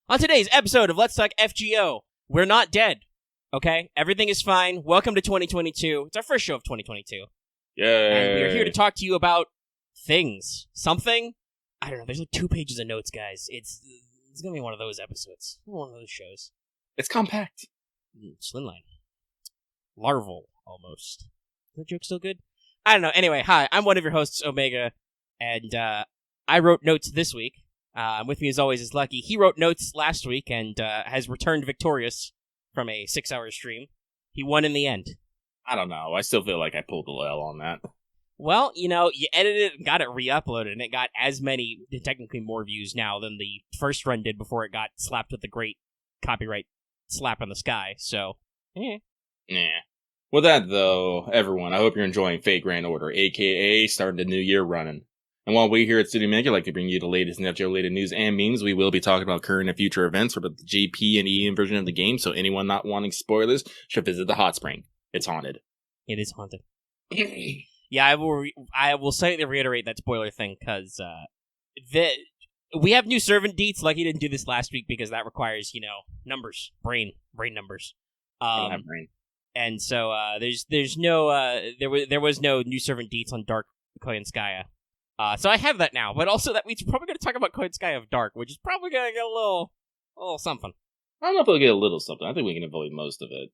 On today's episode of Let's Talk FGO, we're not dead, okay? Everything is fine. Welcome to 2022. It's our first show of 2022. Yay. And we are here to talk to you about things. Something? I don't know. There's like 2 pages of notes, guys. It's going to be one of those episodes. One of those shows. It's compact. Slimline. Larval, almost. Is that joke still good? I don't know. Anyway, hi. I'm one of your hosts, Omega, and I wrote notes this week. With me, as always, is Lucky. He wrote notes last week and has returned victorious from a 6-hour stream. He won in the end. I don't know. I still feel like I pulled the L on that. Well, you know, you edited it and got it re-uploaded, and it got as many, technically more views now than the first run did before it got slapped with the great copyright slap on the sky, so, Yeah. With that, though, everyone, I hope you're enjoying Fate Grand Order, a.k.a. starting the new year running. And while we here at Studio Maker like to bring you the latest FGO-related news and memes, we will be talking about current and future events for the GP and EM version of the game, so anyone not wanting spoilers should visit the hot spring. It's haunted. It is haunted. Yeah, I will slightly reiterate that spoiler thing, because we have new servant deets. Lucky didn't do this last week because that requires, numbers, brain numbers. I don't have brain. And so there's no there was no new servant deets on Dark Koyanskaya. So I have that now, but also that means we're probably going to talk about Koyanchihuaha of Dark, which is probably going to get a little something. I don't know if we'll get a little something. I think we can avoid most of it.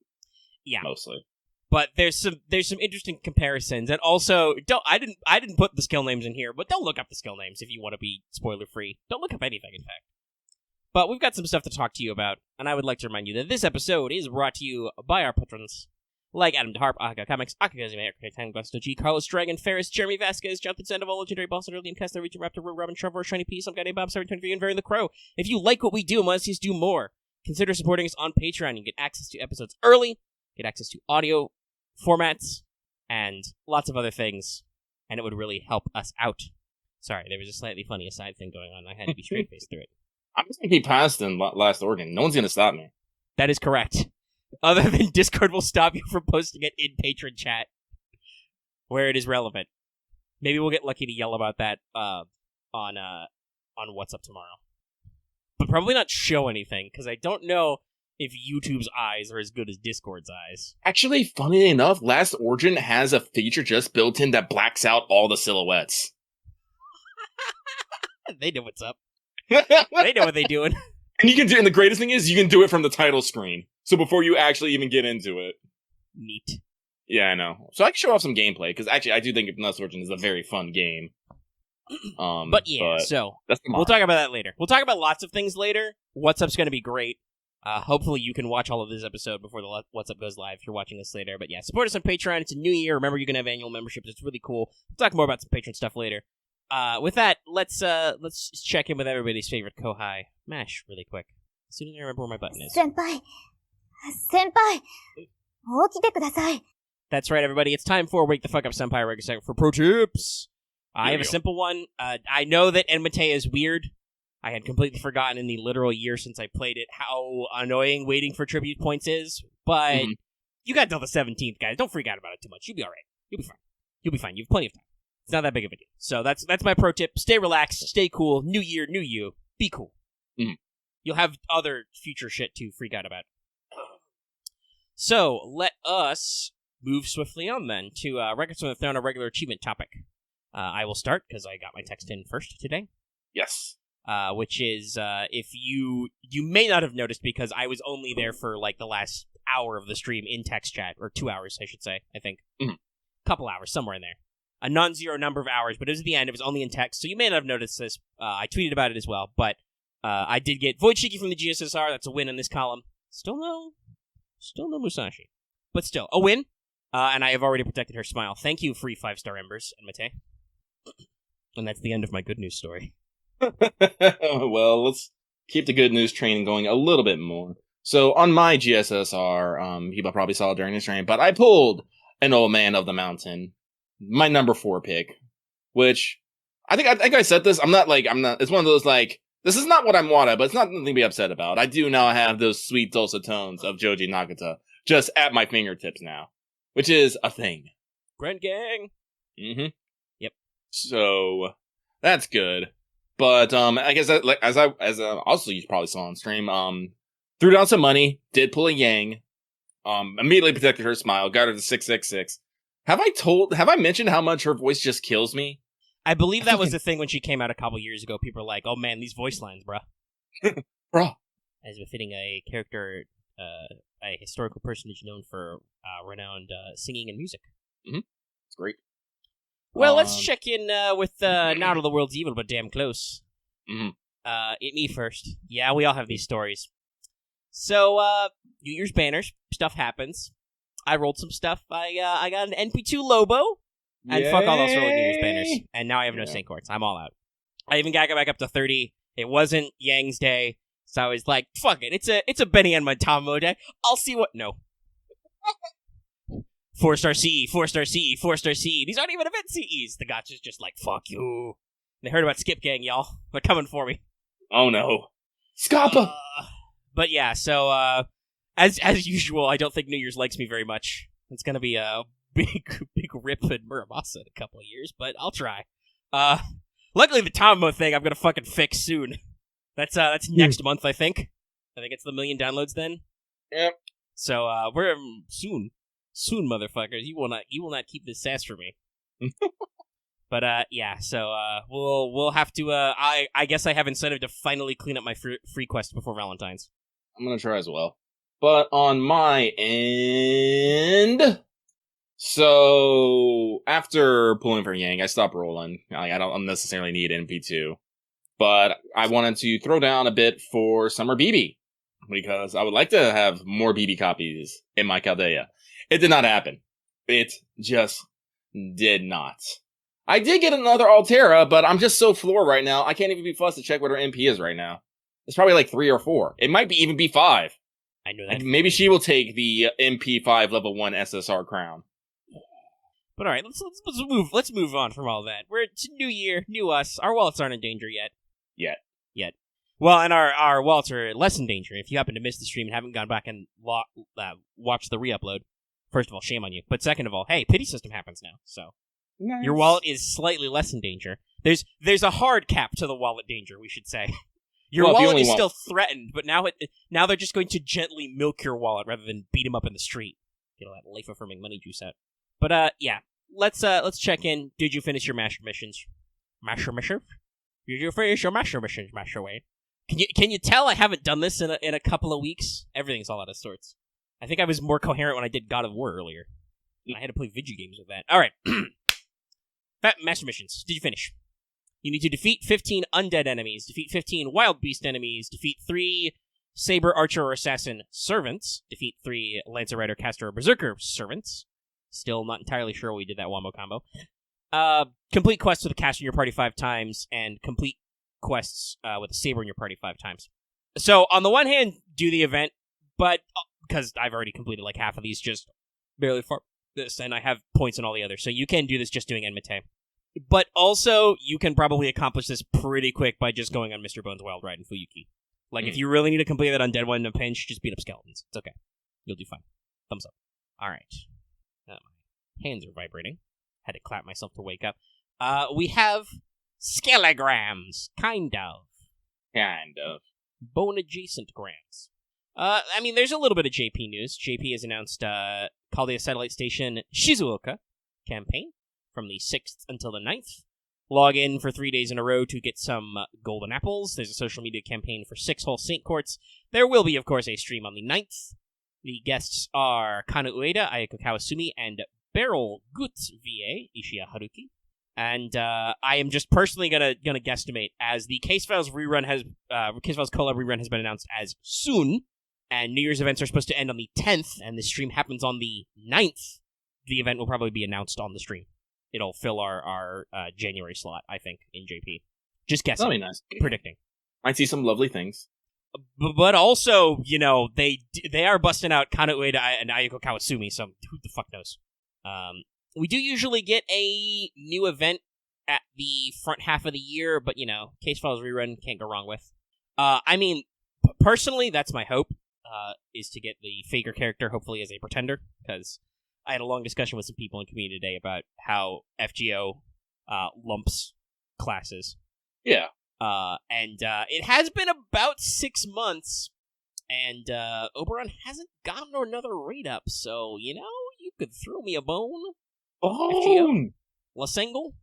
Yeah, mostly. But there's some interesting comparisons, and also I didn't put the skill names in here, but don't look up the skill names if you want to be spoiler free. Don't look up anything, in fact. But we've got some stuff to talk to you about, and I would like to remind you that this episode is brought to you by our patrons, like Adam DeHarp, Aka Comics, Akagazume, Tank Gusto G, Carlos Dragon, Ferris, Jeremy Vasquez, Jonathan Sandoval, Legendary Boston, Liam Kessler, Regent Raptor, Root Robin, Trevor, Shiny P, some guy named Bob, 723, and Varian the Crow. If you like what we do and want to see us do more, consider supporting us on Patreon. You get access to episodes early, get access to audio formats, and lots of other things, and it would really help us out. Sorry, there was a slightly funny aside thing going on. I had to be straight-faced through it. I'm just going to keep passing Last Organ. No one's going to stop me. That is correct. Other than Discord will stop you from posting it in patron chat, where it is relevant. Maybe we'll get Lucky to yell about that on What's Up Tomorrow. But probably not show anything, because I don't know if YouTube's eyes are as good as Discord's eyes. Actually, funny enough, Last Origin has a feature just built in that blacks out all the silhouettes. They know what's up. They know what they're doing. And you can do, and the greatest thing is, you can do it from the title screen. So before you actually even get into it. Neat. Yeah, I know. So I can show off some gameplay, because actually I do think Last Origin is a very fun game. So we'll talk about that later. We'll talk about lots of things later. What's Up's going to be great. Hopefully you can watch all of this episode before the What's Up goes live if you're watching this later. But yeah, support us on Patreon. It's a new year. Remember, you can have annual memberships. It's really cool. We'll talk more about some Patreon stuff later. With that, let's check in with everybody's favorite Kohai, Mash, really quick. As soon as I remember where my button is. Senpai! 起きてください. That's right, everybody. It's time for Wake the Fuck Up Senpai regular segment for pro tips. I have a simple one. I know that Enmate is weird. I had completely forgotten in the literal year since I played it how annoying waiting for tribute points is. But you got till the 17th, guys. Don't freak out about it too much. You'll be alright. You'll be fine. You'll be fine. You have plenty of time. It's not that big of a deal. So that's my pro tip. Stay relaxed. Stay cool. New year, new you. Be cool. You'll have other future shit to freak out about. So, let us move swiftly on then to Records from the Throne, a regular achievement topic. I will start, because I got my text in first today. Yes. Which is, if you may not have noticed, because I was only there for, like, the last hour of the stream in text chat, or 2 hours, I should say, I think. Couple hours, somewhere in there. A non-zero number of hours, but it was at the end, it was only in text, so you may not have noticed this. I tweeted about it as well, but I did get Void Shiki from the GSSR, that's a win in this column. Still no Musashi. But still, a win. And I have already protected her smile. Thank you, free 5-star embers, and Mate. And that's the end of my good news story. Well, let's keep the good news train going a little bit more. So, on my GSSR, people probably saw it during this stream, but I pulled an Old Man of the Mountain. My number 4 pick. Which, I think I said this, I'm not, it's one of those, this is not what I wanted, but it's not nothing to be upset about. I do now have those sweet dulcet tones of Joji Nagata just at my fingertips now, which is a thing. Grand Gang! Mm-hmm. Yep. So, that's good. But I guess that, as also you probably saw on stream, threw down some money, did pull a Yang, immediately protected her smile, got her to 666. Have I mentioned how much her voice just kills me? I believe that was the thing when she came out a couple years ago. People were like, "Oh man, these voice lines, bruh." Bruh. As befitting a character, a historical personage known for renowned singing and music. Mm-hmm. It's great. Well, let's check in with Now the World's Evil, but damn close. Mm-hmm. Me first. Yeah, we all have these stories. So, New Year's banners, stuff happens. I rolled some stuff. I got an NP2 Lobo, and fuck all those rolling New Year's banners. And now I have no Saint Courts. I'm all out. I even got back up to 30. It wasn't Yang's day, so I was like, fuck it. It's a Benny and Matamo day. I'll see what... No. 4-star CE, 4-star CE, 4-star CE. These aren't even event CEs. The gotcha's just like, fuck you. They heard about Skip Gang, y'all. They're coming for me. Oh no. Scappa! But yeah, so, as usual, I don't think New Year's likes me very much. It's gonna be a big rip in Muramasa in a couple of years, but I'll try. Luckily the Tommo thing I'm gonna fucking fix soon. That's next month, I think. I think it's the 1 million downloads then. Yep. So, we're soon, motherfuckers. You will not keep this sass for me. But, yeah, so, we'll have to, I guess I have incentive to finally clean up my free quest before Valentine's. I'm gonna try as well. But on my end, so after pulling for Yang, I stopped rolling. I don't necessarily need NP2, but I wanted to throw down a bit for Summer BB because I would like to have more BB copies in my Caldea. It did not happen. It just did not. I did get another Altera, but I'm just so floor right now. I can't even be fussed to check what her MP is right now. It's probably like 3 or 4. It might even be 5. I know that. Maybe she will take the MP5 level 1 SSR crown. But all right, let's move on from all that. It's new year, new us. Our wallets aren't in danger yet. Yet. Well, and our wallets are less in danger. If you happen to miss the stream and haven't gone back and watched the re-upload, first of all, shame on you. But second of all, hey, pity system happens now, so nice. Your wallet is slightly less in danger. There's a hard cap to the wallet danger, we should say. Your wallet is still threatened, but now they're just going to gently milk your wallet rather than beat him up in the street. Get all that life-affirming money juice out. But yeah, let's check in. Did you finish your master missions? Master mission? Did you finish your master missions, Master Wayne? Can you tell I haven't done this in a couple of weeks? Everything's all out of sorts. I think I was more coherent when I did God of War earlier. I had to play video games with that. All right, master missions. Did you finish? You need to defeat 15 undead enemies, defeat 15 wild beast enemies, defeat 3 saber, archer, or assassin servants, defeat 3 lancer, rider, caster, or berserker servants. Still not entirely sure we did that wombo combo. Complete quests with a caster in your party 5 times, and complete quests with a saber in your party 5 times. So, on the one hand, do the event, but, because I've already completed like half of these, just barely for this, and I have points in all the others, so you can do this just doing Enmite. But also, you can probably accomplish this pretty quick by just going on Mr. Bones' Wild Ride in Fuyuki. Like, if you really need to complete that undead one in a pinch, just beat up skeletons. It's okay. You'll do fine. Thumbs up. Alright. My hands are vibrating. Had to clap myself to wake up. We have Skelegrams. Kind of. Bone-adjacent grams. I mean, there's a little bit of JP news. JP has announced Caldea Satellite Station Shizuoka campaign from the 6th until the 9th. Log in for 3 days in a row to get some golden apples. There's a social media campaign for 6 whole Saint Courts. There will be, of course, a stream on the 9th. The guests are Kana Ueda, Ayako Kawasumi, and Beryl Gut VA, Ishiya Haruki. And I am just personally gonna guesstimate, as the Case Files rerun has Case Files collab rerun has been announced as soon, and New Year's events are supposed to end on the 10th, and the stream happens on the 9th. The event will probably be announced on the stream. It'll fill our January slot, I think, in JP. Just guessing. That'll be nice. Predicting. Might see some lovely things. But also, you know, they are busting out Kana Ueda and Ayako Kawasumi, so who the fuck knows? We do usually get a new event at the front half of the year, but, you know, Case Files rerun can't go wrong with. I mean, personally, that's my hope, is to get the Faker character, hopefully as a pretender, because I had a long discussion with some people in community today about how FGO lumps classes. Yeah. And it has been about 6 months, and Oberon hasn't gotten another rate up, so, you could throw me a bone. FGO? Lasengle,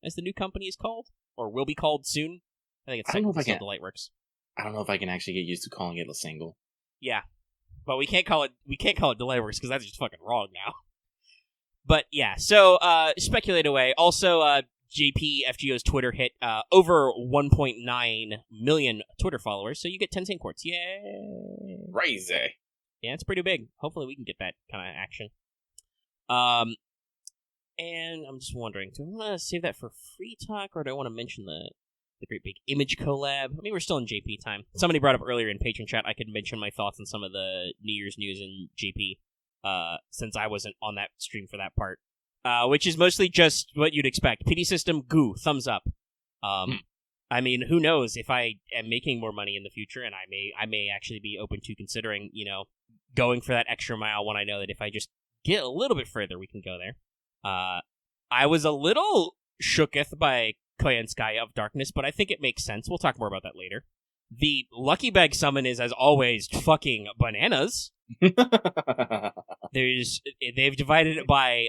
as the new company is called, or will be called soon. I think it's technically still Delightworks. I don't know if I can actually get used to calling it Lasengle. Yeah, but we can't call it Delightworks because that's just fucking wrong now. But yeah, so speculate away. Also, JP FGO's Twitter hit over 1.9 million Twitter followers, so you get 10 Saint Quartz. Yay! Crazy. Yeah, it's pretty big. Hopefully we can get that kind of action. And I'm just wondering, do I want to save that for free talk, or do I want to mention the great big image collab? I mean, we're still in JP time. Somebody brought up earlier in Patreon chat I could mention my thoughts on some of the New Year's news in JP, since I wasn't on that stream for that part. Which is mostly just what you'd expect. PD system, goo, thumbs up. I mean, who knows if I am making more money in the future, and I may actually be open to considering, going for that extra mile when I know that if I just get a little bit further, we can go there. I was a little shooketh by Koyanskaya of Darkness, but I think it makes sense. We'll talk more about that later. The Lucky Bag summon is, as always, fucking bananas. They've divided it by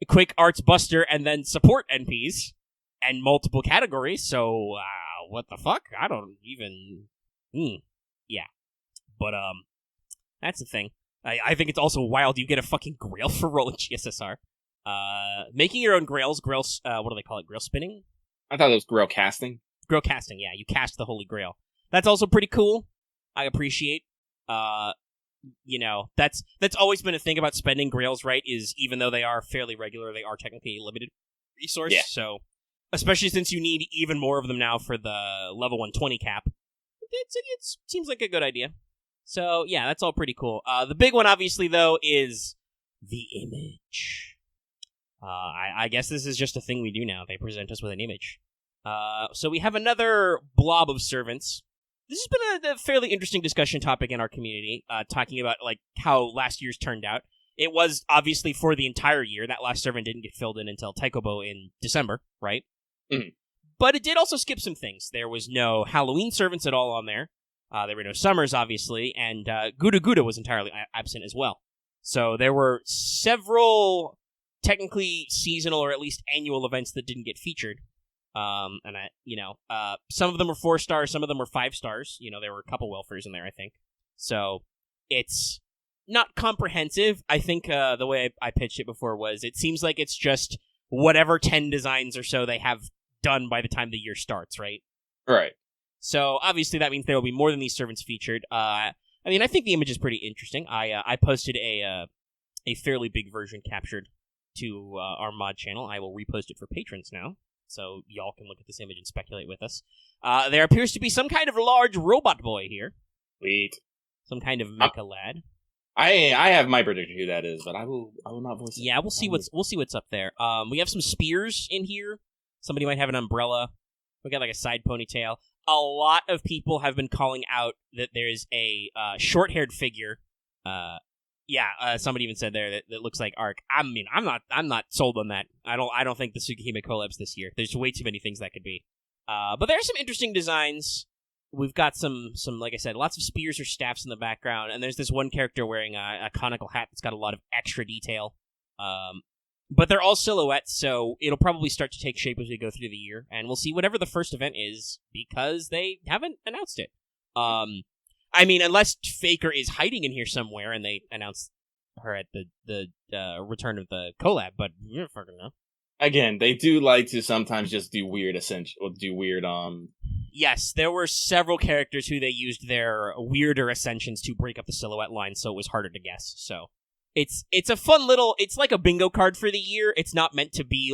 Quick Arts Buster and then support NPs and multiple categories, so what the fuck? I don't even... Yeah. But, that's the thing. I think it's also wild you get a fucking grail for rolling GSSR. Making your own grails, what do they call it? Grail spinning? I thought it was grail casting. Grail casting, yeah. You cast the Holy Grail. That's also pretty cool. I appreciate. That's always been a thing about spending grails, right? Is even though they are fairly regular, they are technically a limited resource. Yeah. So, especially since you need even more of them now for the level 120 cap, it seems like a good idea. So, yeah, that's all pretty cool. The big one, obviously, though, is the image. I guess this is just a thing we do now. They present us with an image. So we have another blob of servants. This has been a fairly interesting discussion topic in our community, talking about how last year's turned out. It was obviously for the entire year. That last servant didn't get filled in until Taikobo in December, right? Mm-hmm. But it did also skip some things. There was no Halloween servants at all on there. There were no summers, obviously, and Guda Guda was entirely absent as well. So there were several technically seasonal or at least annual events that didn't get featured. Some of them were 4 stars, some of them were 5 stars. There were a couple welfares in there, I think. So it's not comprehensive. I think the way I pitched it before was it seems like it's just whatever 10 designs or so they have done by the time the year starts, right? Right. So obviously that means there will be more than these servants featured. I think the image is pretty interesting. I posted a fairly big version captured to our mod channel. I will repost it for patrons now, so y'all can look at this image and speculate with us. There appears to be some kind of large robot boy here. Sweet. Some kind of mecha lad. I have my prediction who that is, but I will not voice it. Yeah, we'll see what's up there. We have some spears in here. Somebody might have an umbrella. We got a side ponytail. A lot of people have been calling out that there's a short-haired figure. Somebody even said there that looks like Arc. I'm not sold on that. I don't think the Tsukihime collabs this year. There's way too many things that could be. But there are some interesting designs. We've got some like I said, lots of spears or staffs in the background, and there's this one character wearing a conical hat that's got a lot of extra detail. But they're all silhouettes, so it'll probably start to take shape as we go through the year, and we'll see whatever the first event is, because they haven't announced it. Unless Faker is hiding in here somewhere, and they announce her at the return of the collab, but you don't fucking know. Again, they do like to sometimes just do weird Yes, there were several characters who they used their weirder ascensions to break up the silhouette line, so it was harder to guess, so... It's a fun little... It's like a bingo card for the year. It's not meant to be,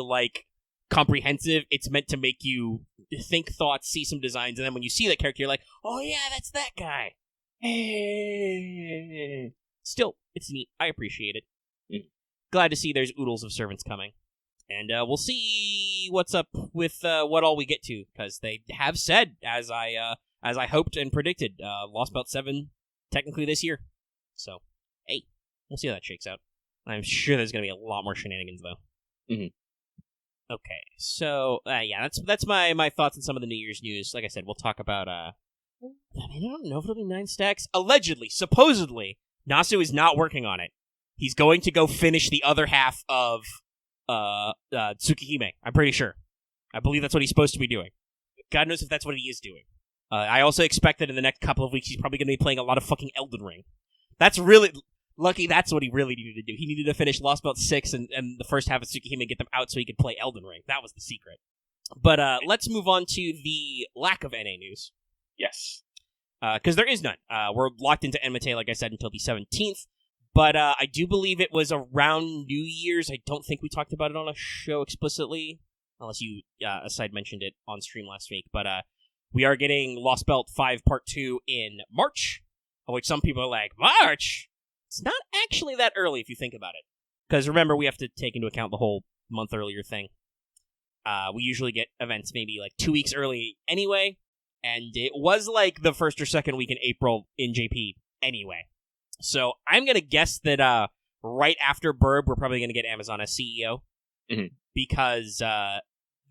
comprehensive. It's meant to make you think thoughts, see some designs, and then when you see that character, you're like, oh yeah, that's that guy. Hey. Still, it's neat. I appreciate it. Mm. Glad to see there's oodles of servants coming. And we'll see what's up with what all we get to, because they have said, as I hoped and predicted, Lost Belt 7 technically this year. So, hey. We'll see how that shakes out. I'm sure there's going to be a lot more shenanigans, though. Mm-hmm. Okay, so yeah, that's my thoughts on some of the New Year's news. Like I said, we'll talk about I don't know if it'll be 9 stacks. Allegedly, supposedly, Nasu is not working on it. He's going to go finish the other half of Tsukihime. I'm pretty sure. I believe that's what he's supposed to be doing. God knows if that's what he is doing. I also expect that in the next couple of weeks, he's probably going to be playing a lot of fucking Elden Ring. That's really... Lucky that's what he really needed to do. He needed to finish Lost Belt 6 and the first half of Tsukihime and get them out so he could play Elden Ring. That was the secret. But let's move on to the lack of NA news. Yes. Because there is none. We're locked into Enmate, like I said, until the 17th. But I do believe it was around New Year's. I don't think we talked about it on a show explicitly, unless you, aside, mentioned it on stream last week. But we are getting Lost Belt 5 Part 2 in March, of which some people are like, March? It's not actually that early if you think about it. Because remember, we have to take into account the whole month earlier thing. We usually get events maybe like 2 weeks early anyway, and it was like the first or second week in April in JP anyway. So I'm going to guess that right after Burb, we're probably going to get Amazon as CEO, because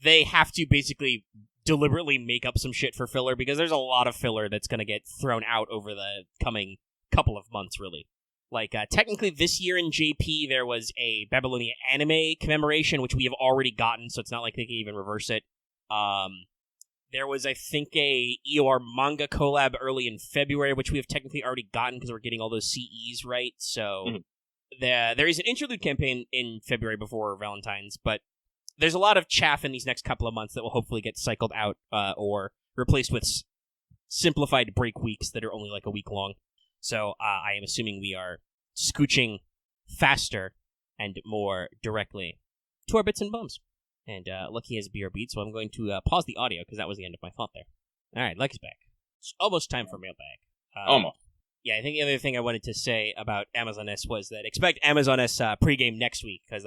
they have to basically deliberately make up some shit for filler, because there's a lot of filler that's going to get thrown out over the coming couple of months, really. Like, technically this year in JP, there was a Babylonia anime commemoration, which we have already gotten, so it's not like they can even reverse it. There was, I think, a EOR manga collab early in February, which we have technically already gotten because we're getting all those CEs right. So there is an interlude campaign in February before Valentine's, but there's a lot of chaff in these next couple of months that will hopefully get cycled out or replaced with simplified break weeks that are only like a week long. So I am assuming we are scooching faster and more directly to our bits and bums. And Lucky has BRB, so I'm going to pause the audio because that was the end of my thought there. All right, Lucky's back. It's almost time for Mailbag. Almost. Yeah, I think the other thing I wanted to say about Amazon S was that expect Amazon S pregame next week, because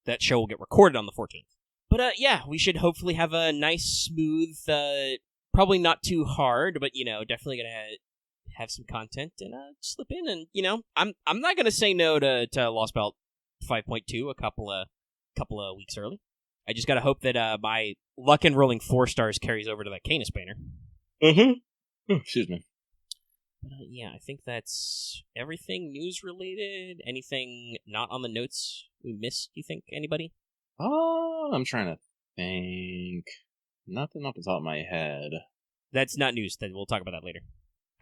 that show will get recorded on the 14th. But yeah, we should hopefully have a nice, smooth, probably not too hard, but definitely gonna have some content and slip in, and I'm not gonna say no to Lost Belt 5.2 a couple of weeks early. I just gotta hope that my luck in rolling 4 stars carries over to that Canis banner. Excuse me. But, yeah, I think that's everything news related. Anything not on the notes we missed? You think, anybody? Oh, I'm trying to think. Nothing off the top of my head. That's not news. Then we'll talk about that later.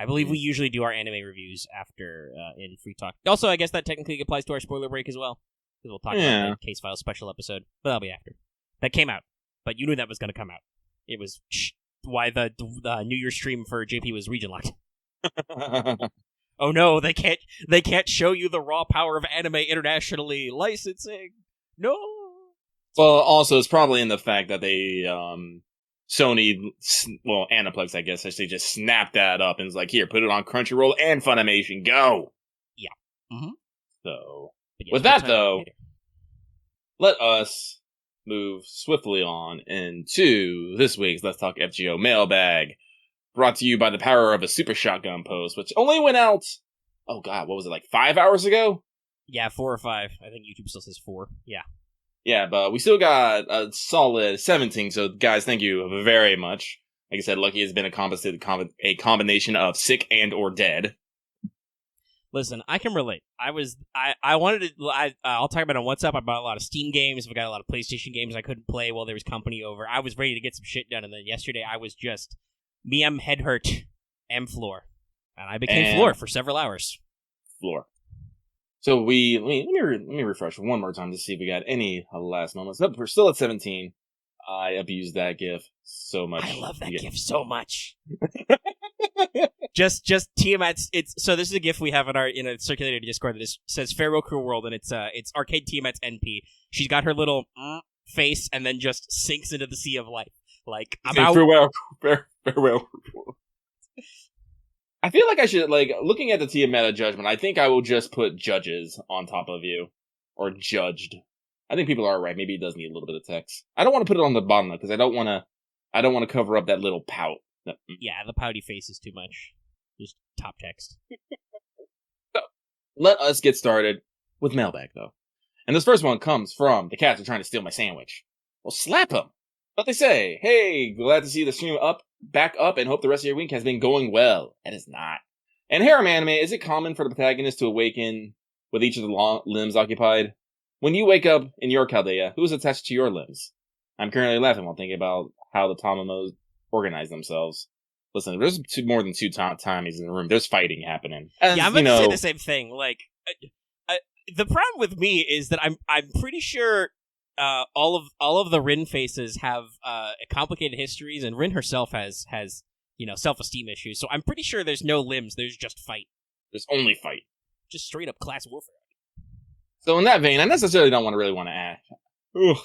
I believe we usually do our anime reviews after in Free Talk. Also, I guess that technically applies to our spoiler break as well, because we'll talk about the Case File special episode. But that'll be after. That came out, but you knew that was going to come out. It was why the New Year's stream for JP was region locked. Oh no, they can't show you the raw power of anime internationally licensing. No. Well, also it's probably in the fact that they Sony, well, Aniplex, I guess, actually just snapped that up and was like, here, put it on Crunchyroll and Funimation, go! Yeah. So, yeah, with that, though, let us move swiftly on into this week's Let's Talk FGO Mailbag, brought to you by the power of a Super Shotgun post, which only went out, oh god, what was it, like 5 hours ago? Yeah, 4 or 5. I think YouTube still says 4. Yeah. Yeah, but we still got a solid 17, so guys, thank you very much. Like I said, Lucky has been a combination of sick and or dead. Listen, I can relate. I wanted to, I'll talk about it on WhatsApp. I bought a lot of Steam games. I got a lot of PlayStation games I couldn't play while there was company over. I was ready to get some shit done, and then yesterday I was just, me am head hurt, am floor. And I became floor for several hours. Floor. So let me refresh one more time to see if we got any last moments. Nope, we're still at 17. I abused that GIF so much. I love that GIF so much. just Tiamat's. So this is a GIF we have in our circulated Discord that says "Farewell Cruel World," and it's arcade Tiamat's NP. She's got her little face and then just sinks into the sea of life. Like I'm out. Farewell. I feel like I should, looking at the Tiamat judgment, I think I will just put judges on top of you. Or judged. I think people are right. Maybe it does need a little bit of text. I don't want to put it on the bottom, though, because I don't want to cover up that little pout. Yeah, the pouty face is too much. Just top text. So, let us get started with Mailbag, though. And this first one comes from, the cats are trying to steal my sandwich. well, slap him. But they say, hey, glad to see the stream back up, and hope the rest of your week has been going well. It is not. And harem anime, is it common for the protagonist to awaken with each of the limbs occupied? When you wake up in your Chaldea, who is attached to your limbs? I'm currently laughing while thinking about how the Tamamos organize themselves. Listen, there's more than two Tommies in the room. There's fighting happening. As, yeah, I'm about to say the same thing. Like, the problem with me is that I'm pretty sure all of the Rin faces have complicated histories, and Rin herself has self-esteem issues. So I'm pretty sure there's no limbs. There's just fight. There's only fight. Just straight up class warfare. So in that vein, I necessarily don't really want to ask.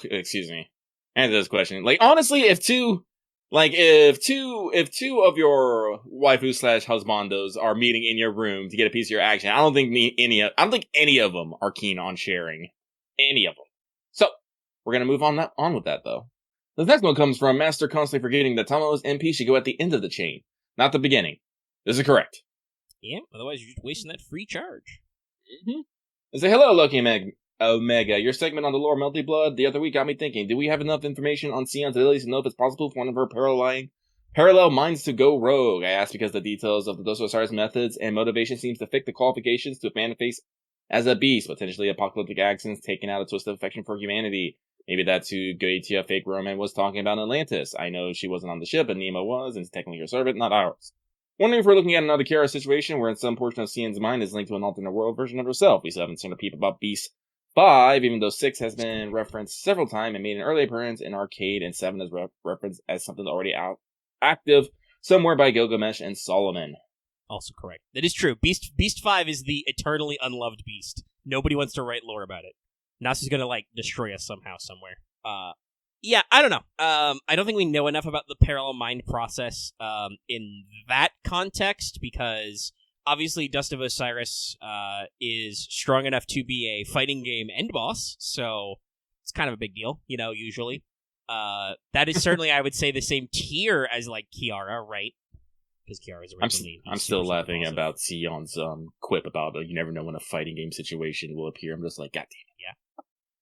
Excuse me. Answer this question. Like, honestly, if two of your waifu / husbandos are meeting in your room to get a piece of your action, I don't think any of them are keen on sharing any of them. So we're gonna move on with that though. The next one comes from Master constantly forgetting that Tamo's MP should go at the end of the chain, not the beginning. This is correct. Yeah, otherwise you're just wasting that free charge. Mm-hmm. And say hello, Lucky Omega. Your segment on the lore Melty Blood the other week got me thinking, do we have enough information on Sion's abilities to know if it's possible for one of her parallel minds to go rogue? I ask because the details of the Dososar's methods and motivation seems to fit the qualifications to manifest as a beast, potentially apocalyptic accents, taking out a twist of affection for humanity. Maybe that's who Goetia Fake Roman was talking about in Atlantis. I know she wasn't on the ship, but Nemo was, and it's technically her servant, not ours. Wondering if we're looking at another Kiara situation where some portion of Sion's mind is linked to an alternate world version of herself. We still haven't seen a peep about Beast 5, even though 6 has been referenced several times and made an early appearance in Arcade, and 7 is referenced as something already active somewhere by Gilgamesh and Solomon. Also correct. That is true. Beast 5 is the eternally unloved beast. Nobody wants to write lore about it. Nasu's gonna, destroy us somehow, somewhere. Yeah, I don't know. I don't think we know enough about the parallel mind process in that context, because obviously Dust of Osiris is strong enough to be a fighting game end boss, so it's kind of a big deal, usually. That is certainly, I would say, the same tier as, Kiara, right? Because Kiara's originally... I'm still laughing about Sion's quip about, you never know when a fighting game situation will appear. I'm just like, God damn it. Yeah.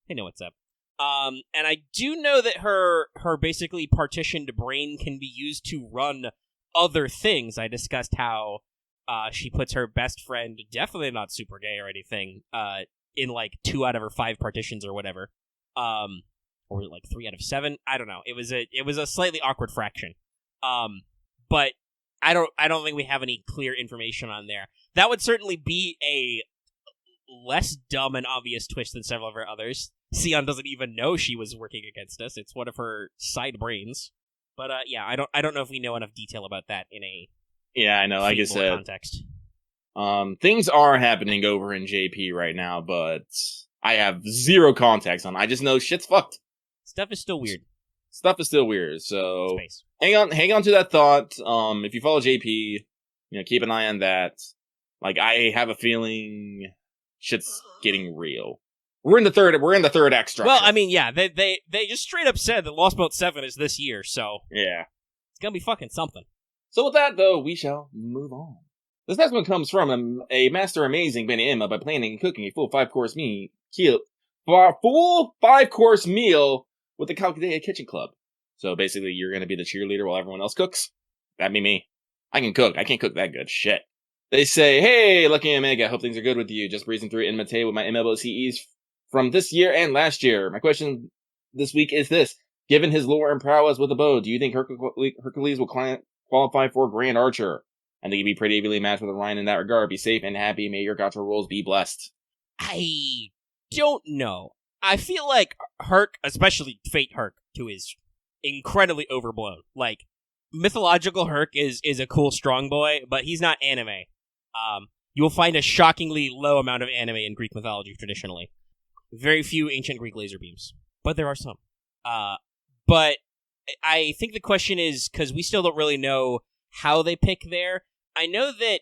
I know what's up. And I do know that her basically partitioned brain can be used to run other things. I discussed how she puts her best friend, definitely not super gay or anything, in 2 out of her 5 partitions or whatever. Or 3 out of 7. I don't know. It was a slightly awkward fraction. But I don't think we have any clear information on there. That would certainly be a less dumb and obvious twist than several of her others. Sion doesn't even know she was working against us. It's one of her side brains. But yeah, I don't know if we know enough detail about that in a I know. Like I said, context. Things are happening over in JP right now, but I have zero context on. I just know shit's fucked. Stuff is still weird. So hang on to that thought. If you follow JP, keep an eye on that. I have a feeling shit's getting real. We're in the third act structure. Well, I mean, yeah, they just straight up said that Lost Boat 7 is this year, so yeah, it's gonna be fucking something. So with that, though, we shall move on. This next one comes from a master amazing Benny Emma by planning and cooking a full 5-course meal with the Calculated Kitchen Club. So basically, you're going to be the cheerleader while everyone else cooks. That'd be me. I can cook. I can't cook that good. Shit. They say, hey, Lucky Omega, hope things are good with you. Just breezing through Inmate with my MLOCEs from this year and last year. My question this week is this. Given his lore and prowess with a bow, do you think Hercules will qualify for Grand Archer? I think he'd be pretty evenly matched with Orion in that regard. Be safe and happy. May your gacha rolls be blessed. I don't know. I feel like Herc, especially Fate Herc, too, is incredibly overblown. Mythological Herc is a cool strong boy, but he's not anime. You will find a shockingly low amount of anime in Greek mythology traditionally. Very few ancient Greek laser beams, but there are some. But I think the question is, because we still don't really know how they pick there. I know that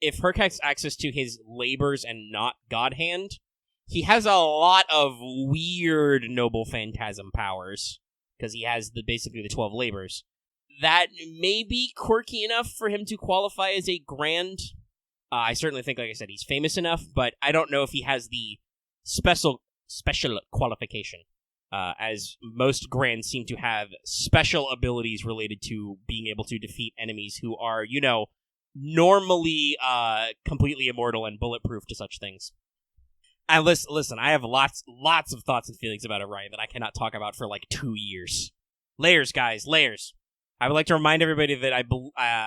if Herc has access to his labors and not God Hand, he has a lot of weird noble phantasm powers, because he has basically the 12 labors. That may be quirky enough for him to qualify as a grand. I certainly think, like I said, he's famous enough, but I don't know if he has the special qualification. as most Grands seem to have special abilities related to being able to defeat enemies who are, normally completely immortal and bulletproof to such things. And listen, I have lots of thoughts and feelings about Orion that I cannot talk about for like 2 years. Layers, guys, layers. I would like to remind everybody that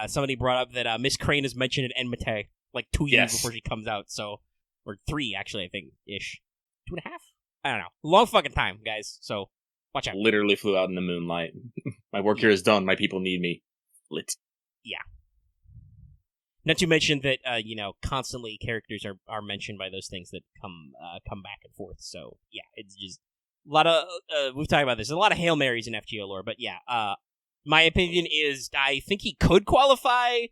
somebody brought up that Miss Crane is mentioned in Enmity like 2 years before she comes out, or 3 actually, I think, ish. 2.5? I don't know. Long fucking time, guys, so watch out. Literally flew out in the moonlight. My work here is done. My people need me. Lit. Yeah. Not to mention that, constantly characters are mentioned by those things that come back and forth. So, yeah, it's just a lot of, we've talked about this, there's a lot of Hail Marys in FGO lore, but yeah, my opinion is I think he could qualify,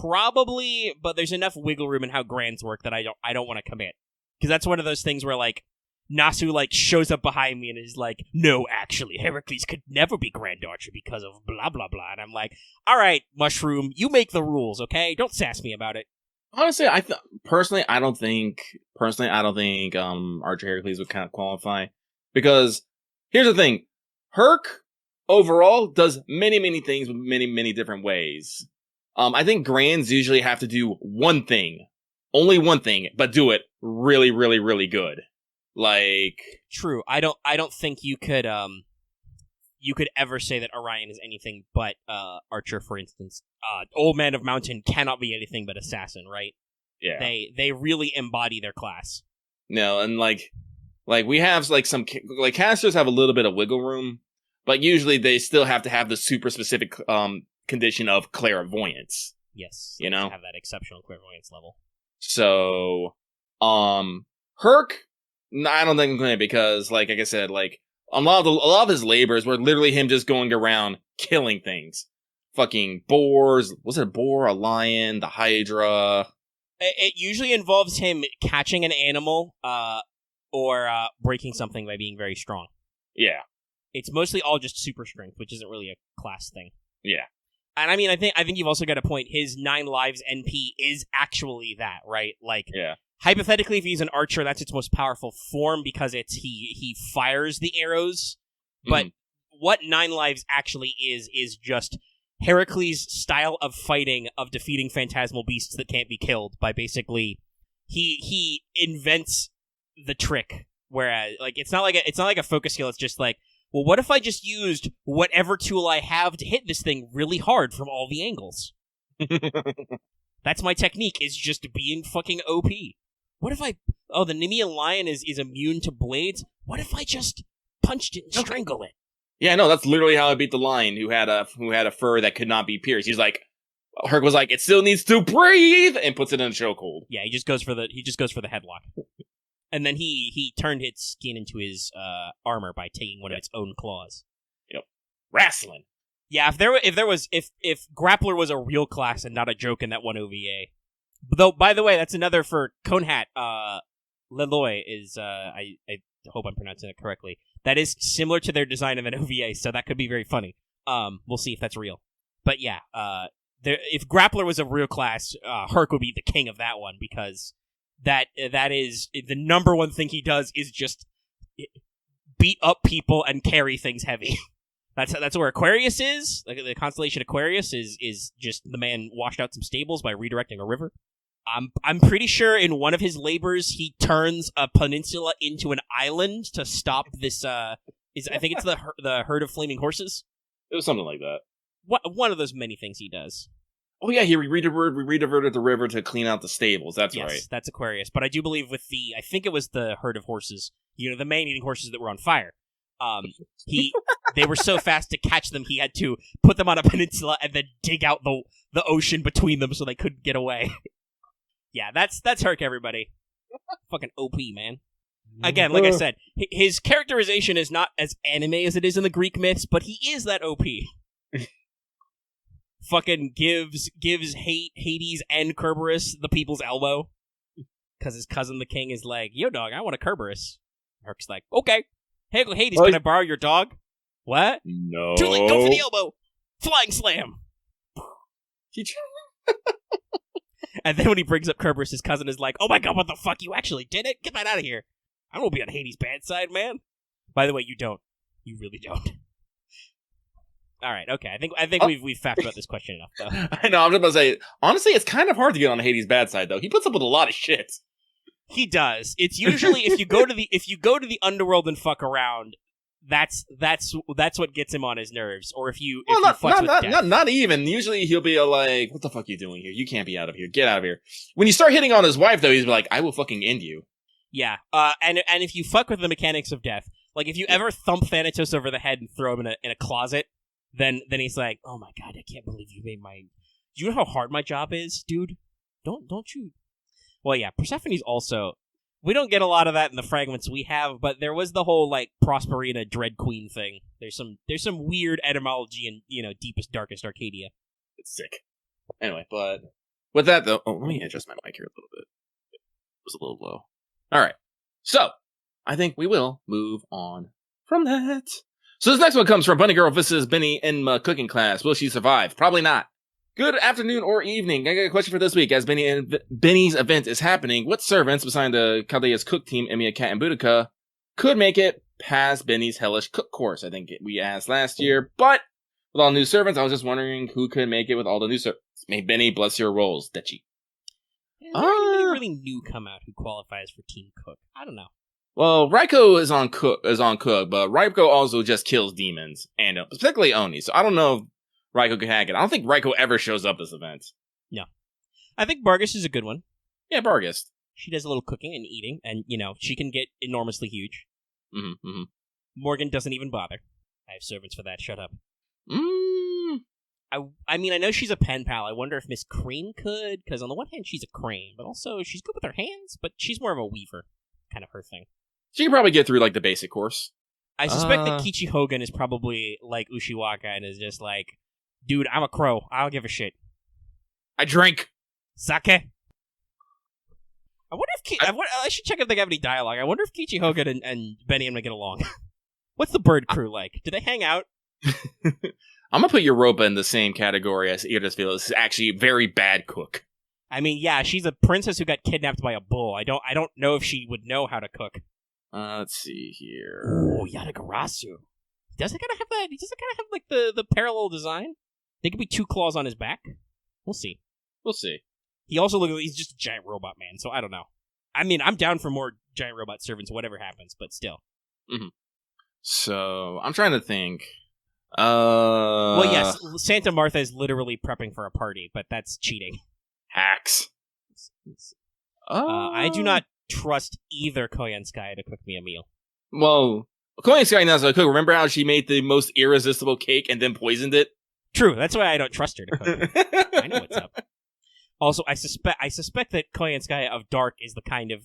probably, but there's enough wiggle room in how Grands work that I don't want to commit. Because that's one of those things where, like, Nasu, like, shows up behind me and is like, no, actually, Heracles could never be Grand Archer because of blah, blah, blah. And I'm like, all right, Mushroom, you make the rules, okay? Don't sass me about it. Honestly, personally, I don't think Archer Heracles would kind of qualify. Because, here's the thing. Herc, overall, does many, many things with many, many different ways. I think Grands usually have to do one thing. Only one thing, but do it really, really, really good. Like, true. I don't think you could ever say that Orion is anything but Archer, for instance. Old Man of Mountain cannot be anything but assassin, right? Yeah. They really embody their class. No, and like we have like some casters have a little bit of wiggle room, but usually they still have to have the super specific condition of clairvoyance. Yes. You know, have that exceptional clairvoyance level. So, Herc, I don't think I'm going to, because, like I said, like, a lot of his labors were literally him just going around killing things. Fucking boars. Was it a boar, a lion, the Hydra? It usually involves him catching an animal, or breaking something by being very strong. Yeah. It's mostly all just super strength, which isn't really a class thing. Yeah. And I mean, I think you've also got a point. His 9 lives NP is actually that, right? Like, yeah. Hypothetically, if he's an archer, that's its most powerful form because it's he fires the arrows. But what 9 lives actually is just Heracles' style of fighting, of defeating phantasmal beasts that can't be killed by basically he invents the trick. Whereas, like, it's not like a focus skill. It's just like, well, what if I just used whatever tool I have to hit this thing really hard from all the angles? That's my technique, is just being fucking OP. What if the Nemean lion is immune to blades? What if I just punched it and strangle it? Yeah, no, that's literally how I beat the lion who had a fur that could not be pierced. He's like, Herc was like, it still needs to breathe, and puts it in a chokehold. Yeah, he just goes for the headlock. And then he turned its skin into his armor by taking one of its own claws. Yep. Wrestling. Yeah, if Grappler was a real class and not a joke in that one OVA. Though, by the way, that's another for Conehat. Leloy is I hope I'm pronouncing it correctly. That is similar to their design of an OVA, so that could be very funny. We'll see if that's real. But yeah, if Grappler was a real class, Herc would be the king of that one, because that is the number one thing he does is just beat up people and carry things heavy. That's where Aquarius is. Like, the constellation Aquarius is just the man washed out some stables by redirecting a river. I'm pretty sure in one of his labors he turns a peninsula into an island to stop this. I think it's the herd of flaming horses. It was something like that. One of those many things he does. Oh yeah, he rediverted the river to clean out the stables. That's right. Yes, that's Aquarius. But I do believe I think it was the herd of horses. The man-eating horses that were on fire. They were so fast to catch them, he had to put them on a peninsula and then dig out the ocean between them so they couldn't get away. Yeah, that's Herc, everybody. Fucking OP, man. Again, like I said, his characterization is not as anime as it is in the Greek myths, but he is that OP. Fucking gives Hades and Kerberos the people's elbow. Because his cousin the king is like, yo dog, I want a Kerberos. Herc's like, okay. Hey, Hades, can I borrow your dog? What? No. Too late, go for the elbow! Flying slam! And then when he brings up Kerberos, his cousin is like, oh my god, what the fuck, you actually did it? Get that out of here. I don't want to be on Hades' bad side, man. By the way, you don't. You really don't. All right, okay. I think we've fapped about this question enough, though. I know. I'm just about to say. Honestly, it's kind of hard to get on Hades' bad side, though. He puts up with a lot of shit. He does. It's usually if you go to the underworld and fuck around, that's what gets him on his nerves. Or if you not even. Usually he'll be like, "What the fuck are you doing here? You can't be out of here. Get out of here." When you start hitting on his wife, though, he's like, "I will fucking end you." Yeah. And if you fuck with the mechanics of death, like if you ever thump Thanatos over the head and throw him in a closet, then he's like, "Oh my god, I can't believe you made my. Do you know how hard my job is, dude? Don't you?" Well, yeah, Persephone's also... We don't get a lot of that in the fragments we have, but there was the whole, like, Prosperina Dread Queen thing. There's some weird etymology in, deepest, darkest Arcadia. It's sick. Anyway, but... With that, though... Oh, let me adjust my mic here a little bit. It was a little low. Alright. So, I think we will move on from that. So this next one comes from Bunny Girl vs. Benny in my cooking class. Will she survive? Probably not. Good afternoon or evening. I got a question for this week. As Benny's event is happening, what servants, besides the Kaldea's cook team, Emiya, Kat, and Boudica, could make it past Benny's hellish cook course? I think we asked last year, but with all new servants, I was just wondering who could make it with all the new servants. May Benny bless your rolls, Dechi. Is there anybody really new come out who qualifies for Team Cook? I don't know. Well, Raiko is on cook, but Raiko also just kills demons, and particularly Oni, so I don't know if Raiko could hack it. I don't think Raiko ever shows up this event. No. I think Bargus is a good one. Yeah, Bargus. She does a little cooking and eating, and, she can get enormously huge. Mm-hmm, mm-hmm. Morgan doesn't even bother. I have servants for that. Shut up. I mean, I know she's a pen pal. I wonder if Miss Crane could, because on the one hand, she's a crane, but also she's good with her hands, but she's more of a weaver. Kind of her thing. She can probably get through, like, the basic course. I suspect that Kichi Hogan is probably like Ushiwaka and is just like, dude, I'm a crow. I don't give a shit. I drink. Sake. I wonder if I should check if they have any dialogue. I wonder if Kichi Hogan and Benny and get along. What's the bird crew like? Do they hang out? I'm gonna put Europa in the same category as Iridesville. This is actually a very bad cook. I mean, yeah, she's a princess who got kidnapped by a bull. I don't know if she would know how to cook. Let's see here. Oh, Yatagarasu. Does it kind of have that? Does it kind of have like the parallel design? There could be two claws on his back. We'll see. We'll see. He also looks like he's just a giant robot man, so I don't know. I mean, I'm down for more giant robot servants, whatever happens, but still. Mm-hmm. So, I'm trying to think. Well, yes, Santa Martha is literally prepping for a party, but that's cheating. Hacks. I do not trust either Koyanskaya to cook me a meal. Well, Koyanskaya knows how to cook. Remember how she made the most irresistible cake and then poisoned it? True, that's why I don't trust her to cook. I know what's up. Also, I suspect that Koyanskaya of Dark is the kind of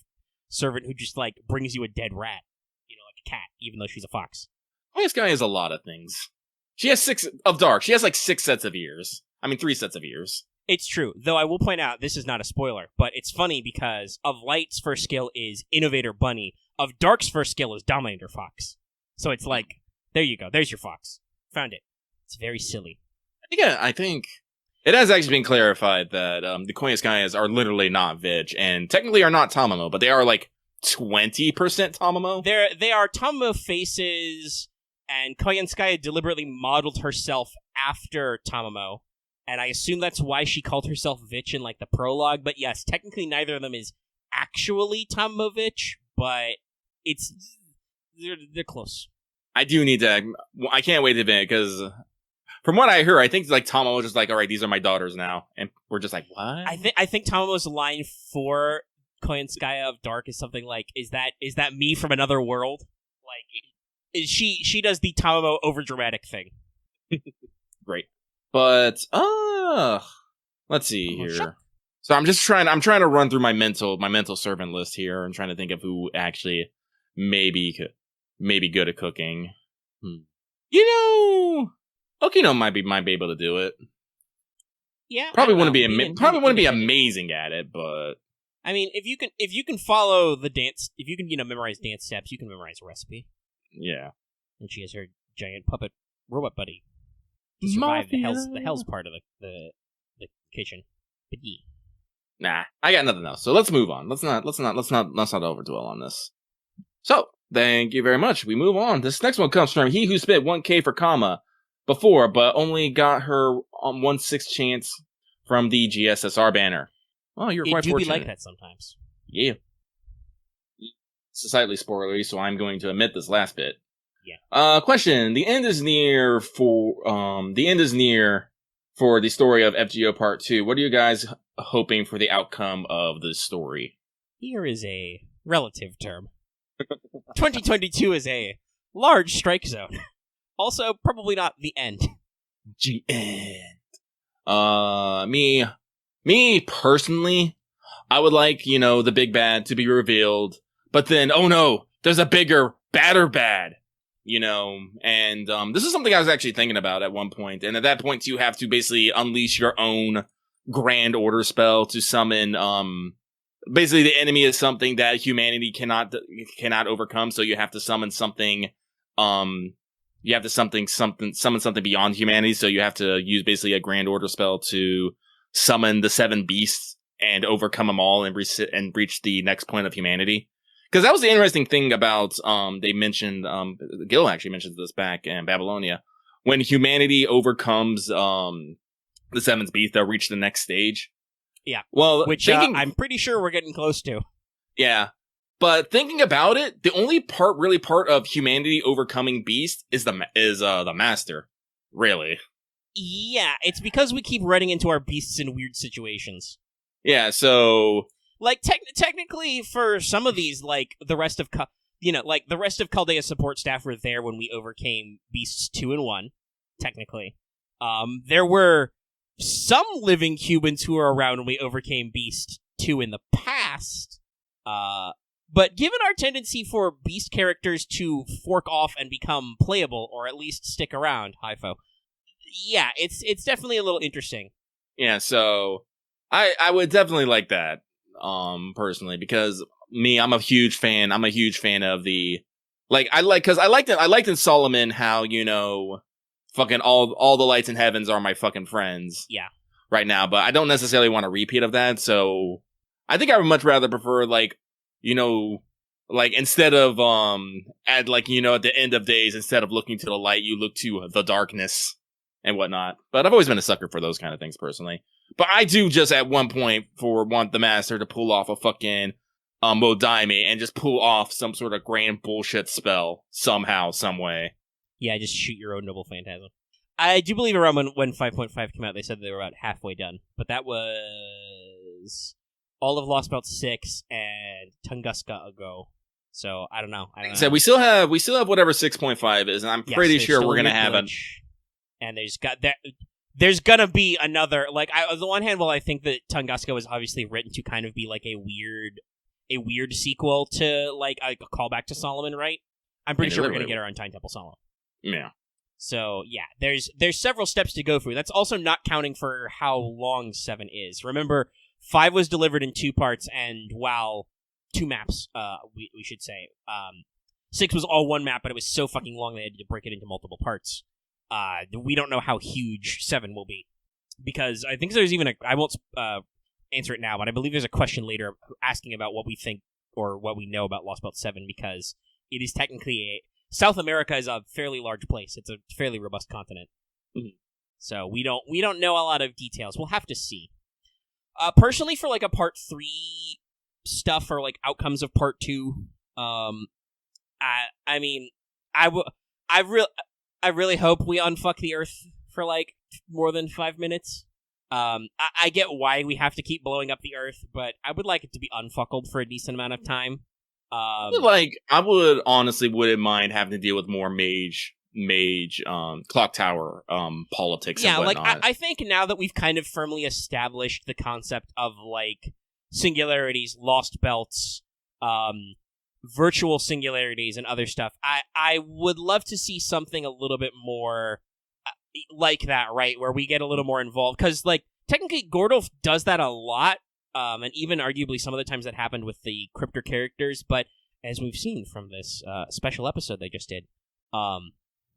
servant who just, like, brings you a dead rat. Like a cat, even though she's a fox. Koyanskaya is a lot of things. She has 6 of Dark. She has, like, 6 sets of ears. I mean, 3 sets of ears. It's true, though I will point out, this is not a spoiler, but it's funny because of Light's first skill is Innovator Bunny, of Dark's first skill is Dominator Fox. So it's like, there you go, there's your fox. Found it. It's very silly. I think it has actually been clarified that the Koyanskayas are literally not Vig, and technically are not Tamamo, but they are like 20% Tamamo. They are Tamamo faces, and Koyanskaya deliberately modeled herself after Tamamo, and I assume that's why she called herself Vich in like the prologue. But yes, technically neither of them is actually Tamamo Vich, but they're close. I do need to. I can't wait to admit because. From what I heard, I think like Tamamo was just like, all right, these are my daughters now, and we're just like, what? I think Tamamo's line for Koyanskaya of Dark is something like, "Is that me from another world?" Like, she does the Tamamo overdramatic thing. Great, but let's see here. Sure. So I'm trying to run through my mental servant list here, and trying to think of who actually maybe good at cooking. Okino might be able to do it. Yeah, probably wouldn't be amazing at it, but I mean, if you can follow the dance, if you can memorize dance steps, you can memorize a recipe. Yeah, and she has her giant puppet robot buddy to survive the hell's part of the kitchen. But yeah. Nah, I got nothing else. So let's move on. Let's not overdwell on this. So Thank you very much. We move on. This next one comes from he who spent 1K for comma before, but only got her 1/6 chance from the GSSR banner. Oh, you're quite fortunate. It do be like that sometimes. Yeah. It's slightly spoilery, so I'm going to omit this last bit. Yeah. Question: the end is near for the story of FGO Part 2. What are you guys hoping for the outcome of the story? Here is a relative term. 2022 is a large strike zone. Also, probably not the end. The end. Me personally, I would like, the big bad to be revealed, but then, oh no, there's a bigger, badder bad. And this is something I was actually thinking about at one point, and at that point you have to basically unleash your own grand order spell to summon, basically the enemy is something that humanity cannot overcome, so you have to summon something, summon something beyond humanity, so you have to use basically a grand order spell to summon the 7 beasts and overcome them all and reach the next point of humanity. Because that was the interesting thing about, they mentioned, Gil actually mentions this back in Babylonia. When humanity overcomes the 7th beast, they'll reach the next stage. Yeah. Well, which I'm pretty sure we're getting close to. Yeah. But thinking about it, the only part of humanity overcoming beast is the master. Really. Yeah, it's because we keep running into our beasts in weird situations. Yeah, so... Like, technically, for some of these, like, the rest of Chaldea's support staff were there when we overcame Beasts 2 and 1, technically. There were some living humans who were around when we overcame Beast 2 in the past, but given our tendency for Beast characters to fork off and become playable, or at least stick around, Hypho, yeah, it's definitely a little interesting. Yeah, so, I would definitely like that. Personally, because I'm a huge fan of the, I liked in Solomon how, fucking all the lights in heavens are my fucking friends. Yeah. Right now, but I don't necessarily want a repeat of that, so I think I would much rather prefer, instead of, at the end of days, instead of looking to the light, you look to the darkness and whatnot. But I've always been a sucker for those kind of things, personally. But I do just at one point want the master to pull off a fucking Modaime and just pull off some sort of grand bullshit spell somehow, some way. Yeah, just shoot your own noble phantasm. I do believe around when 5.5 came out, they said they were about halfway done. But that was all of Lost Belt 6 and Tunguska ago. So I don't know. So we still have whatever 6.5 is, and I'm pretty sure we're gonna have it. And there's gonna be another, on the one hand, I think that Tunguska was obviously written to kind of be like a weird sequel to a callback to Solomon, right? I'm pretty sure we're gonna get our Untying Temple Solomon. Yeah. So yeah, there's several steps to go through. That's also not counting for how long 7 is. Remember, 5 was delivered in 2 parts, and 2 maps, we should say. 6 was all 1 map, but it was so fucking long they had to break it into multiple parts. We don't know how huge 7 will be, because I think there's even I won't answer it now, but I believe there's a question later asking about what we think or what we know about Lost Belt 7, because it is technically South America is a fairly large place. It's a fairly robust continent. Mm-hmm. So we don't know a lot of details. We'll have to see. Personally, for a part 3 stuff or outcomes of part 2, I mean, I really hope we unfuck the Earth for more than 5 minutes. I get why we have to keep blowing up the Earth, but I would like it to be unfuckled for a decent amount of time. I would honestly wouldn't mind having to deal with more mage clock tower politics. Yeah, and whatnot. I think now that we've kind of firmly established the concept of singularities, lost belts, virtual singularities, and other stuff, I would love to see something a little bit more like that, right? Where we get a little more involved, because technically Gordolf does that a lot. And even arguably some of the times that happened with the cryptor characters, but as we've seen from this special episode they just did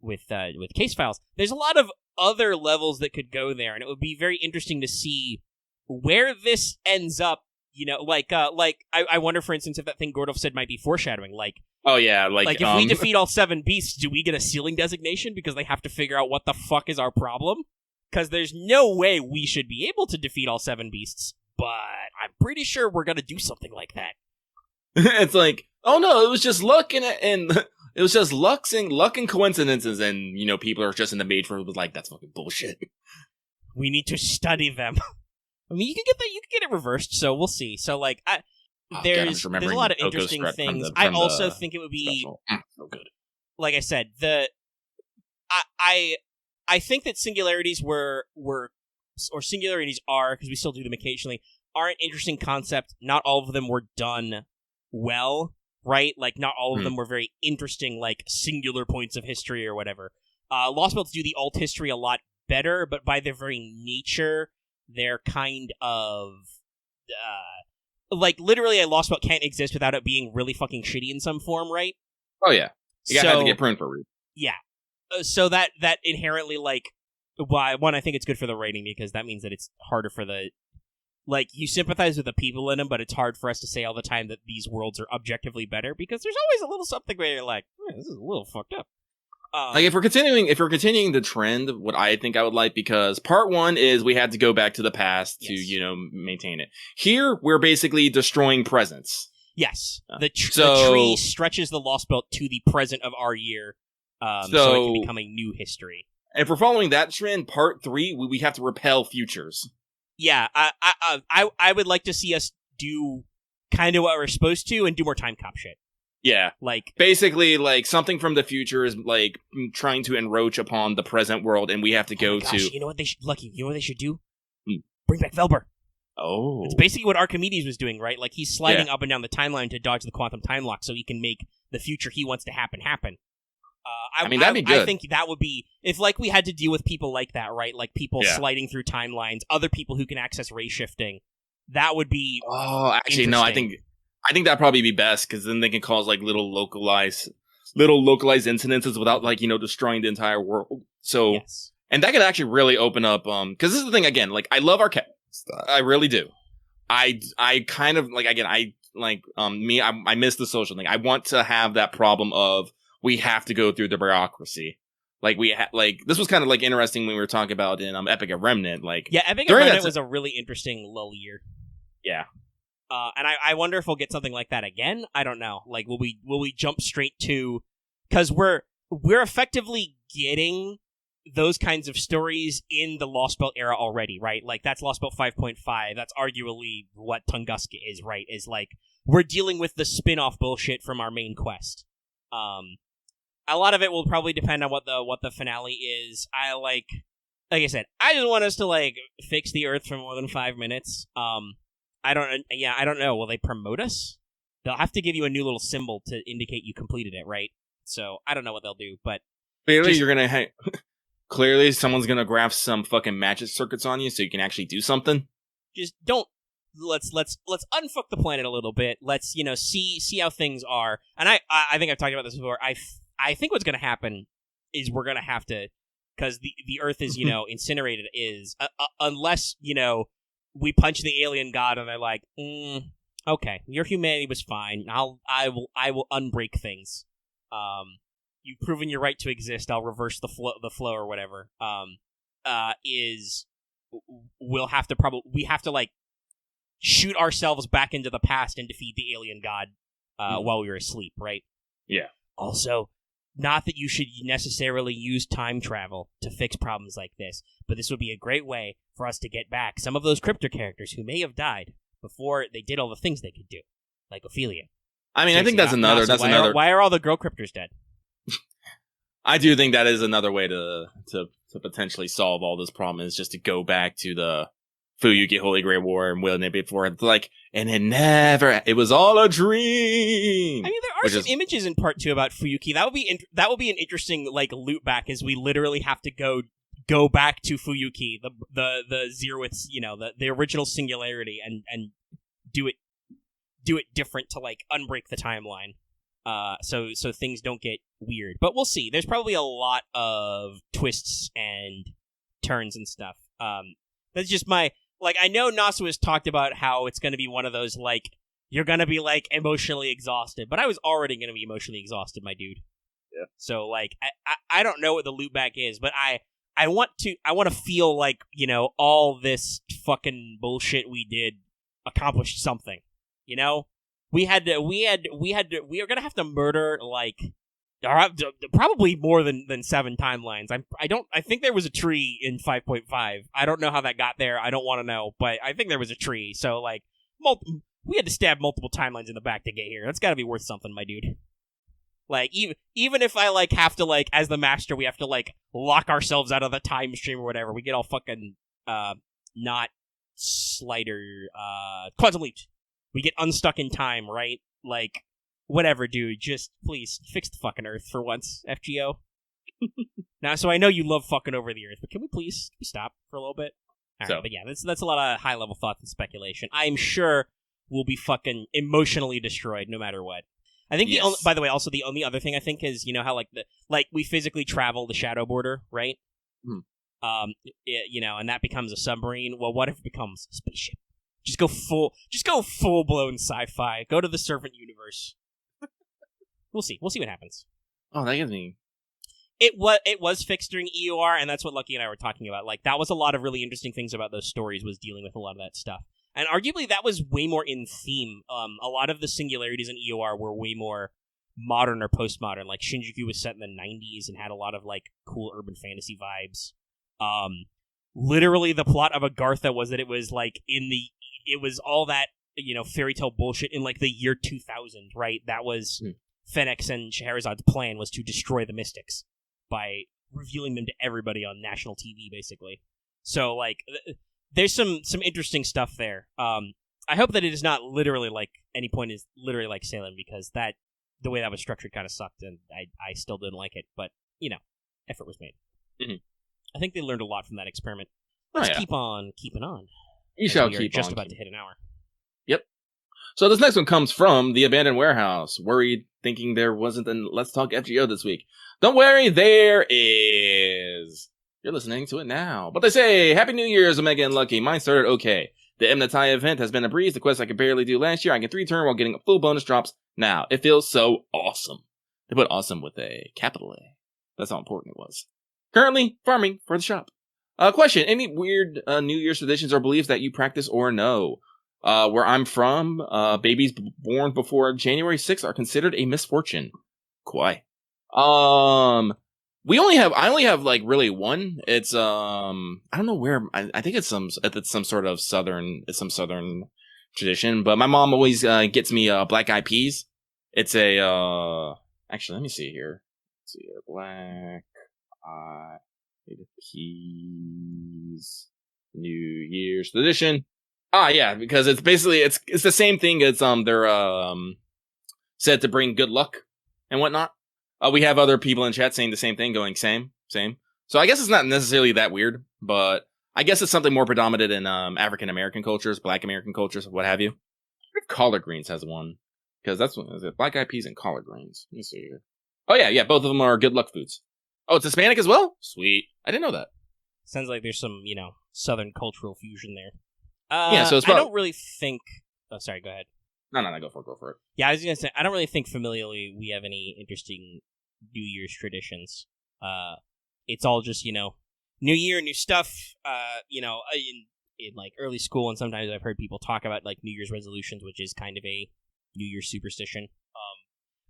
with case files, there's a lot of other levels that could go there, and it would be very interesting to see where this ends up I wonder, for instance, if that thing Gordolf said might be foreshadowing. Oh yeah, if we defeat all 7 beasts, do we get a ceiling designation because they have to figure out what the fuck is our problem? Because there's no way we should be able to defeat all 7 beasts, but I'm pretty sure we're gonna do something like that. It's like, oh no, it was just luck and it was just luck and coincidences, and people are just in the mage world was like, that's fucking bullshit. We need to study them. I mean, you can get it reversed, so we'll see. So there's a lot of interesting things. I also think it would be so good. Like I said, I think that singularities singularities are, because we still do them occasionally, are an interesting concept. Not all of them were done well, right? Not all of them were very interesting, singular points of history or whatever. Lost Belts do the alt history a lot better, but by their very nature, they're kind of literally a Lost Belt can't exist without it being really fucking shitty in some form, right? Oh yeah, you gotta have to get pruned for root. Yeah, so that inherently one, I think it's good for the rating because that means that it's harder for the you sympathize with the people in them, but it's hard for us to say all the time that these worlds are objectively better because there's always a little something where you're like, this is a little fucked up. If we're continuing the trend, what I think I would like, because part 1 is we had to go back to the past to, maintain it. Here, we're basically destroying presents. Yes. The tree stretches the Lost Belt to the present of our year, so it can become a new history. If we're following that trend, part 3, we have to repel futures. Yeah, I would like to see us do kind of what we're supposed to and do more time cop shit. Yeah. Basically, something from the future is, trying to encroach upon the present world, and we have to go to... You know what they should... Lucky, you know what they should do? Bring back Velber. Oh. It's basically what Archimedes was doing, right? He's sliding up and down the timeline to dodge the quantum time lock so he can make the future he wants to happen. That'd be good. I think that would be... If, we had to deal with people like that, right? People sliding through timelines, other people who can access ray shifting, that would be... Oh, actually, no, I think that'd probably be best, because then they can cause little localized incidences without destroying the entire world. So, yes. And that could actually really open up, because this is the thing again. I love our cast, I really do. I kind of I miss the social thing. I want to have that problem of we have to go through the bureaucracy. This was kind of interesting when we were talking about in Epic of Remnant. Epic of Remnant was a really interesting lull year. Yeah. And I wonder if we'll get something like that again. I don't know. Will we jump straight to... Because we're effectively getting those kinds of stories in the Lost Belt era already, right? That's Lost Belt 5.5. That's arguably what Tunguska is, right? Is we're dealing with the spin-off bullshit from our main quest. A lot of it will probably depend on what the finale is. Like I said, I just want us to fix the Earth for more than 5 minutes. I don't know. Will they promote us? They'll have to give you a new little symbol to indicate you completed it, right? So I don't know what they'll do, but clearly clearly someone's gonna graph some fucking magic circuits on you so you can actually do something. Just don't. Let's unfuck the planet a little bit. Let's see how things are. And I think I've talked about this before. I think what's gonna happen is we're gonna have to, because the Earth is incinerated unless we punch the alien god and they're like, okay, your humanity was fine. I will unbreak things. You've proven your right to exist. I'll reverse the flow or whatever. We have to shoot ourselves back into the past and defeat the alien god while we were asleep, right? Yeah. Also, not that you should necessarily use time travel to fix problems like this, but this would be a great way for us to get back some of those crypto characters who may have died before they did all the things they could do, like Ophelia. I mean, I think that's another. Why are all the girl cryptors dead? I do think that is another way to potentially solve all this problem, is just to go back to the Fuyuki Holy Grail War and Will it before it's and it was all a dream. I mean, there are some images in part 2 about Fuyuki. That would be an interesting loop back, as we literally have to go back to Fuyuki, the zeroths, the original singularity, and do it different to unbreak the timeline. So things don't get weird. But we'll see. There's probably a lot of twists and turns and stuff. That's just my like, I know Nasu has talked about how it's going to be one of those, like, you're going to be, like, emotionally exhausted. But I was already going to be emotionally exhausted, my dude. Yeah. So, like, I don't know what the loop back is, but I want to feel like, you know, all this fucking bullshit we did accomplished something. You know? We are going to have to murder, like, probably more than 7 timelines. I think there was a tree in 5.5. I don't know how that got there. I don't want to know, but I think there was a tree. So, like, we had to stab multiple timelines in the back to get here. That's got to be worth something, my dude. Like, even if I, like, have to, like, as the master, we have to, like, lock ourselves out of the time stream or whatever, we get all fucking, not slider, quantum leap. We get unstuck in time, right? Like, whatever, dude. Just, please, fix the fucking Earth for once, FGO. Now, so I know you love fucking over the Earth, but can we please stop for a little bit? All right, but yeah, that's a lot of high-level thoughts and speculation. I'm sure we'll be fucking emotionally destroyed no matter what. I think by the way, also the only other thing I think is, you know how like we physically travel the shadow border, right? You know, and that becomes a submarine. Well, what if it becomes a spaceship? Just go full blown sci-fi. Go to the Servant universe. We'll see what happens. Oh, that gives me. It was fixed during EOR, and that's what Lucky and I were talking about. Like, that was a lot of really interesting things about those stories, was dealing with a lot of that stuff. And arguably, that was way more in theme. A lot of the singularities in EOR were way more modern or postmodern. Like, Shinjuku was set in the 90s and had a lot of, like, cool urban fantasy vibes. Literally, the plot of Agartha was that it was, like, it was all that, you know, fairy tale bullshit in, like, the year 2000, right? That was Fennec's and Scheherazad's plan, was to destroy the Mystics by revealing them to everybody on national TV, basically. So, like, there's some interesting stuff there. I hope that it is not literally like, any point is literally like Salem, because the way that was structured kind of sucked, and I still didn't like it, but, you know, effort was made. Mm-hmm. I think they learned a lot from that experiment. Let's keep on keeping on. You shall keep just on. about to hit an hour. Yep. So this next one comes from The Abandoned Warehouse. Worried, thinking there wasn't an Let's Talk FGO this week. Don't worry, there is. You're listening to it now. But they say, Happy New Year's, Omega and Lucky. Mine started okay. The Mnatai event has been a breeze. The quest I could barely do last year, I can 3-turn while getting full bonus drops now. It feels so awesome. They put awesome with a capital A. That's how important it was. Currently, farming for the shop. Question, any weird New Year's traditions or beliefs that you practice or know? Where I'm from, babies born before January 6th are considered a misfortune. Why? I only have like really one. It's I don't know where. I think it's some sort of southern tradition. But my mom always gets me black eyed peas. It's a actually, let me see here. Let's see here. Black eyed peas New Year's tradition. Yeah, because it's basically it's the same thing as they're said to bring good luck and whatnot. We have other people in chat saying the same thing, going same. So I guess it's not necessarily that weird, but I guess it's something more predominant in African American cultures, Black American cultures, what have you. I think collard greens has one, because that's what is it, black eyed peas and collard greens. Let me see here. Oh yeah, both of them are good luck foods. Oh, it's Hispanic as well? Sweet. I didn't know that. Sounds like there's some, you know, southern cultural fusion there. Yeah, so it's I don't really think. Oh, sorry. Go ahead. No, go for it. Yeah, I was gonna say I don't really think familially we have any interesting New Year's traditions. It's all just, you know, New Year, new stuff. You know, in like early school, and sometimes I've heard people talk about like New Year's resolutions, which is kind of a New Year's superstition.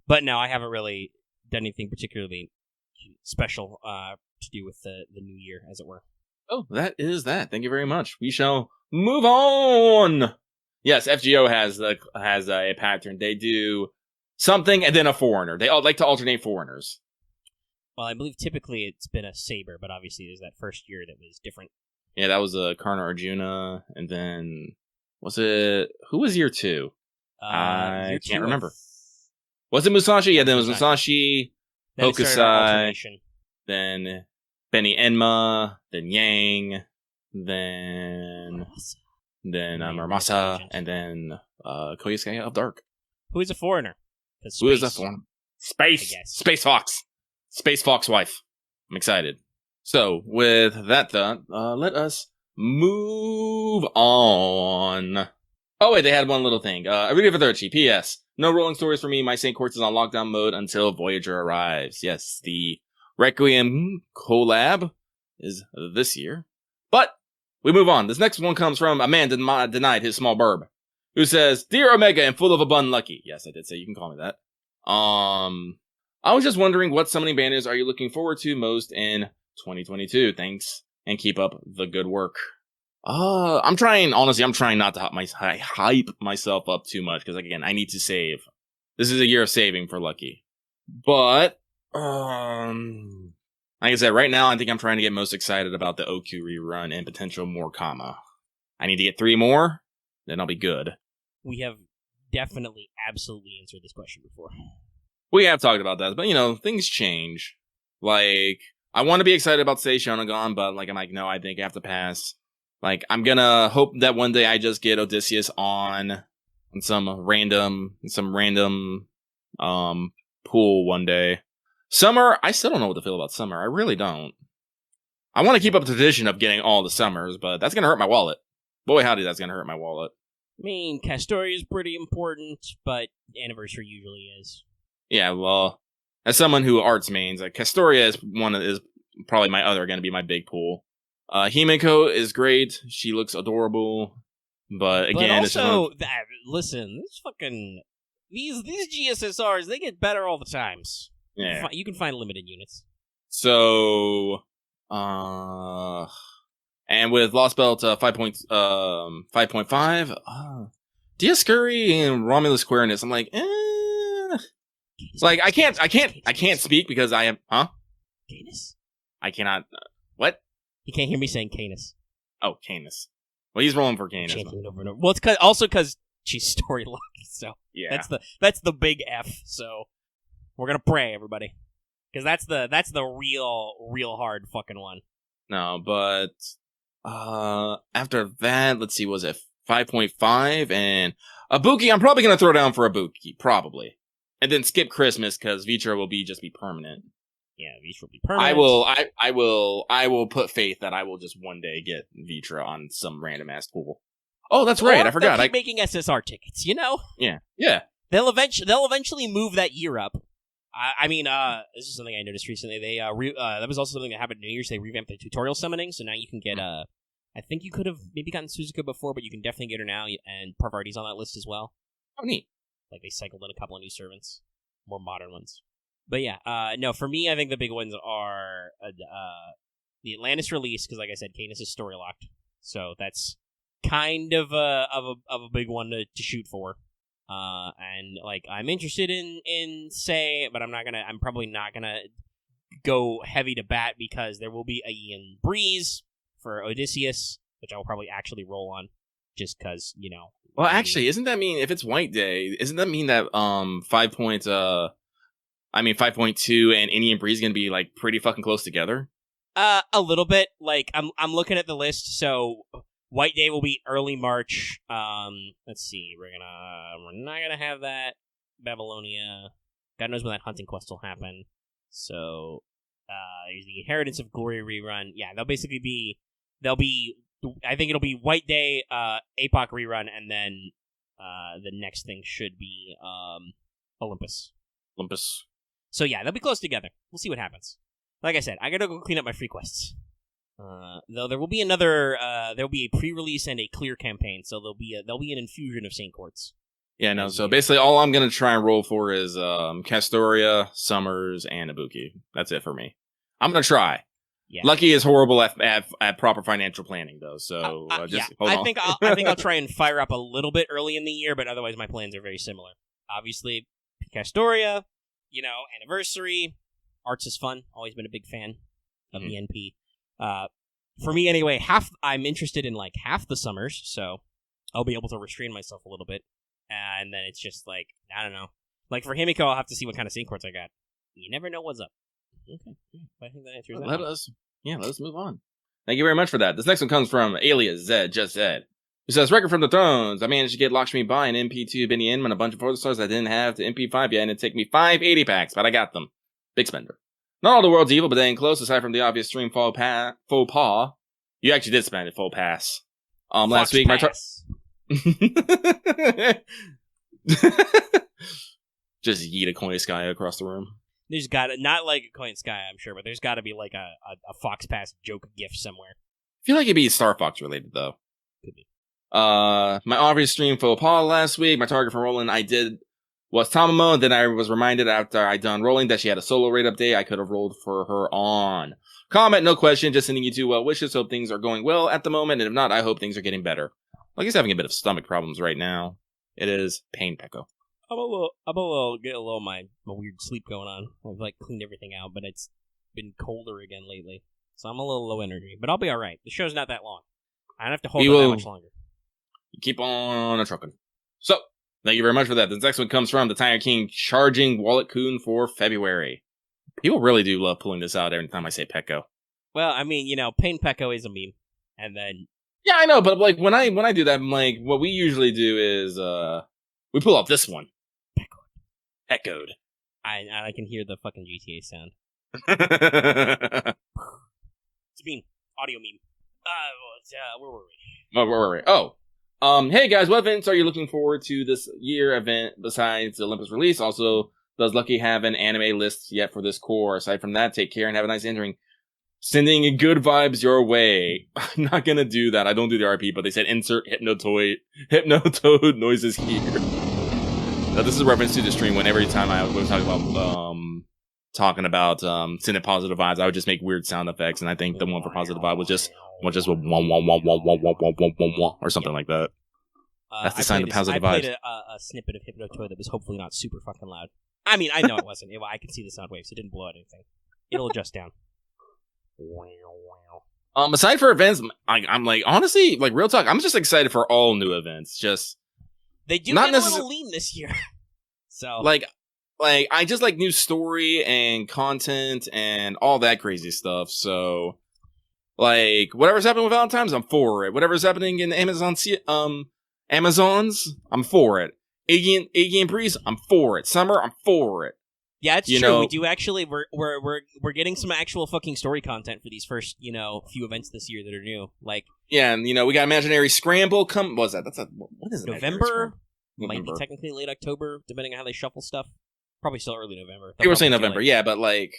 But no, I haven't really done anything particularly special to do with the New Year, as it were. Oh, that is that. Thank you very much. We shall move on. Yes, FGO has a pattern. They do something and then a foreigner. They all like to alternate foreigners. Well, I believe typically it's been a saber, but obviously there's that first year that was different. Yeah, that was a Karna Arjuna, and then who was year 2? I can't remember. Was it Musashi? Yeah, then it was Musashi, Hokusai, then Benny Enma, then Yang, then Muramasa, and then Koyanchihuaha of Dark. Who is a foreigner? Who is a foreigner? Space Fox. Space Fox wife. I'm excited. So, with that thought, let us move on. Oh, wait, they had one little thing. Arriva Verderci, P.S. No rolling stories for me. My St. Courts is on lockdown mode until Voyager arrives. Yes, the Requiem collab is this year. But we move on. This next one comes from a man denied his small burb, who says, Dear Omega and full of a bun lucky. Yes, I did say you can call me that. I was just wondering what summoning banners are you looking forward to most in 2022? Thanks, and keep up the good work. I'm trying not to hype myself up too much, because, again, I need to save. This is a year of saving for Lucky. But, like I said, right now, I think I'm trying to get most excited about the OQ rerun and potential more Kama. I need to get 3 more, then I'll be good. We have definitely, absolutely answered this question before. We have talked about that, but, things change. Like, I want to be excited about Sei Shonagon, but, I'm like, no, I think I have to pass. Like, I'm gonna hope that one day I just get Odysseus on some random, pool one day. Summer, I still don't know what to feel about Summer. I really don't. I want to keep up the tradition of getting all the Summers, but that's gonna hurt my wallet. Boy, howdy, that's gonna hurt my wallet. I mean, Castoria is pretty important, but Anniversary usually is. Yeah, well, as someone who arts mains, Castoria is probably gonna be my big pool. Himeko is great. She looks adorable. But again, but also, listen, these GSSRs, they get better all the times. Yeah. You can find limited units. So, and with Lost Belt 5.5, Dioscuri and Romulus Queerness, I'm like, like I can't speak because I am, Canis? I cannot. What? You can't hear me saying Canis. Oh, Canis. Well, he's rolling for Canis. Over and over. Well, it's also because she's story locked. So yeah, that's the big F. So we're gonna pray, everybody, because that's the real hard fucking one. No, but after that, let's see, was it 5.5 and Ibuki? I'm probably gonna throw down for Ibuki, probably, and then skip Christmas because Vitra will just be permanent. Yeah, Vitra will be permanent. I will put faith that I will just one day get Vitra on some random ass pool. Oh, that's right. I forgot. They keep making SSR tickets, Yeah. They'll eventually move that year up. I mean, this is something I noticed recently. They that was also something that happened New Year's. They revamped the tutorial summoning, so now you can get I think you could have maybe gotten Suzuka before, but you can definitely get her now, and Parvati's on that list as well. Oh, neat. Like they cycled in a couple of new servants, more modern ones. But yeah, no, for me, I think the big ones are the Atlantis release, because like I said, Canis is story locked, so that's kind of a big one to shoot for. And like I'm interested in Sei, but I'm probably not gonna go heavy to bat because there will be a Yin Breeze for Odysseus, which I will probably actually roll on, just because Well, actually, isn't that mean if it's White Day? Isn't that mean that 5.2 and Indian Breeze is gonna be like pretty fucking close together? A little bit. Like I'm looking at the list. So White Day will be early March. Let's see. We're not gonna have that. Babylonia. God knows when that hunting quest will happen. So there's the Inheritance of Glory rerun. Yeah, they'll be. I think it'll be White Day, APOC rerun, and then the next thing should be Olympus. So yeah, they'll be close together. We'll see what happens. Like I said, I gotta go clean up my free quests. Though there will be there'll be a pre-release and a clear campaign, so there'll be an infusion of Saint Courts. Yeah, no. So basically, all I'm gonna try and roll for is Castoria, Summers, and Ibuki. That's it for me. I'm gonna try. Yeah. Lucky is horrible at proper financial planning, though. So hold on. I think I'll try and fire up a little bit early in the year, but otherwise my plans are very similar. Obviously, Castoria, Anniversary. Arts is fun. Always been a big fan of the NP. For me, anyway, I'm interested in like half the Summers, so I'll be able to restrain myself a little bit. And then it's just like, I don't know. Like for Himiko, I'll have to see what kind of Saint Courts I got. You never know what's up. Okay. I think that answers that. Let us move on. Thank you very much for that. This next one comes from Alias Zed, just Zed, who says, Record from the Thrones. I managed to get Lakshmi Bai and MP2 Benny Inman and a bunch of other stars I didn't have to MP5 yet, and it'd take me 5 80 packs, but I got them. Big spender. Not all the world's evil, but they ain't close, aside from the obvious stream faux pas. You actually did spend a full pass. Fox Last week, pass. Just yeet a Koyanskaya across the room. There's got to, not like a Koyanskaya, I'm sure, but there's got to be like a Fox Pass joke gift somewhere. I feel like it'd be Star Fox related though. Could be. My obvious stream faux pas last week. My target for rolling was Tamamo. Then I was reminded after I done rolling that she had a solo raid update I could have rolled for her on. Comment, no question. Just sending you two well wishes. Hope things are going well at the moment, and if not, I hope things are getting better. Like he's having a bit of stomach problems right now. It is pain, Pecco. Get a little my weird sleep going on. I've like cleaned everything out, but it's been colder again lately, so I'm a little low energy. But I'll be all right. The show's not that long. I don't have to hold it that much longer. Keep on a trucking. So, thank you very much for that. This next one comes from the Tiger King charging Wallet Coon for February. People really do love pulling this out every time I say Pecco. Well, I mean, Pain Pecco is a meme, and then yeah, I know, but like when I do that, I'm like, what we usually do is we pull off this one. Echoed. I can hear the fucking GTA sound. It's a meme. Audio meme. Where were we? Where were we? Oh. Hey guys, what events are you looking forward to this year event besides the Olympus release? Also, does Lucky have an anime list yet for this core? Aside from that, take care and have a nice entering. Sending good vibes your way. I'm not gonna do that. I don't do the RP, but they said insert Hypnotoad noises here. This is a reference to the stream when every time I was talking about sending positive vibes, I would just make weird sound effects, and I think the one for positive vibe was just wah, or something like that. That's the sign of positive vibes. I played a snippet of Hypnotoad that was hopefully not super fucking loud. I mean, I know it wasn't. I could see the sound waves. It didn't blow out anything. It'll adjust down. Aside for events, I'm like, honestly, like real talk, I'm just excited for all new events. Just they do get a little lean this year. So like I just like new story and content and all that crazy stuff. So like whatever's happening with Valentine's, I'm for it. Whatever's happening in Amazons, I'm for it. Iggy and Breeze, I'm for it. Summer, I'm for it. Yeah, it's true. We do actually. We're getting some actual fucking story content for these first few events this year that are new. Like and we got Imaginary Scramble. What was that? What is it? November? Might be technically late October, depending on how they shuffle stuff. Probably still early November. They were saying November, yeah, but like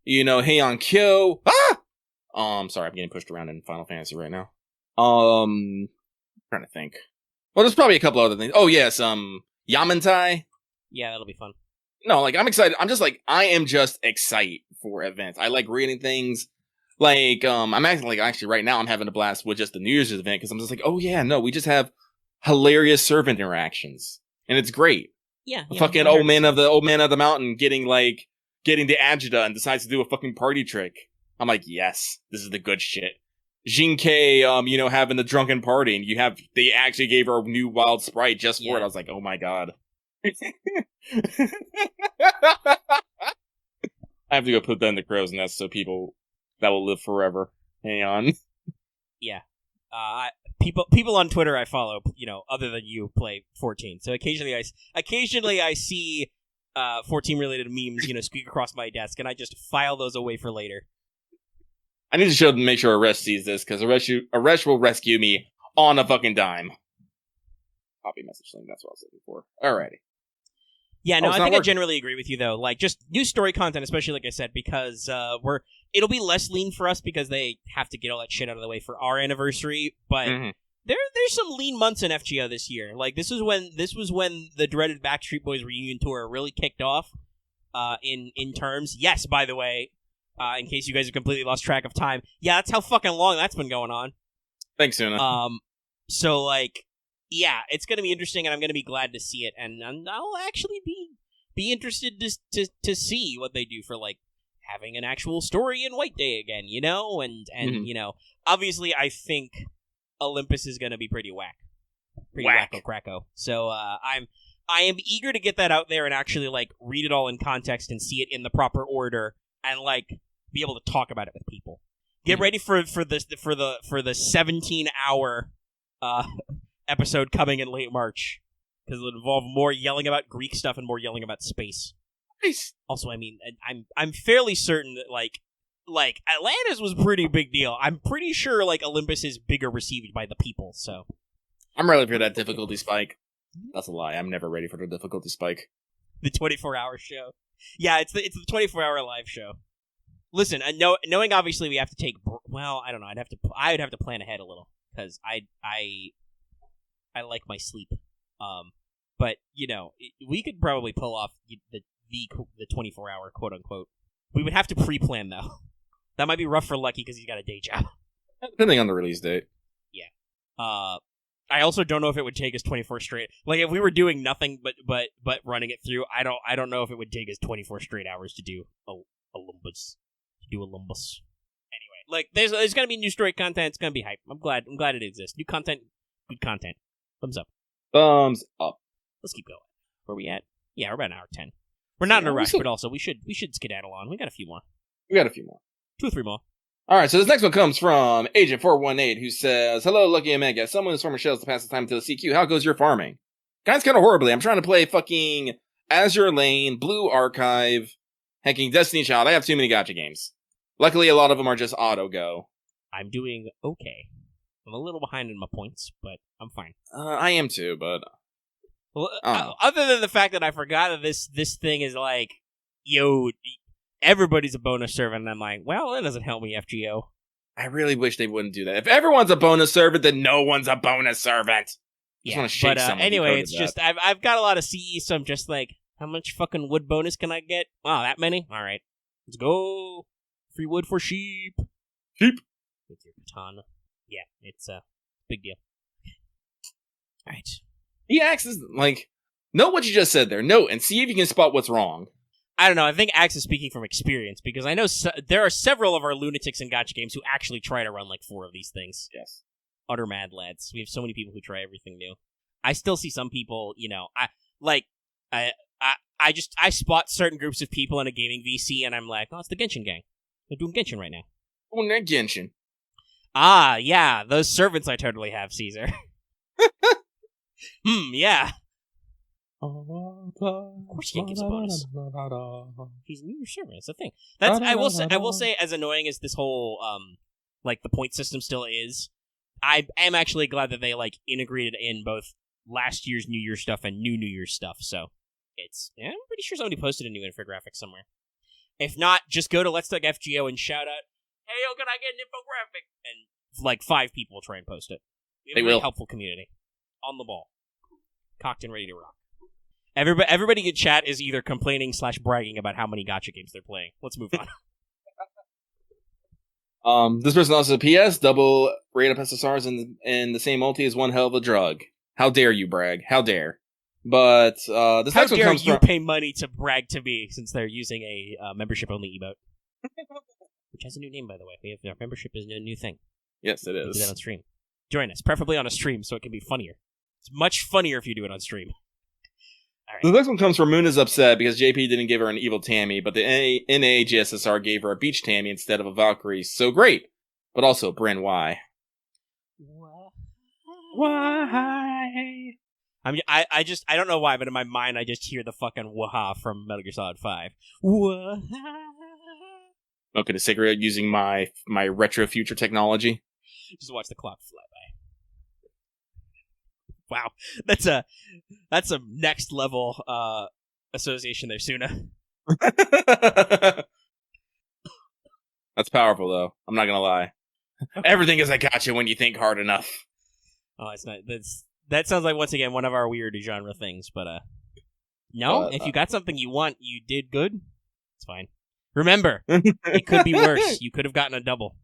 Heian Kyo. I'm sorry, I'm getting pushed around in Final Fantasy right now. I'm trying to think. Well, there's probably a couple other things. Oh yes, Yamantai. Yeah, that'll be fun. No, like, I'm excited. I am just excited for events. I like reading things. Like, I'm acting like, actually, right now, I'm having a blast with just the New Year's event, because I'm just like, oh, yeah, no, we just have hilarious servant interactions. And it's great. Yeah. Fucking old man of the mountain getting the agita and decides to do a fucking party trick. I'm like, yes, this is the good shit. Jinkei, having the drunken party, and they actually gave her a new wild sprite just for it. I was like, oh my god. I have to go put that in the crow's nest so people that will live forever. Hang on. Yeah. People on Twitter I follow, other than you, play 14. So occasionally I see 14 related memes, squeak across my desk, and I just file those away for later. I need to make sure Aresh sees this, because Aresh will rescue me on a fucking dime. Copy message link, that's what I was looking for. Alrighty. Yeah, no, I think I generally agree with you, though. Like, just new story content, especially, like I said, because it'll be less lean for us because they have to get all that shit out of the way for our anniversary, but there's some lean months in FGO this year. Like, this was when the dreaded Backstreet Boys reunion tour really kicked off in terms. Yes, by the way, in case you guys have completely lost track of time. Yeah, that's how fucking long that's been going on. Thanks, Una. So, like, yeah, it's going to be interesting, and I'm going to be glad to see it, and I'll actually be interested to see what they do for, like, having an actual story in White Day again, and obviously I think Olympus is going to be pretty wacko-cracko. So I am eager to get that out there and actually, like, read it all in context and see it in the proper order and, like, be able to talk about it with people. Get ready for the 17-hour episode coming in late March, because it'll involve more yelling about Greek stuff and more yelling about space. Nice. Also, I mean, I'm fairly certain that, like, like, Atlantis was pretty big deal. I'm pretty sure, like, Olympus is bigger received by the people, so. I'm ready for that difficulty spike. That's a lie. I'm never ready for the difficulty spike. The 24-hour show. Yeah, it's the 24-hour live show. Listen, knowing obviously we have to take. Well, I don't know. I'd have to plan ahead a little because I like my sleep. But we could probably pull off the 24-hour quote unquote. We would have to pre-plan though. That might be rough for Lucky because he's got a day job. Depending on the release date. Yeah. I also don't know if it would take us 24 straight. Like if we were doing nothing but running it through, I don't know if it would take us 24 straight hours to do Olympus. Anyway, like there's gonna be new story content. It's gonna be hype. I'm glad it exists. New content, good content. Thumbs up. Thumbs up. Let's keep going. Where are we at? Yeah, we're about an hour 10. We're not in a rush, but also we should skedaddle on. We got a few more. 2 or 3 more. All right, so this next one comes from Agent 418, who says, "Hello, Lucky Omega. Someone who's farming shells to pass the time until the CQ. How goes your farming? Guys, kind of horribly. I'm trying to play fucking Azure Lane, Blue Archive, hacking Destiny Child. I have too many gacha games. Luckily, a lot of them are just auto go. I'm doing okay. I'm a little behind in my points, but I'm fine. I am too, but well, other than the fact that I forgot that this thing is like, yo, everybody's a bonus servant, and I'm like, well, that doesn't help me, FGO. I really wish they wouldn't do that. If everyone's a bonus servant, then no one's a bonus servant. Yeah, but anyway, it's just I've got a lot of CE, so I'm just like, how much fucking wood bonus can I get? Oh, that many? All right, let's go. Free wood for sheep. Sheep. With your katana. Yeah, it's a big deal. All right. The axe is like, note what you just said there. Note and see if you can spot what's wrong. I don't know. I think Axe is speaking from experience because I know there are several of our lunatics in gacha games who actually try to run like 4 of these things. Yes. Utter mad lads. We have so many people who try everything new. I still see some people, I spot certain groups of people in a gaming VC and I'm like, oh, it's the Genshin gang. They're doing Genshin right now. Oh, they're Genshin. Ah, yeah, those servants I totally have, Caesar. Yeah. Of course he gets a bonus. He's a new servant. It's a thing. That's I will say, as annoying as this whole the point system still is, I am actually glad that they integrated in both last year's New Year stuff and New Year's stuff. So I'm pretty sure somebody posted a new infographic somewhere. If not, just go to Let's Talk FGO and shout out, "Hey, yo, can I get an infographic?" And 5 people will try and post it. We have a really helpful community. On the ball. Cocked and ready to rock. Everybody in chat is either complaining / bragging about how many gacha games they're playing. Let's move on. This person also says, PS, double rate of SSRs in the same multi is one hell of a drug. How dare you brag? How dare? But this next one comes from... How dare you pay money to brag to me since they're using a membership-only emote? Which has a new name, by the way. Our membership is a new thing. Yes, it is. We do that on stream. Join us, preferably on a stream, so it can be funnier. It's much funnier if you do it on stream. All right. The next one comes from Moon is upset because JP didn't give her an evil Tammy, but the NA GSSR gave her a beach Tammy instead of a Valkyrie. So great! But also, Bryn, why? Why? I don't know why, but in my mind I just hear the fucking waha from Metal Gear Solid 5. Waha. Okay, to cigarette using my retro future technology. Just watch the clock fly by. Wow, that's a next level association there, Suna. That's powerful, though. I'm not gonna lie. Okay. Everything is a gotcha when you think hard enough. Oh, it's not. That sounds like once again one of our weird genre things. But no, if you got something you want, you did good. It's fine. Remember, it could be worse. You could have gotten a double.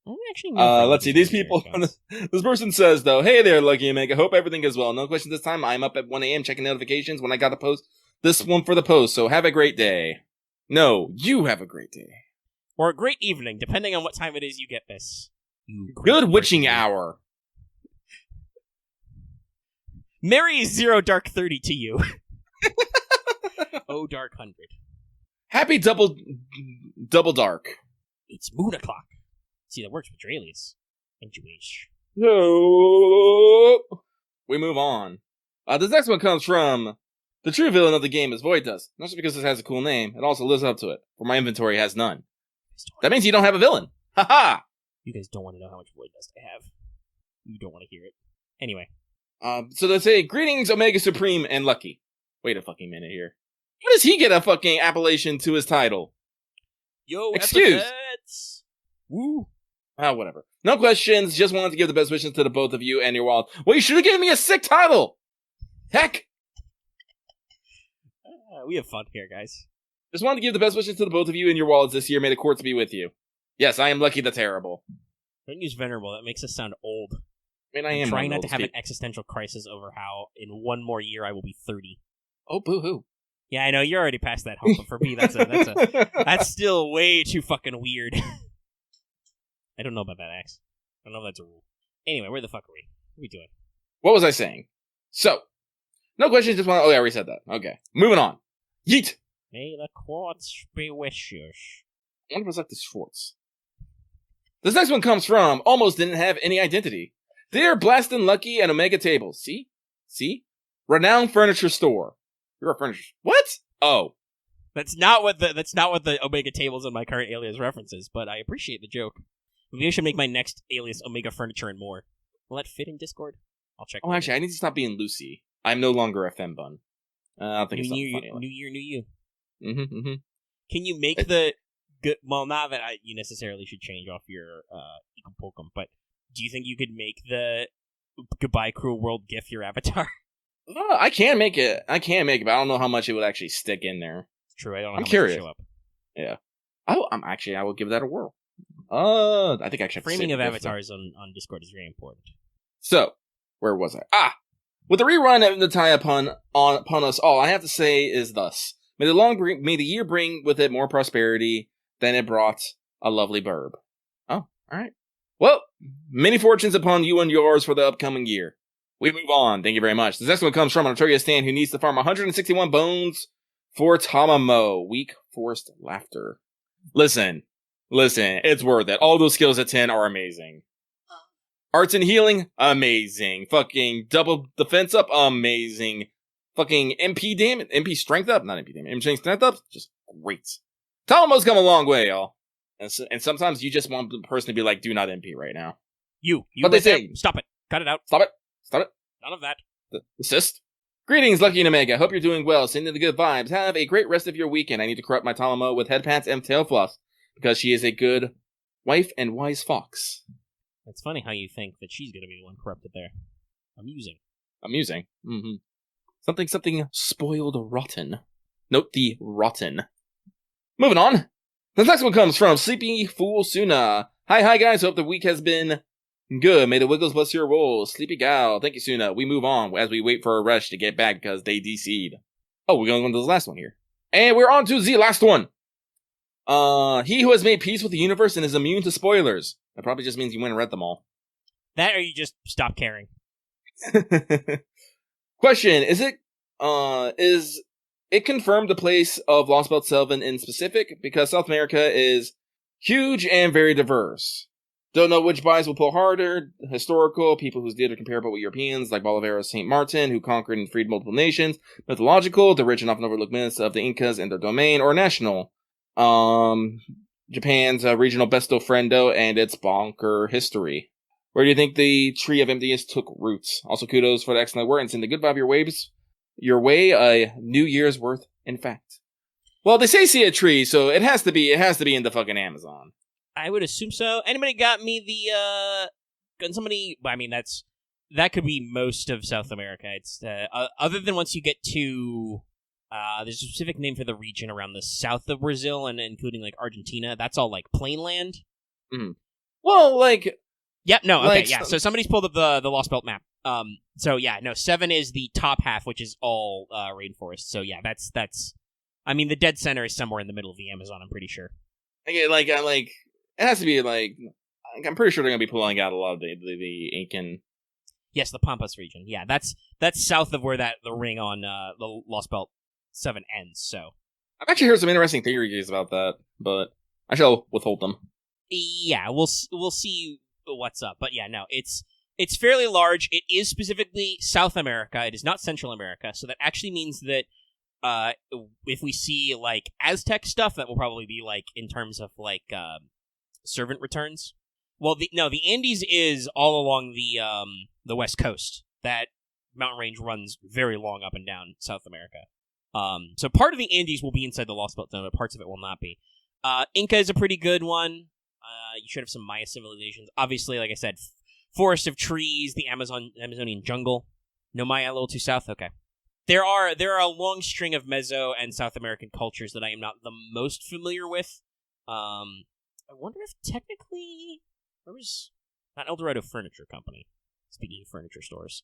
Let's see. These people. This person says though, "Hey there, Lucky Omega. Hope everything goes well. No questions this time. I'm up at 1 a.m. checking notifications when I got to post this one for the post. So have a great day. No, you have a great day or a great evening, depending on what time it is you get this. Good witching hour. Merry Zero Dark 30 to you. Oh, Dark 100. Happy double dark. It's moon o'clock. See, that works with your alias. No. We move on. This next one comes from The true villain of the game is Void Dust. Not just because it has a cool name, it also lives up to it. For my inventory has none. That means you don't have a villain. Haha! You guys don't want to know how much Void Dust I have. You don't want to hear it. Anyway. So they say, greetings, Omega Supreme and Lucky. Wait a fucking minute here. How does he get a fucking appellation to his title? Yo, excuse. Epithets. Woo. Whatever. No questions, just wanted to give the best wishes to the both of you and your wallet. Well, you should have given me a sick title! Heck! We have fun here, guys. Just wanted to give the best wishes to the both of you and your wallets this year. May the courts be with you. Yes, I am Lucky the Terrible. Don't use venerable, that makes us sound old. I mean, I am I'm trying not to have an existential crisis over how in one more year I will be 30. Oh, boo-hoo. Yeah, I know, you're already past that hump, but for me, that's still way too fucking weird. I don't know about that, Axe. I don't know if that's a rule. Anyway, where the fuck are we? What are we doing? What was I saying? So, no questions, just want to... Oh, yeah, I already said that. Okay. Moving on. Yeet! May the courts be with you. I wonder if it's like the Schwartz. This next one comes from Almost Didn't Have Any Identity. Dear Blastin' Lucky and Omega Tables. See? See? Renowned furniture store. You're a furniture... What? Oh. That's not what the Omega Tables in my current alias references, but I appreciate the joke. Maybe I should make my next alias Omega Furniture and More. Will that fit in Discord? I'll check. Oh, actually, I need to stop being Lucy. I'm no longer a fembun. I don't think it's something funny. New year, new you. Mm-hmm. Can you make the good? Well, not that you necessarily should change off your Eco Pokem, but do you think you could make the Goodbye Cruel World GIF your avatar? I can make it. But I don't know how much it would actually stick in there. It's true. I don't know. I'm how curious. Much show up. Yeah. I will give that a whirl. I think I actually framing of avatars on Discord is very important. So, where was I? With the rerun and the tie upon us all, I have to say is thus: may the year bring with it more prosperity than it brought a lovely burb. Oh, all right. Well, many fortunes upon you and yours for the upcoming year. We move on. Thank you very much. This next one comes from an Artoria Stan who needs to farm 161 bones for Tamamo. Weak forced laughter. Listen, it's worth it. All those skills at 10 are amazing. Arts and healing, amazing. Fucking double defense up, amazing. Fucking MP damage, MP strength up, not MP damage, MP strength up, just great. Talamo's come a long way, y'all. And sometimes you just want the person to be like, do not MP right now. You what they say? Stop it. Cut it out. Stop it. None of that. Assist. Greetings, Lucky and Omega. Hope you're doing well. Sending the good vibes. Have a great rest of your weekend. I need to corrupt my Talamo with head pats and tail floss because she is a good wife and wise fox. It's funny how you think that she's going to be the one corrupted there. Amusing. Mm-hmm. Something spoiled rotten. Note the rotten. Moving on. The next one comes from Sleepy Fool Suna. Hi guys. Hope the week has been good. May the Wiggles bless your rolls. Sleepy gal. Thank you, Suna. We move on as we wait for a rush to get back because they DC'd. Oh, we're going on to the last one here. And we're on to the last one. He who has made peace with the universe and is immune to spoilers. That probably just means you went and read them all. That or you just stop caring. Question: Is it confirmed the place of Lost Belt 7 in specific? Because South America is huge and very diverse. Don't know which buys will pull harder. Historical, people whose data are comparable with Europeans, like Bolivar's St. Martin, who conquered and freed multiple nations. Mythological, the rich and often overlooked myths of the Incas and their domain. Or national, Japan's regional besto friendo and its bonker history. Where do you think the Tree of Emptiness took roots? Also, kudos for the excellent work and send the good vibe your way a New Year's worth, in fact. Well, they say a tree, so it has to be in the fucking Amazon. I would assume so. Anybody got me that could be most of South America. It's other than once you get to there's a specific name for the region around the south of Brazil and including like Argentina. That's all like plain land. Mm. Well, like. Yep. No. Okay. Like, yeah. So somebody's pulled up the Lost Belt map. So yeah. No. 7 is the top half, which is all rainforest. So yeah, that's. I mean, the dead center is somewhere in the middle of the Amazon. I'm pretty sure. Like it has to be like. I'm pretty sure they're gonna be pulling out a lot of the Incan. Yes, the Pampas region. Yeah, that's south of where the ring on the Lost Belt 7 ends. So I've actually heard some interesting theories about that, but I shall withhold them. Yeah, we'll see what's up. But yeah, no, it's fairly large. It is specifically South America. It is not Central America, so that actually means that if we see like Aztec stuff, that will probably be like in terms of like servant returns. Well, the Andes is all along the west coast. That mountain range runs very long up and down South America. So part of the Andes will be inside the Lost Belt Zone, but parts of it will not be. Inca is a pretty good one. You should have some Maya civilizations. Obviously, like I said, forest of trees, the Amazonian jungle. No Maya, a little too south? Okay. There are a long string of Meso and South American cultures that I am not the most familiar with. I wonder if technically... Where was... Not El Dorado Furniture Company. Speaking of furniture stores.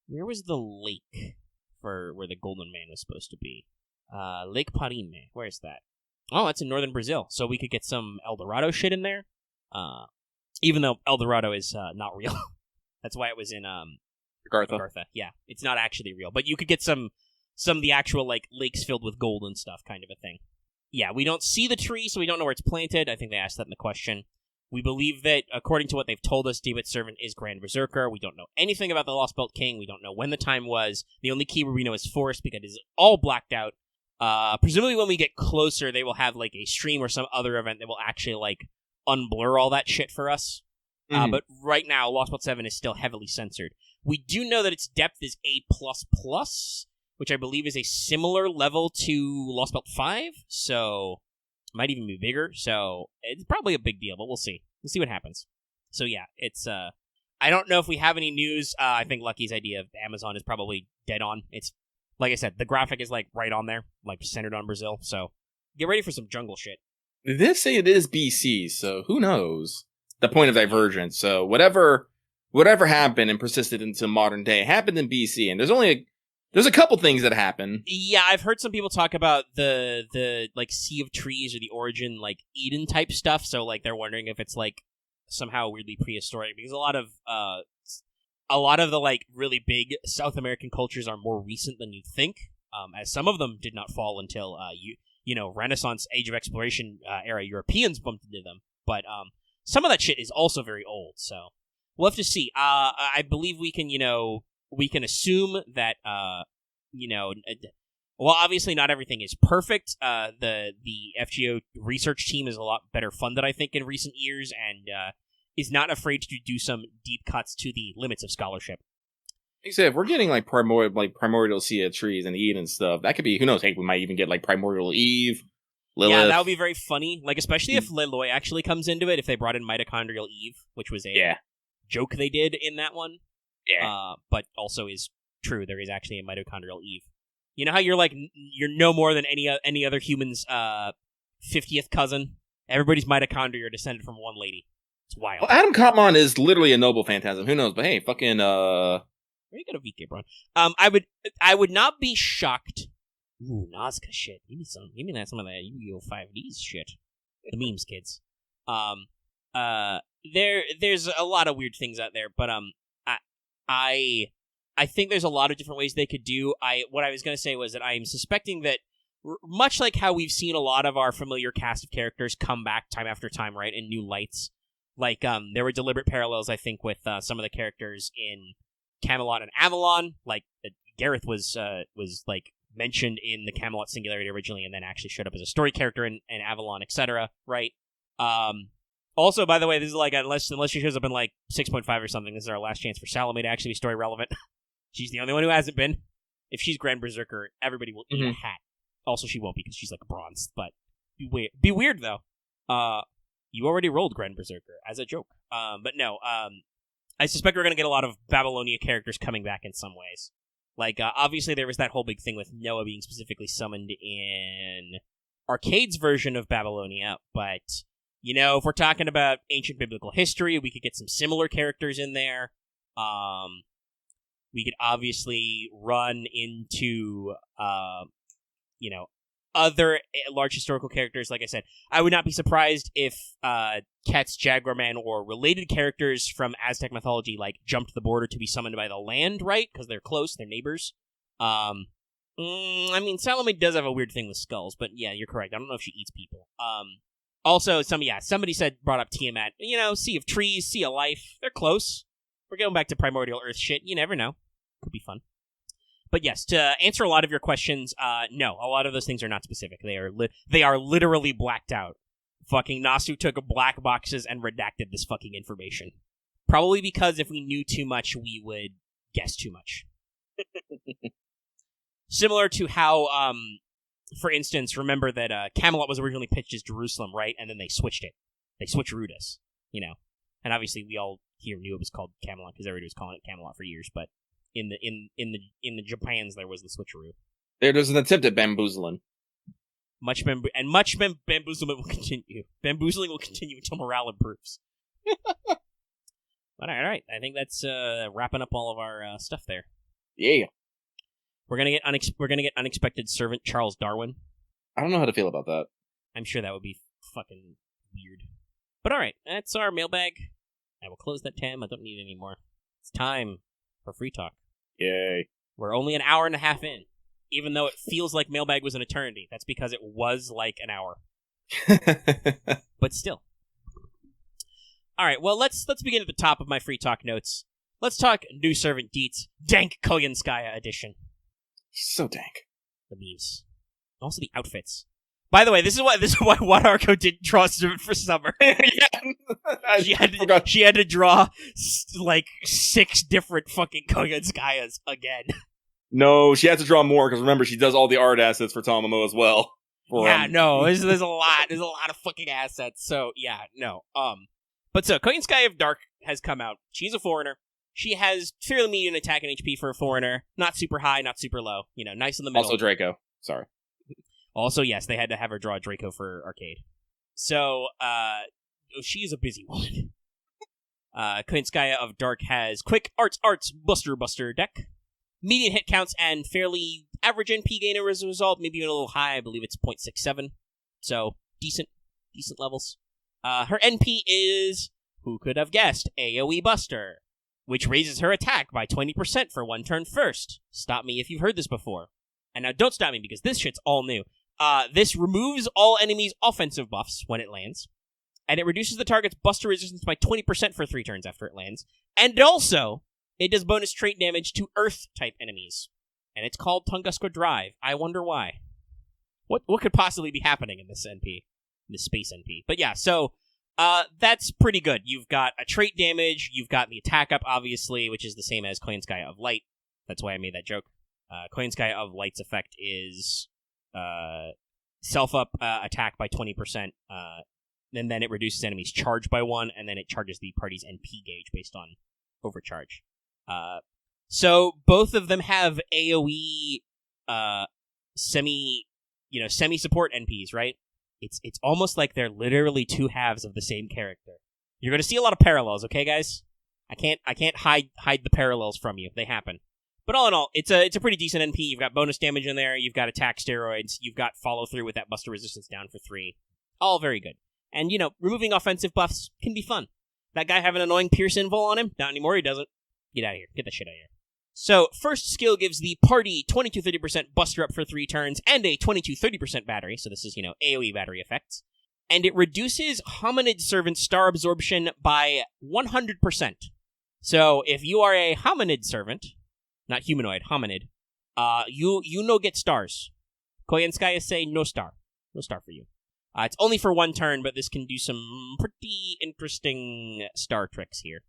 Where was the lake for where the Golden Man was supposed to be? Lake Parime. Where's that? Oh, that's in northern Brazil. So we could get some El Dorado shit in there. Even though El Dorado is not real. That's why it was in Agartha. Yeah, it's not actually real. But you could get some of the actual like lakes filled with gold and stuff kind of a thing. Yeah, we don't see the tree, so we don't know where it's planted. I think they asked that in the question. We believe that, according to what they've told us, Dewitt's servant is Grand Berserker. We don't know anything about the Lost Belt King. We don't know when the time was. The only keyword we know is forest because it is all blacked out. Presumably when we get closer, they will have like a stream or some other event that will actually like unblur all that shit for us. Mm-hmm. But right now, Lost Belt 7 is still heavily censored. We do know that its depth is A++, which I believe is a similar level to Lost Belt 5, so might even be bigger, so it's probably a big deal, but we'll see. We'll see what happens. So yeah, it's, I don't know if we have any news. I think Lucky's idea of Amazon is probably dead on. It's, like I said, the graphic is like right on there, like centered on Brazil, so get ready for some jungle shit. They did say it is BC, so who knows? The point of divergence, so whatever happened and persisted into modern day happened in BC, and there's a couple things that happen. Yeah, I've heard some people talk about the like Sea of Trees or the origin like Eden type stuff. So like they're wondering if it's like somehow weirdly prehistoric because a lot of the like really big South American cultures are more recent than you'd think. As some of them did not fall until you know Renaissance Age of Exploration era Europeans bumped into them. But some of that shit is also very old. So we'll have to see. I believe we can assume that, well, obviously not everything is perfect. The FGO research team is a lot better funded, I think, in recent years, and is not afraid to do some deep cuts to the limits of scholarship. Except if we're getting like primordial Sea of Trees and Eden stuff, that could be, who knows, hey, we might even get like primordial Eve, Lilith. Yeah, that would be very funny. Like, especially if Leloy actually comes into it, if they brought in mitochondrial Eve, which was a joke they did in that one. Yeah. But also is true. There is actually a mitochondrial Eve. You know how you're no more than any other human's 50th cousin? Everybody's mitochondria are descended from one lady. It's wild. Well, Adam Kaufman is literally a noble phantasm. Who knows? But hey, fucking Where you got a VK, bro? I would not be shocked. Ooh, Nazca shit. Give me some of that Yu-Gi-Oh! 5Ds shit. The memes, kids. There's a lot of weird things out there, but I think there's a lot of different ways they could do. What I was going to say was that I am suspecting that, much like how we've seen a lot of our familiar cast of characters come back time after time, right, in new lights. Like, there were deliberate parallels, I think, with some of the characters in Camelot and Avalon. Like, Gareth was like, mentioned in the Camelot Singularity originally, and then actually showed up as a story character in Avalon, etc., right? Also, by the way, this is like, unless she shows up in like 6.5 or something, this is our last chance for Salome to actually be story relevant. She's the only one who hasn't been. If she's Grand Berserker, everybody will eat a hat. Also, she won't because she's like a bronze, but be weird though. You already rolled Grand Berserker as a joke. But no, I suspect we're going to get a lot of Babylonia characters coming back in some ways. Like, obviously there was that whole big thing with Noah being specifically summoned in Arcade's version of Babylonia, but, you know, if we're talking about ancient biblical history, we could get some similar characters in there. We could obviously run into, you know, other large historical characters. Like I said, I would not be surprised if Ket's Jaguar Man or related characters from Aztec mythology like jumped the border to be summoned by the land, right? Because they're close, they're neighbors. I mean, Salome does have a weird thing with skulls, but yeah, you're correct. I don't know if she eats people. Also, somebody brought up Tiamat. You know, Sea of Trees, Sea of Life. They're close. We're going back to primordial Earth shit. You never know. Could be fun. But yes, to answer a lot of your questions, no, a lot of those things are not specific. They are literally blacked out. Fucking Nasu took black boxes and redacted this fucking information. Probably because if we knew too much, we would guess too much. Similar to how, for instance, remember that Camelot was originally pitched as Jerusalem, right? And then they switched it. They switcherooed us, you know. And obviously, we all here knew it was called Camelot because everybody was calling it Camelot for years. But in the Japans, there was the switcheroo. There's an attempt at bamboozling. Much bamboozlement will continue. Bamboozling will continue until morale improves. All right. I think that's wrapping up all of our stuff there. Yeah. We're gonna get unexpected servant Charles Darwin. I don't know how to feel about that. I'm sure that would be fucking weird. But all right, that's our mailbag. I will close that tab. I don't need it anymore. It's time for free talk. Yay! We're only an hour and a half in, even though it feels like mailbag was an eternity. That's because it was like an hour. But still. All right, well, let's begin at the top of my free talk notes. Let's talk new servant deets, Dank Koyanskaya edition. So dank. The memes, also the outfits. By the way, this is why Wadarko didn't draw servant for summer. She had to draw like 6 different fucking Koyanskayas again. No, she has to draw more because remember she does all the art assets for Tamamo as well. There's a lot. There's a lot of fucking assets. So yeah, no. But so Koyanchihuaha of Dark has come out. She's a foreigner. She has fairly medium attack and HP for a foreigner. Not super high, not super low. You know, nice in the middle. Also Draco. Sorry. Also, yes, they had to have her draw Draco for arcade. So, she's a busy woman. Koyanchihuaha of Dark has quick arts, buster deck, median hit counts, and fairly average NP gainer as a result. Maybe even a little high. I believe it's 0.67. So, decent levels. Her NP is, who could have guessed, AoE Buster, which raises her attack by 20% for 1 turn first. Stop me if you've heard this before. And now don't stop me because this shit's all new. This removes all enemies' offensive buffs when it lands, and it reduces the target's buster resistance by 20% for 3 turns after it lands. And also, it does bonus trait damage to Earth-type enemies. And it's called Tunguska Drive. I wonder why. What could possibly be happening in this NP? This space NP. But yeah, so that's pretty good. You've got a trait damage, you've got the attack up, obviously, which is the same as Koyanchihuaha of Light. That's why I made that joke. Koyanchihuaha of Light's effect is self-up attack by 20%, and then it reduces enemies' charge by 1, and then it charges the party's NP gauge based on overcharge. So both of them have AoE semi-support NPs, right? It's almost like they're literally 2 halves of the same character. You're going to see a lot of parallels, okay, guys? I can't hide the parallels from you. They happen. But all in all, it's a pretty decent NP. You've got bonus damage in there, you've got attack steroids, you've got follow through with that buster resistance down for 3. All very good. And, you know, removing offensive buffs can be fun. That guy have an annoying Pierce invul on him? Not anymore, he doesn't. Get out of here. Get that shit out of here. So, first skill gives the party 20-30% buster up for 3 turns, and a 20-30% battery, so this is, AoE battery effects. And it reduces Hominid Servant star absorption by 100%. So, if you are a Hominid Servant, not humanoid, hominid, you no get stars. Koyanskaya say no star. No star for you. It's only for 1 turn, but this can do some pretty interesting star tricks here.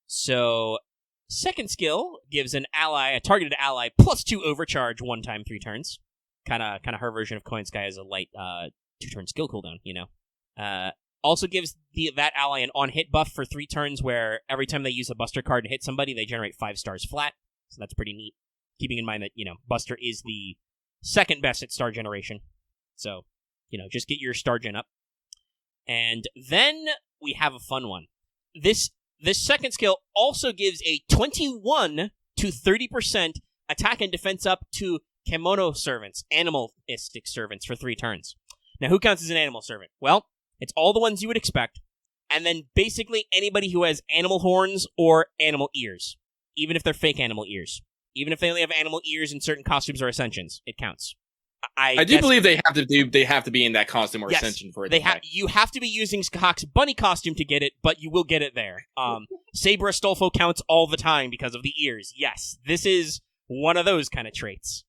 So, second skill gives a targeted ally, +2 overcharge 1 time 3 turns. Kind of her version of Koyanskaya as a light 2-turn skill cooldown, Also gives that ally an on-hit buff for 3 turns where every time they use a Buster card to hit somebody, they generate 5 stars flat. So that's pretty neat. Keeping in mind that, Buster is the second best at star generation. So, just get your star gen up. And then we have a fun one. This second skill also gives a 21-30% attack and defense up to Kemono servants, animalistic servants, for 3 turns. Now, who counts as an animal servant? Well, it's all the ones you would expect, and then basically anybody who has animal horns or animal ears, even if they're fake animal ears. Even if they only have animal ears in certain costumes or ascensions, it counts. I do believe they have to be in that costume or ascension for it. You have to be using Skahak's bunny costume to get it, but you will get it there. Saber Astolfo counts all the time because of the ears. Yes, this is one of those kind of traits.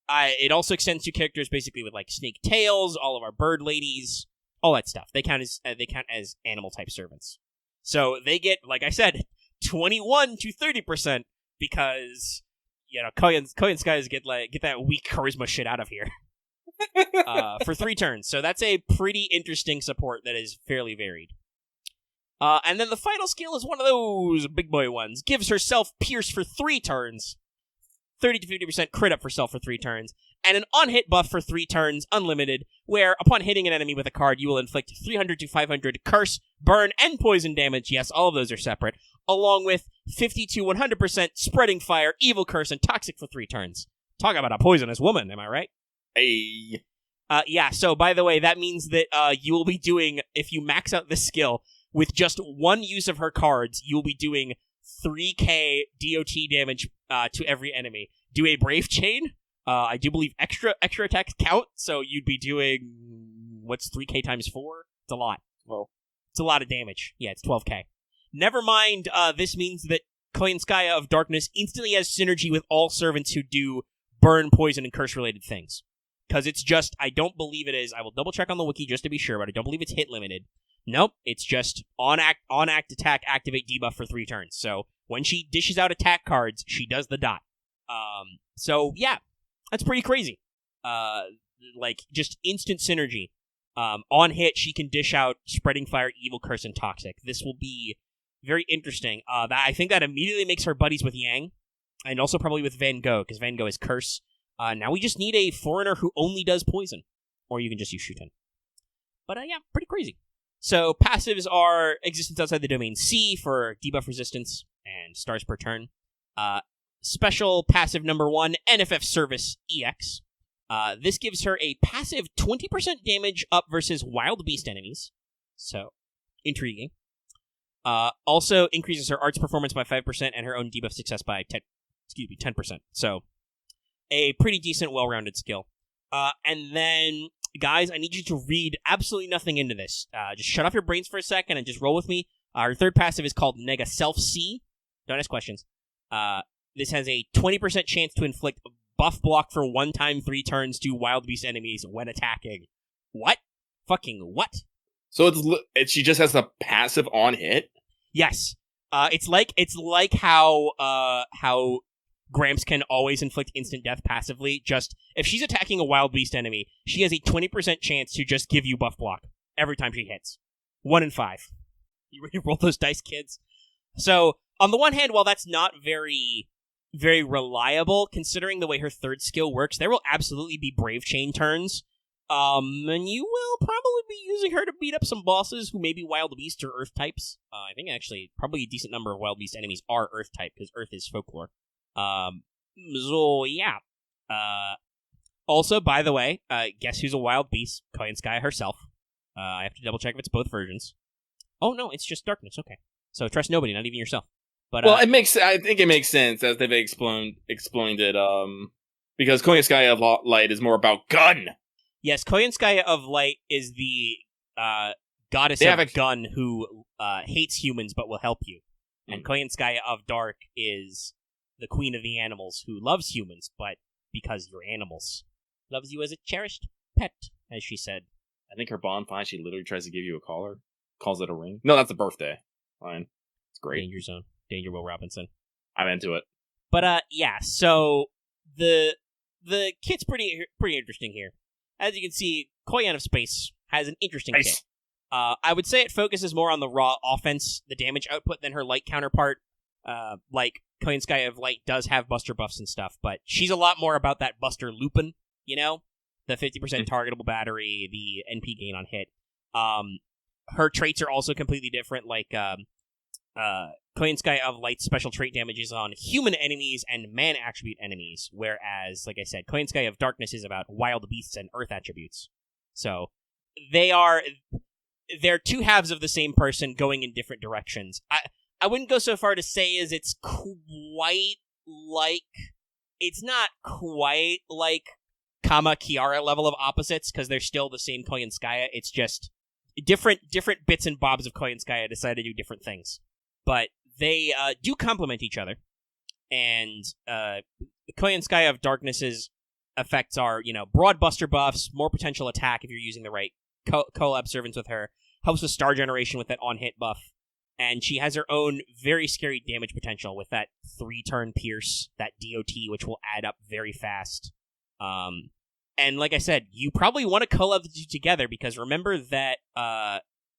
It also extends to characters basically with like snake tails, all of our bird ladies, all that stuff. They count as animal type servants. So they get, like I said, 21 to 30% because Koyanskayas get that weak charisma shit out of here for 3 turns. So that's a pretty interesting support that is fairly varied. And then the final skill is one of those big boy ones. Gives herself Pierce for 3 turns. 30 to 50% crit up for self for 3 turns, and an on-hit buff for 3 turns, unlimited, where upon hitting an enemy with a card, you will inflict 300 to 500 curse, burn, and poison damage. Yes, all of those are separate, along with 50 to 100% spreading fire, evil curse, and toxic for 3 turns. Talk about a poisonous woman, am I right? Hey. Yeah, so by the way, that means that you will be doing, if you max out this skill, with just 1 use of her cards, you will be doing 3k DOT damage to every enemy. Do a Brave Chain. I do believe extra attacks count, so you'd be doing, what's 3k times 4? It's a lot. Well, it's a lot of damage. Yeah, it's 12k. Never mind, this means that Koyanskaya of Darkness instantly has synergy with all servants who do burn, poison, and curse-related things. Because it's just, I don't believe it is, I will double-check on the wiki just to be sure, but I don't believe it's hit-limited. Nope, it's just on-act attack, activate debuff for 3 turns. So when she dishes out attack cards, she does the dot. So yeah, that's pretty crazy. Like, just instant synergy. On hit, she can dish out Spreading Fire, Evil Curse, and Toxic. This will be very interesting. I think that immediately makes her buddies with Yang, and also probably with Van Gogh, because Van Gogh is Curse. Now we just need a foreigner who only does poison. Or you can just use Shuten. But yeah, pretty crazy. So passives are Existence Outside the Domain C for debuff resistance and stars per turn. Special passive number 1, NFF Service EX. This gives her a passive 20% damage up versus wild beast enemies. So, intriguing. Also increases her arts performance by 5% and her own debuff success by 10%. So, a pretty decent, well-rounded skill. And then, guys, I need you to read absolutely nothing into this. Just shut off your brains for a second and just roll with me. Our third passive is called Nega Self C. Don't ask questions. This has a 20% chance to inflict buff block for 1 time 3 turns to wild beast enemies when attacking. What? Fucking what? So she just has a passive on hit? Yes. It's like how Gramps can always inflict instant death passively. Just if she's attacking a wild beast enemy, she has a 20% chance to just give you buff block every time she hits. 1 in 5. You ready to roll those dice, kids? So, on the one hand, while that's not very reliable, considering the way her third skill works, there will absolutely be Brave Chain turns. And you will probably be using her to beat up some bosses who may be Wild Beast or Earth types. I think actually probably a decent number of Wild Beast enemies are Earth type, because Earth is folklore. So yeah. Also, by the way, guess who's a Wild Beast? Koyanskaya herself. I have to double check if it's both versions. Oh no, it's just Darkness, okay. So trust nobody, not even yourself. But, well, I think it makes sense as they've explained it, because Koyanskaya of Light is more about gun. Yes, Koyanskaya of Light is the goddess of gun who hates humans but will help you. And Koyanskaya of Dark is the queen of the animals who loves humans, but because you're animals, loves you as a cherished pet, as she said. I think her bond fine, she literally tries to give you a collar, calls it a ring. No, that's a birthday. Fine. It's great. Danger Zone. Danger Will Robinson. I'm into it. But yeah, so the kit's pretty interesting here. As you can see, Koyan of Space has an interesting kit. I would say it focuses more on the raw offense, the damage output, than her light counterpart. Like, Koyanskaya of Light does have buster buffs and stuff, but she's a lot more about that buster Lupin, you know? The 50% targetable battery, the NP gain on hit. Her traits are also completely different, like, Koyanskaya of Light's special trait damage is on human enemies and man attribute enemies, whereas, like I said, Koyanskaya of Darkness is about wild beasts and earth attributes. So, they're 2 halves of the same person going in different directions. I wouldn't go so far to say as it's quite like... It's not quite like Kama Kiara level of opposites, because they're still the same Koyanskaya. It's just different bits and bobs of Koyanskaya decide to do different things. But they do complement each other. and Koyanskaya of Darkness's effects are, broad buster buffs, more potential attack if you're using the right collab servants with her, helps with star generation with that on-hit buff, and she has her own very scary damage potential with that 3-turn pierce, that DOT, which will add up very fast. And like I said, you probably want to collab the two together, because remember that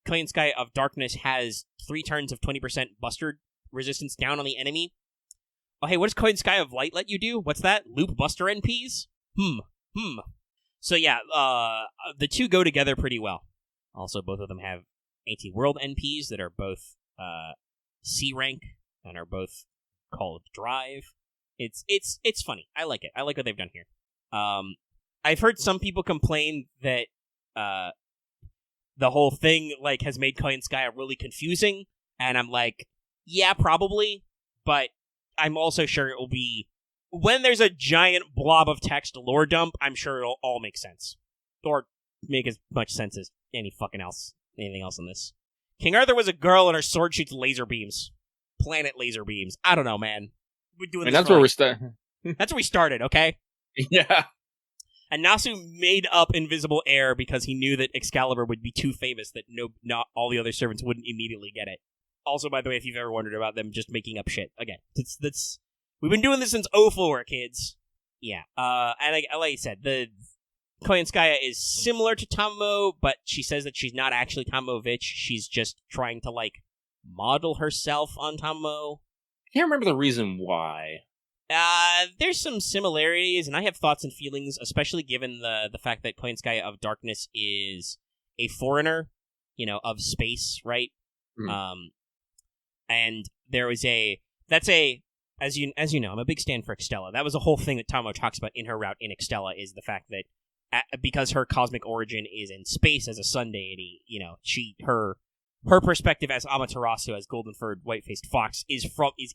Koyanskaya of Darkness has 3 turns of 20% buster resistance down on the enemy. Oh, hey, what does Koyanskaya of Light let you do? What's that? Loop buster NPs? So yeah, the two go together pretty well. Also, both of them have anti-world NPs that are both C rank and are both called Drive. It's funny. I like it. I like what they've done here. I've heard some people complain that the whole thing has made Koyanskaya really confusing, and I'm like, yeah, probably, but I'm also sure it will be, when there's a giant blob of text lore dump, I'm sure it'll all make sense. Or make as much sense as anything else in this. King Arthur was a girl and her sword shoots laser beams. Planet laser beams. I don't know, man. We're doing this. That's where we start. That's where we started, okay? Yeah. And Nasu made up invisible air because he knew that Excalibur would be too famous that not all the other servants wouldn't immediately get it. Also, by the way, if you've ever wondered about them just making up shit, again, we've been doing this since 04, kids. Yeah. And like I said, the Koyanskaya is similar to Tamamo, but she says that she's not actually Tamovich. She's just trying to model herself on Tamamo. I can't remember the reason why. There's some similarities, and I have thoughts and feelings, especially given the fact that Koyanskaya of Darkness is a foreigner, of space, right? And there was as you know, I'm a big stand for Extella. That was a whole thing that Tamamo talks about in her route in Extella, is the fact that because her cosmic origin is in space as a sun deity, her perspective as Amaterasu, as golden-furred, white-faced fox, is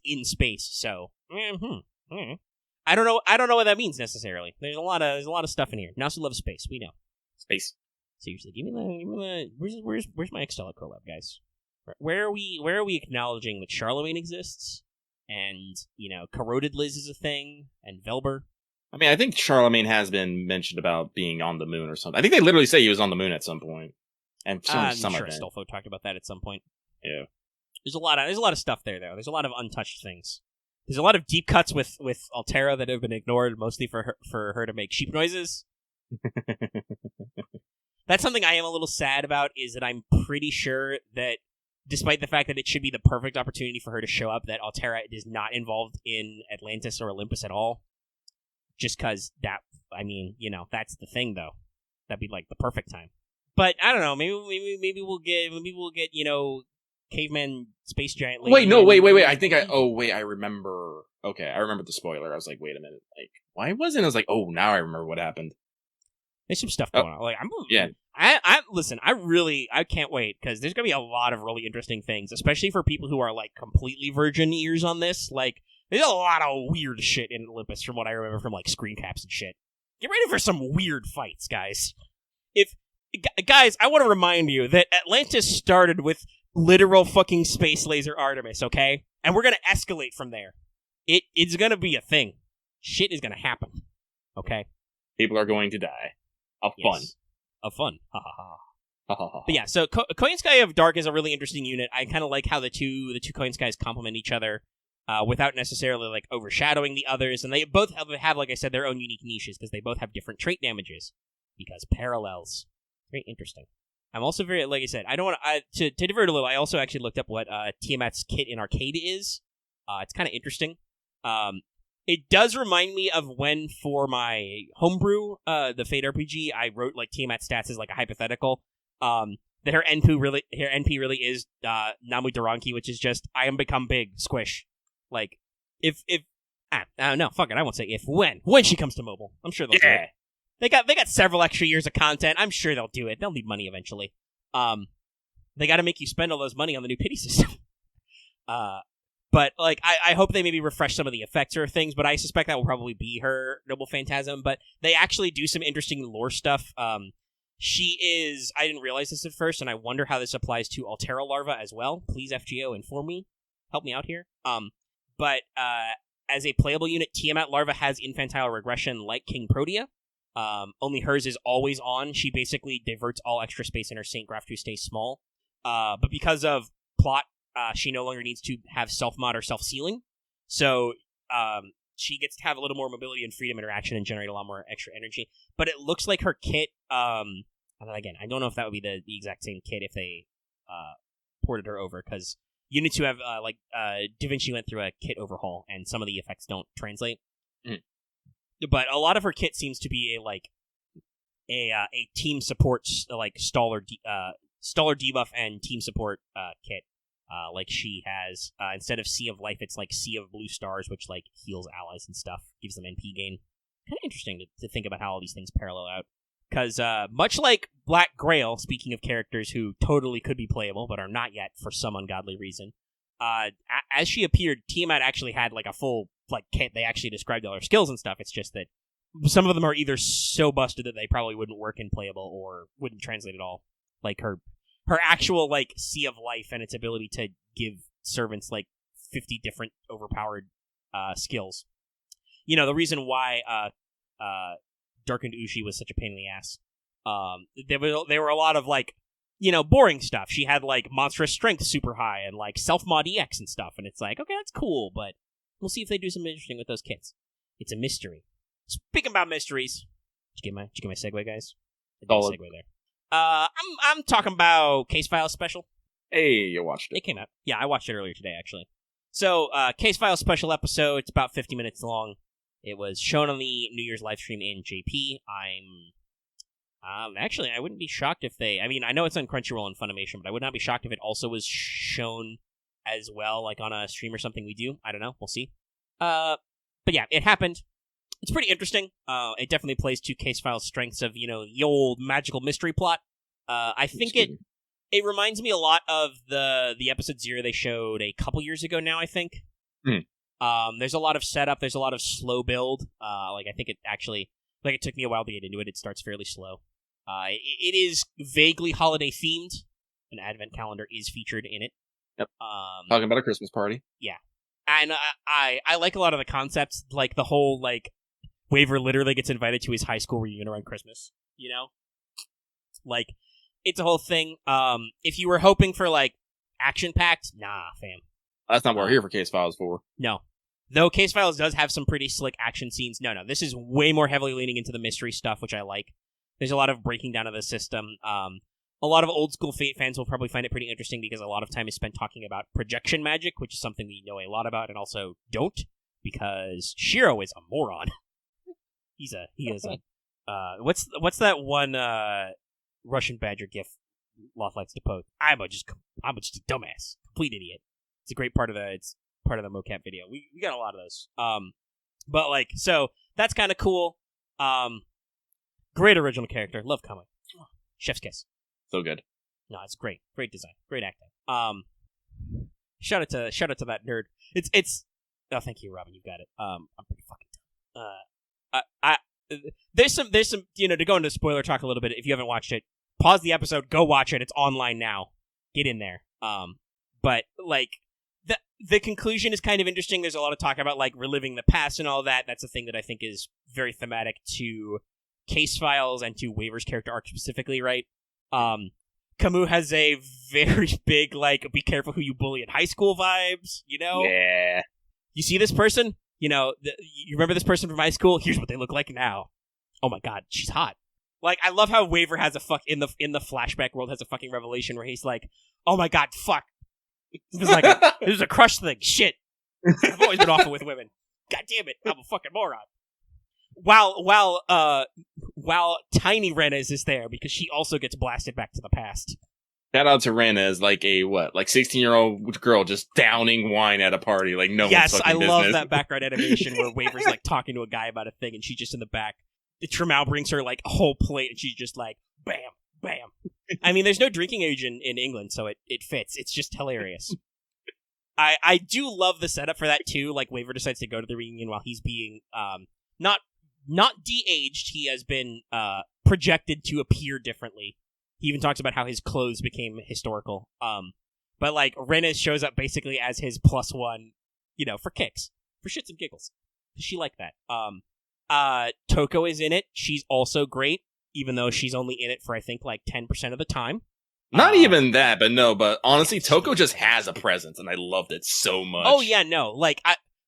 in space. So, I don't know what that means necessarily. There's a lot of stuff in here. Nasu loves space. We know space. Seriously, give me the where's my Extella collab, guys? Where are we acknowledging that Charlemagne exists, and corroded Liz is a thing, and Velber? I mean, I think Charlemagne has been mentioned about being on the moon or something. I think they literally say he was on the moon at some point. And I'm sure Stolfo talked about that at some point. Yeah. There's a lot of stuff there, though. There's a lot of untouched things. There's a lot of deep cuts with Altera that have been ignored, mostly for her to make sheep noises. That's something I am a little sad about, is that I'm pretty sure that, despite the fact that it should be the perfect opportunity for her to show up, that Altera is not involved in Atlantis or Olympus at all. Just because that's the thing, though. That'd be the perfect time. But I don't know. Maybe we'll get caveman space giant. Wait. I remember. Okay, I remember the spoiler. I was like, wait a minute. Why wasn't? I was like, oh, now I remember what happened. There's some stuff going on. I can't wait, because there's gonna be a lot of really interesting things, especially for people who are completely virgin ears on this. There's a lot of weird shit in Olympus from what I remember from screen caps and shit. Get ready for some weird fights, guys. Guys, I want to remind you that Atlantis started with literal fucking space laser Artemis, okay? And we're going to escalate from there. It's going to be a thing. Shit is going to happen, okay? People are going to die. Of fun. Of fun. Ha ha ha. But yeah, so Koyanskaya of Dark is a really interesting unit. I kind of like how the two Koyanskayas complement each other without necessarily overshadowing the others. And they both have, like I said, their own unique niches, because they both have different trait damages. Because parallels. Very interesting. I'm also very, like I said, I don't want to divert a little. I also actually looked up what Tiamat's kit in arcade is. It's kind of interesting. It does remind me of when, for my homebrew, the Fate RPG, I wrote Tiamat stats as a hypothetical. That her NP really is Namu Doranki, which is just I am become big, squish. If no, fuck it, I won't say if, when she comes to mobile, I'm sure they'll do it. They got several extra years of content. I'm sure they'll do it. They'll need money eventually. They got to make you spend all those money on the new pity system. But I hope they maybe refresh some of the effects or things. But I suspect that will probably be her Noble Phantasm. But they actually do some interesting lore stuff. She is. I didn't realize this at first, and I wonder how this applies to Altera Larva as well. Please, FGO, inform me. Help me out here. But as a playable unit, Tiamat Larva has infantile regression like King Protea. Only hers is always on. She basically diverts all extra space in her Saint Graph to stay small. But because of plot, she no longer needs to have self-mod or self-sealing. So she gets to have a little more mobility and freedom interaction and generate a lot more extra energy. But it looks like her kit, again, I don't know if that would be the exact same kit if they ported her over, because units who have, DaVinci went through a kit overhaul, and some of the effects don't translate. Mm. But a lot of her kit seems to be a team support, like Staller debuff and team support kit. Like she has, instead of Sea of Life, it's like Sea of Blue Stars, which like heals allies and stuff, gives them NP gain. Kind of interesting to think about how all these things parallel out. Because much like Black Grail, speaking of characters who totally could be playable but are not yet for some ungodly reason, as she appeared, Tiamat actually had like a full like kit. They actually described all her skills and stuff. It's just that some of them are either so busted that they probably wouldn't work in playable or wouldn't translate at all. Like her actual like Sea of Life and its ability to give servants like 50 different overpowered skills. You know, the reason why Darkened Ushi was such a pain in the ass. There were a lot of like, you know, boring stuff. She had like monstrous strength super high and like self-mod EX and stuff, and it's like, okay, that's cool, but we'll see if they do something interesting with those kits. It's a mystery. Speaking about mysteries, did you get my segue, guys? I did a segue there. I'm talking about Case Files Special. Hey, you watched it. It came out. Yeah, I watched it earlier today, actually. So, Case Files Special episode, it's about 50 minutes long. It was shown on the New Year's live stream in JP. Actually, I wouldn't be shocked if I know it's on Crunchyroll and Funimation, but I would not be shocked if it also was shown as well, like on a stream or something we do. I don't know. We'll see. But yeah, it happened. It's pretty interesting. It definitely plays to Case Files' strengths of, you know, the old magical mystery plot. I think it reminds me a lot of the episode 0 they showed a couple years ago now, I think. There's a lot of setup. There's a lot of slow build. I think it actually, it took me a while to get into it. It starts fairly slow. It is vaguely holiday themed. An advent calendar is featured in it. Yep. Talking about a Christmas party. Yeah. And I like a lot of the concepts, like the whole, like, Waver literally gets invited to his high school reunion around Christmas, you know? Like, it's a whole thing. If you were hoping for, like, action-packed, nah, fam. That's not what we're here for Case Files for. No. Though Case Files does have some pretty slick action scenes. No, this is way more heavily leaning into the mystery stuff, which I like. There's a lot of breaking down of the system. A lot of old school Fate fans will probably find it pretty interesting because a lot of time is spent talking about projection magic, which is something we know a lot about and also don't, because Shiro is a moron. He is a what's that one Russian Badger gif Loth likes to post? I'm just a dumbass, complete idiot. It's a great part of the mocap video. We got a lot of those. But like, so that's kind of cool. Great original character. Love Kame. Chef's kiss. So good. No, it's great. Great design. Great acting. Shout out to that nerd. It's. Oh, thank you, Robin. You've got it. I'm pretty fucking dumb. There's some, to go into spoiler talk a little bit. If you haven't watched it, pause the episode, go watch it. It's online now. Get in there. But like the conclusion is kind of interesting. There's a lot of talk about like reliving the past and all that. That's a thing that I think is very thematic to Case Files and to Waver's character arc specifically, right? Camus has a very big, like, be careful who you bully in high school vibes, you know? Yeah. You see this person? You know, you remember this person from high school? Here's what they look like now. Oh my god, she's hot. Like, I love how Waver has in the flashback world has a fucking revelation where he's like, oh my god, fuck. It was a crush thing. Shit. I've always been awful with women. God damn it, I'm a fucking moron. While Tiny Renez is there because she also gets blasted back to the past. Shout out to Renez, like a 16-year-old girl just downing wine at a party, like no one's fucking business. Yes, I love that background animation where Waver's like talking to a guy about a thing and she's just in the back. Tremau brings her like a whole plate and she's just like, bam, bam. I mean, there's no drinking age in England, so it fits. It's just hilarious. I do love the setup for that too. Like Waver decides to go to the reunion while he's being not de-aged. He has been projected to appear differently. He even talks about how his clothes became historical. But like Renez shows up basically as his +1, for kicks. for shits and giggles. She liked that. Touko is in it. She's also great, even though she's only in it for, I think, like 10% of the time. Not even that, but honestly, Touko just has a presence, and I loved it so much. Oh, yeah, no. Like,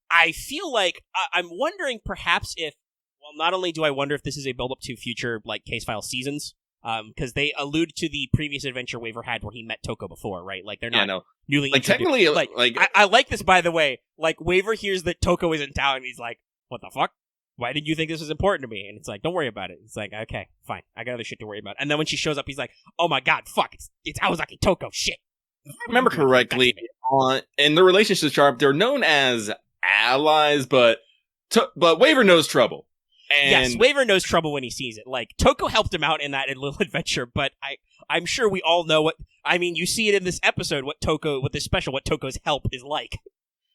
I feel like, I'm wondering perhaps if, well, not only do I wonder if this is a build-up to future, like, Case File seasons, because they allude to the previous adventure Waver had where he met Touko before, right? Like, they're not newly like, introduced. technically, like I like this, by the way. Like, Waver hears that Touko is in town, and he's like, what the fuck? Why did you think this was important to me? And it's like, don't worry about it. It's like, okay, fine. I got other shit to worry about. And then when she shows up, he's like, oh my god, fuck, it's Aozaki Touko, shit. If I remember correctly, in the relationship chart, they're known as allies, but Waver knows trouble. And yes, Waver knows trouble when he sees it. Like, Touko helped him out in that little adventure, but I'm sure we all know what... I mean, you see it in this episode, what this special, what Toko's help is like.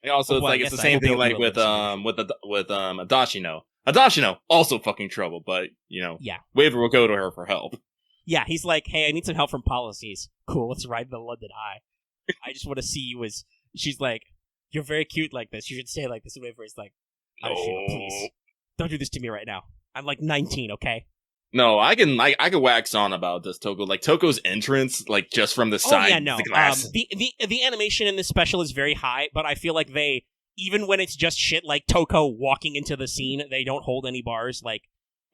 And also, it's the same thing like with Adashino. Adashino, also fucking trouble, but, Waver will go to her for help. Yeah, he's like, hey, I need some help from policies. Cool, let's ride the London Eye. I just want to see you as... She's like, you're very cute like this. You should stay like this. And Waver is like, Adashino, please. Don't do this to me right now. I'm like 19, okay? No, I can wax on about this Touko. Like, Toko's entrance, like, just from the side. Oh, yeah, no. The glass. The animation in this special is very high, but I feel like they... Even when it's just shit like Touko walking into the scene, they don't hold any bars. Like,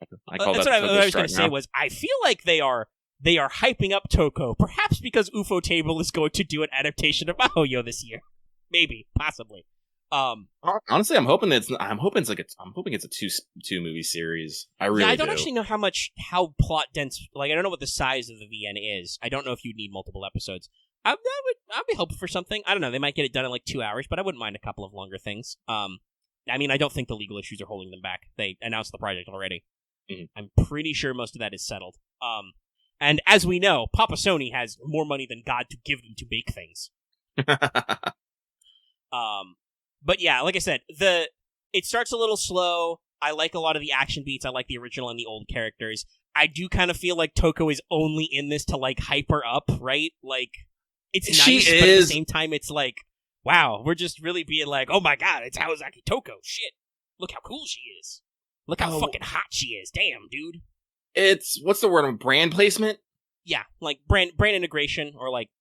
that's what I was going to say was, I feel like they are hyping up Touko, perhaps because UFO Table is going to do an adaptation of Mahoyo this year. Maybe, possibly. Honestly, I'm hoping it's a two movie series. I really I don't actually know how plot dense. Like, I don't know what the size of the VN is. I don't know if you'd need multiple episodes. I'd be hoping for something. I don't know. They might get it done in like 2 hours, but I wouldn't mind a couple of longer things. I mean, I don't think the legal issues are holding them back. They announced the project already. Mm-hmm. I'm pretty sure most of that is settled. And as we know, Papa Sony has more money than God to give them to make things. But yeah, like I said, it starts a little slow. I like a lot of the action beats. I like the original and the old characters. I do kind of feel like Touko is only in this to like hype her up, right? Like, it's nice, but at the same time, it's like, wow, we're just really being like, oh my god, it's Aozaki Touko. Shit, look how cool she is. Look how fucking hot she is. Damn, dude. It's what's the word? Brand placement. Yeah, like brand integration or like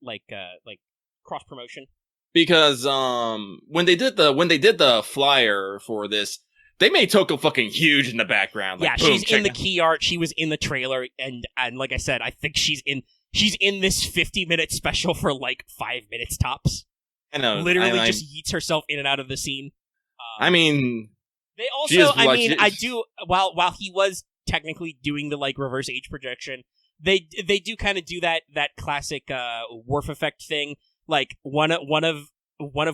cross promotion. Because when they did the flyer for this, they made Touko fucking huge in the background. Like, yeah, boom, she's in the key art. She was in the trailer, and like I said, I think she's in this 50-minute special for like 5 minutes tops. I know, literally just yeets herself in and out of the scene. I mean, they also, I do. While he was technically doing the like reverse age projection, they do kind of do that classic Worf effect thing. Like one of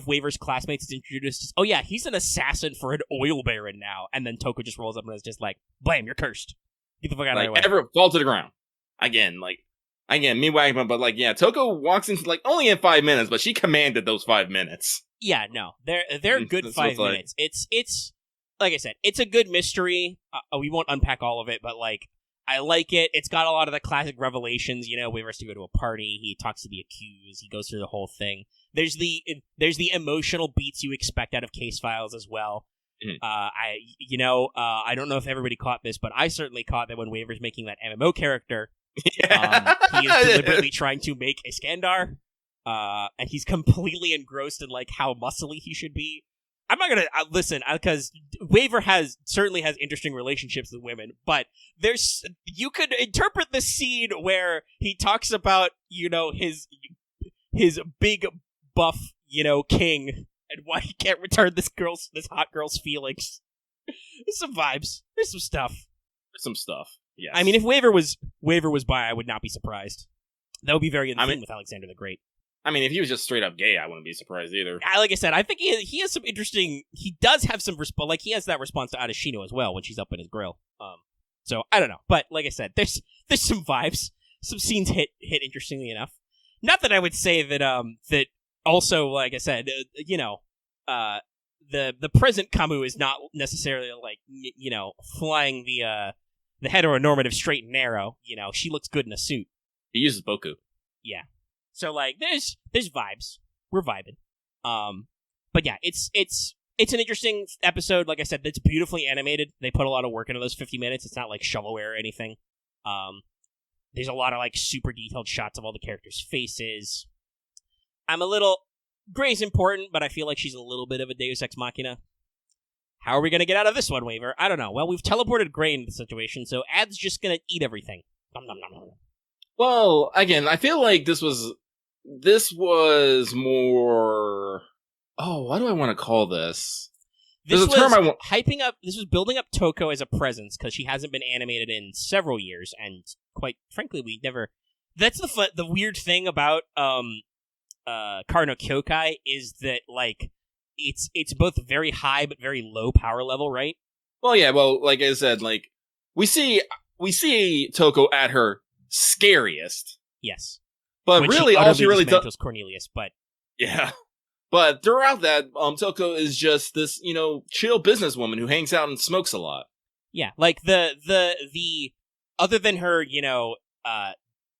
Waver's classmates is introduced. Oh yeah, he's an assassin for an oil baron now, and then Touko just rolls up and is just like, "Blam, you're cursed. Get the fuck out of my way." Ever fall to the ground again? Me wagging, but like, yeah, Touko walks into like only in 5 minutes, but she commanded those 5 minutes. Yeah, no, they're good 5 minutes. It's like I said, it's a good mystery. We won't unpack all of it, but like, I like it. It's got a lot of the classic revelations. Waver has to go to a party. He talks to the accused. He goes through the whole thing. There's the emotional beats you expect out of Case Files as well. Mm-hmm. I don't know if everybody caught this, but I certainly caught that when Waver's making that MMO character. He is deliberately trying to make a Skandar, and he's completely engrossed in like how muscly he should be. I'm not gonna listen because Waver certainly has interesting relationships with women, but you could interpret the scene where he talks about his big buff king and why he can't return this hot girl's feelings. There's some vibes. There's some stuff. Yes. I mean, if Waver was bi, I would not be surprised. That would be very in theme with Alexander the Great. I mean, if he was just straight up gay, I wouldn't be surprised either. Like I said, I think he has some interesting... He does have some... he has that response to Adashino as well when she's up in his grill. So, I don't know. But, like I said, there's some vibes. Some scenes hit interestingly enough. Not that I would say that... that also, like I said, the present Camus is not necessarily, like, flying the heteronormative straight and narrow. She looks good in a suit. He uses boku. Yeah. So, like, there's vibes. We're vibing. But yeah, it's it's an interesting episode. Like I said, it's beautifully animated. They put a lot of work into those 50 minutes. It's not like shovelware or anything. There's a lot of like super detailed shots of all the characters' faces. I'm a little... Gray's important, but I feel like she's a little bit of a Deus Ex Machina. How are we going to get out of this one, Waver? I don't know. Well, we've teleported Gray into the situation, so Ad's just going to eat everything. Nom, nom, nom, nom. Well, again, I feel like this was more... Oh, what do I want to call this? This was building up Touko as a presence, because she hasn't been animated in several years, and quite frankly, we never... That's the weird thing about Karo no Kyokai, is that, like, it's both very high but very low power level, right? Well, yeah, well, like I said, like, we see Touko at her scariest. Yes. But when really, all she really does was Cornelius, but... Yeah. But throughout that, Touko is just this, chill businesswoman who hangs out and smokes a lot. Yeah, like the other than her,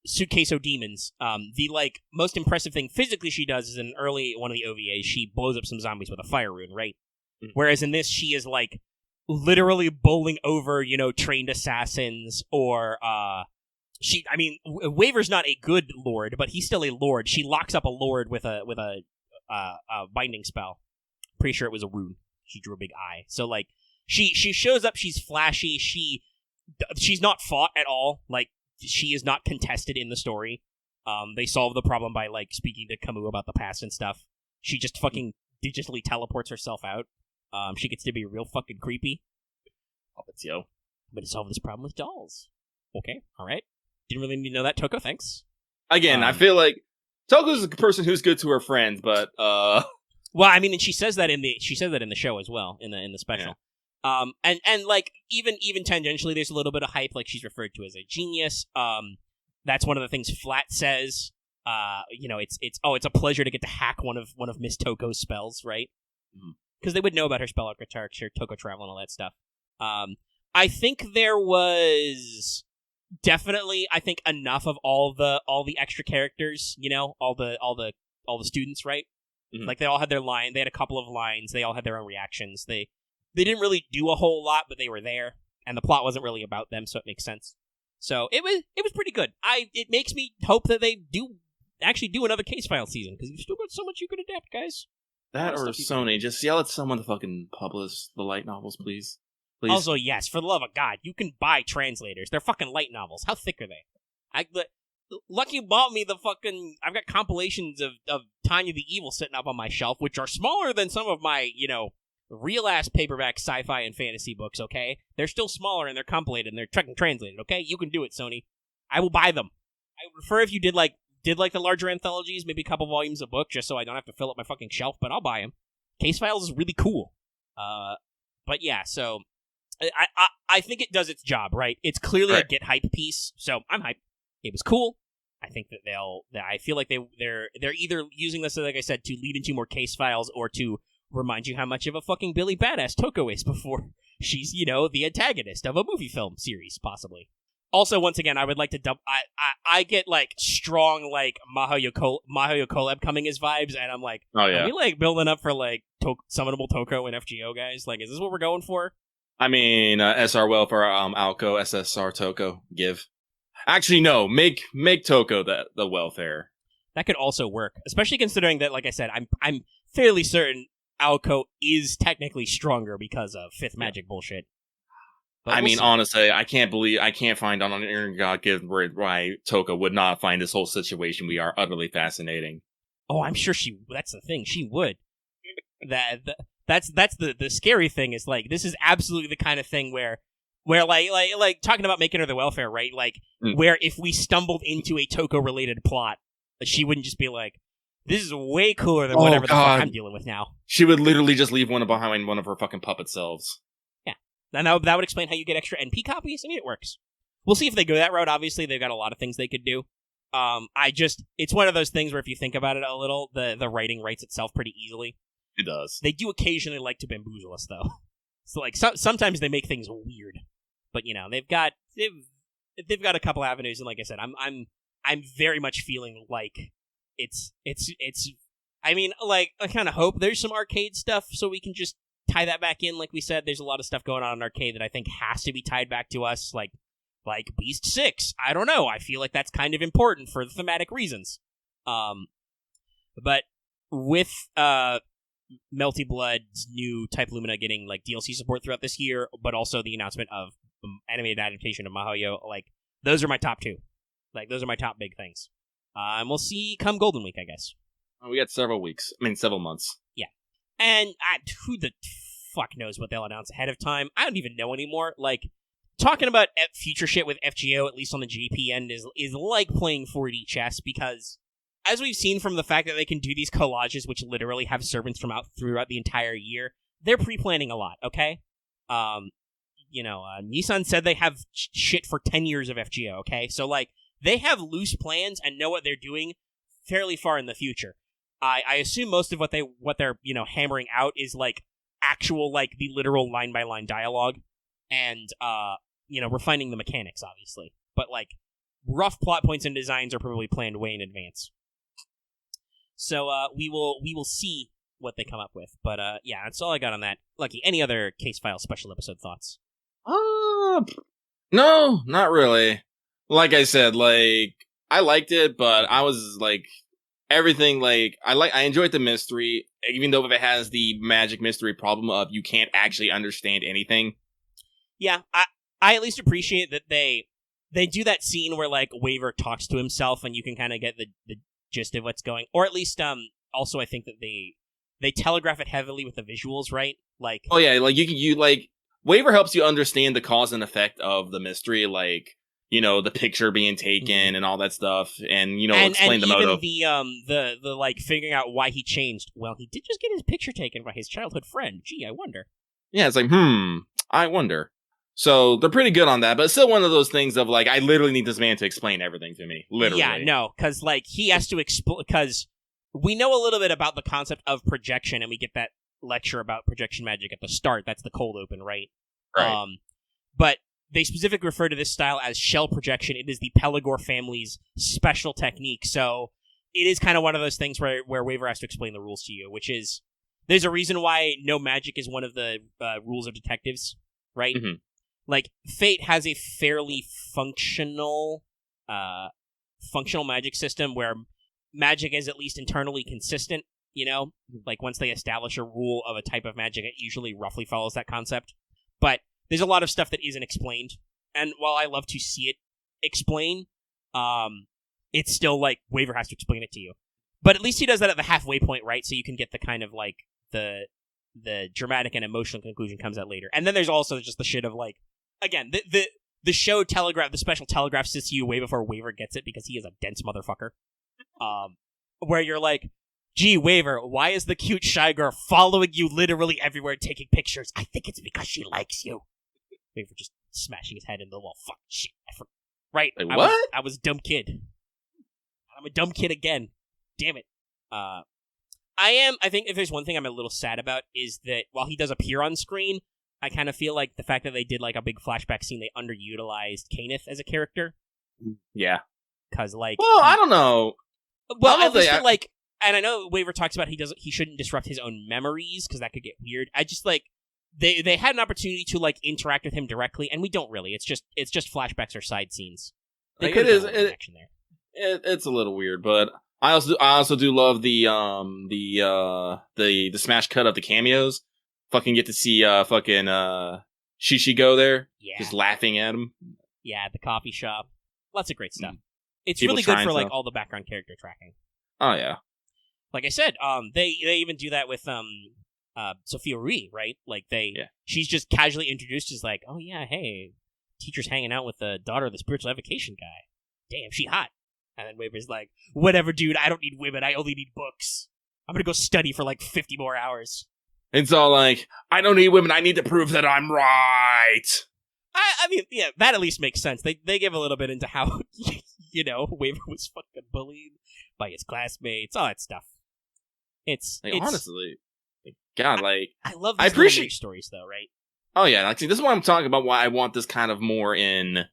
suitcase of demons, the like most impressive thing physically she does is in one of the OVAs, she blows up some zombies with a fire rune, right? Mm-hmm. Whereas in this, she is like literally bowling over, trained assassins, or Waver's not a good lord, but he's still a lord. She locks up a lord with a binding spell. Pretty sure it was a rune. She drew a big eye. So like she shows up, she's flashy, she's not fought at all. Like she is not contested in the story. They solve the problem by like speaking to Camus about the past and stuff. She just fucking digitally teleports herself out. She gets to be real fucking creepy. Puppets, yo. But to solve this problem with dolls. Okay, alright. Didn't really need to know that, Touko, thanks. Again, I feel like Touko's a person who's good to her friends, but well, I mean, and she says that in the show as well, in the special. Yeah. And like even tangentially, there's a little bit of hype. Like she's referred to as a genius. That's one of the things Flat says. It's a pleasure to get to hack one of Miss Touko's spells, right? Because they would know about her spell architecture, Touko travel, and all that stuff. I think there was definitely, enough of all the extra characters, all the students, right? Mm-hmm. Like they all had their line. They had a couple of lines. They all had their own reactions. They didn't really do a whole lot, but they were there, and the plot wasn't really about them, so it makes sense. So it was pretty good. It makes me hope that they do actually do another Case File season, because you've still got so much you could adapt, guys. That or Sony, just yell at someone to fucking publish the light novels, please. Please. Also, yes, for the love of God, you can buy translators. They're fucking light novels. How thick are they? Lucky you bought me the fucking... I've got compilations of Tanya the Evil sitting up on my shelf, which are smaller than some of my, real-ass paperback sci-fi and fantasy books, okay? They're still smaller, and they're compilated, and they're fucking translated, okay? You can do it, Sony. I will buy them. I would prefer if you did the larger anthologies, maybe a couple volumes a book, just so I don't have to fill up my fucking shelf, but I'll buy them. Case Files is really cool. But yeah, so... I think it does its job, right? It's clearly a get hype piece, so I'm hyped. It was cool. I think that I feel like they're either using this, like I said, to lead into more Case Files, or to remind you how much of a fucking Billy Badass Touko is before she's, the antagonist of a movie film series, possibly. Also, once again, I would like to dump... I get, like, strong, like, Mahoyo collab coming as vibes, and I'm like, oh, yeah. Are we, like, building up for, like, summonable Touko and FGO, guys? Like, is this what we're going for? I mean, SR Welfare, Alco, SSR Touko, give. Actually, no, make Touko the welfare. That could also work, especially considering that, like I said, I'm fairly certain Alco is technically stronger because of fifth magic bullshit. But honestly, I can't find on an internet God given word why Touko would not find this whole situation we are utterly fascinating. Oh, I'm sure that's the thing, she would. That's the scary thing, is like, this is absolutely the kind of thing where like talking about making her the welfare, right? Like, where if we stumbled into a Touko related plot, she wouldn't just be like, this is way cooler than whatever the fuck I'm dealing with now. She would literally just leave one behind one of her fucking puppet selves. Yeah. And that would explain how you get extra NP copies. I mean, it works. We'll see if they go that route. Obviously, they've got a lot of things they could do. It's one of those things where if you think about it a little, the writing writes itself pretty easily. It does. They do occasionally like to bamboozle us, though. So, like, sometimes they make things weird, but they've got a couple avenues, and like I said, I'm very much feeling like it's. I mean, like, I kind of hope there's some arcade stuff, so we can just tie that back in. Like we said, there's a lot of stuff going on in Arcade that I think has to be tied back to us, like Beast 6. I don't know. I feel like that's kind of important for thematic reasons. But with Melty Blood's new Type Lumina getting like DLC support throughout this year, but also the announcement of animated adaptation of miHoYo, like those are my top two. Like those are my top big things. And we'll see come Golden Week, I guess. We got several weeks. I mean, several months. Yeah. And who the fuck knows what they'll announce ahead of time? I don't even know anymore. Like, talking about future shit with FGO, at least on the JP end, is like playing 4D chess, because as we've seen from the fact that they can do these collages, which literally have servants from throughout the entire year, they're pre-planning a lot, okay? Nissan said they have shit for 10 years of FGO, okay? So, like, they have loose plans and know what they're doing fairly far in the future. I assume most of what they're hammering out is like actual, like, the literal line by line dialogue, and refining the mechanics, obviously. But like rough plot points and designs are probably planned way in advance. So we will see what they come up with. But yeah, that's all I got on that. Lucky, any other Case File special episode thoughts? No, not really. Like I said, like I liked it, but I was like everything. Like I enjoyed the mystery, even though if it has the magic mystery problem of you can't actually understand anything. Yeah, I at least appreciate that they do that scene where like Waver talks to himself and you can kind of get the gist of what's going. Or at least also I think that they telegraph it heavily with the visuals, right? Like, oh yeah, like you like Waver helps you understand the cause and effect of the mystery, like the picture being taken and all that stuff, and explain the motive. And even the like figuring out why he changed. Well, he did just get his picture taken by his childhood friend. Gee, I wonder. Yeah, it's like I wonder. So they're pretty good on that, but it's still one of those things of like, I literally need this man to explain everything to me. Literally. Yeah, no, because like he has to explain, because we know a little bit about the concept of projection, and we get that lecture about projection magic at the start. That's the cold open, right? Right. But they specifically refer to this style as shell projection. It is the Pelagore family's special technique, so it is kind of one of those things where Waver has to explain the rules to you, which is, there's a reason why no magic is one of the rules of detectives, right? Mm-hmm. Like, Fate has a fairly functional magic system where magic is at least internally consistent, Like, once they establish a rule of a type of magic, it usually roughly follows that concept. But there's a lot of stuff that isn't explained, and while I love to see it explain, it's still, like, Waver has to explain it to you. But at least he does that at the halfway point, right? So you can get the kind of, like, the dramatic and emotional conclusion comes out later. And then there's also just the shit of, like, again, the show the special telegraphs this to you way before Waver gets it, because he is a dense motherfucker. Where you're like, gee, Waver, why is the cute shy girl following you literally everywhere taking pictures? I think it's because she likes you. Waver just smashing his head into the wall. Fuck, shit. Right. Like, what? I was a dumb kid. I'm a dumb kid again. Damn it. I think if there's one thing I'm a little sad about is that while he does appear on screen, I kind of feel like the fact that they did like a big flashback scene, they underutilized Kaneth as a character. Yeah. Because like, I don't know. Well, at least like, and I know Waver talks about he shouldn't disrupt his own memories because that could get weird. I just like they had an opportunity to like interact with him directly, and we don't really. It's just flashbacks or side scenes. Like, it's a little weird, but I also do love the smash cut of the cameos. Fucking get to see Shishi go there, just laughing at him. Yeah, at the coffee shop. Lots of great stuff. It's People really good for stuff. like all the background character tracking. Oh yeah. Like I said, they even do that with Sophia Rui, right? Like she's just casually introduced as like, oh yeah, hey, teacher's hanging out with the daughter of the spiritual evocation guy. Damn, she hot. And then Waver's like, whatever, dude, I don't need women, I only need books. I'm gonna go study for like 50 more hours. It's all like, I don't need women, I need to prove that I'm right. I mean, yeah, that at least makes sense. They give a little bit into how, Waver was fucking bullied by his classmates, all that stuff. It's honestly, God, like, I love these little stories, though, right? Oh yeah, like, see, this is what I'm talking about. Why I want this kind of more in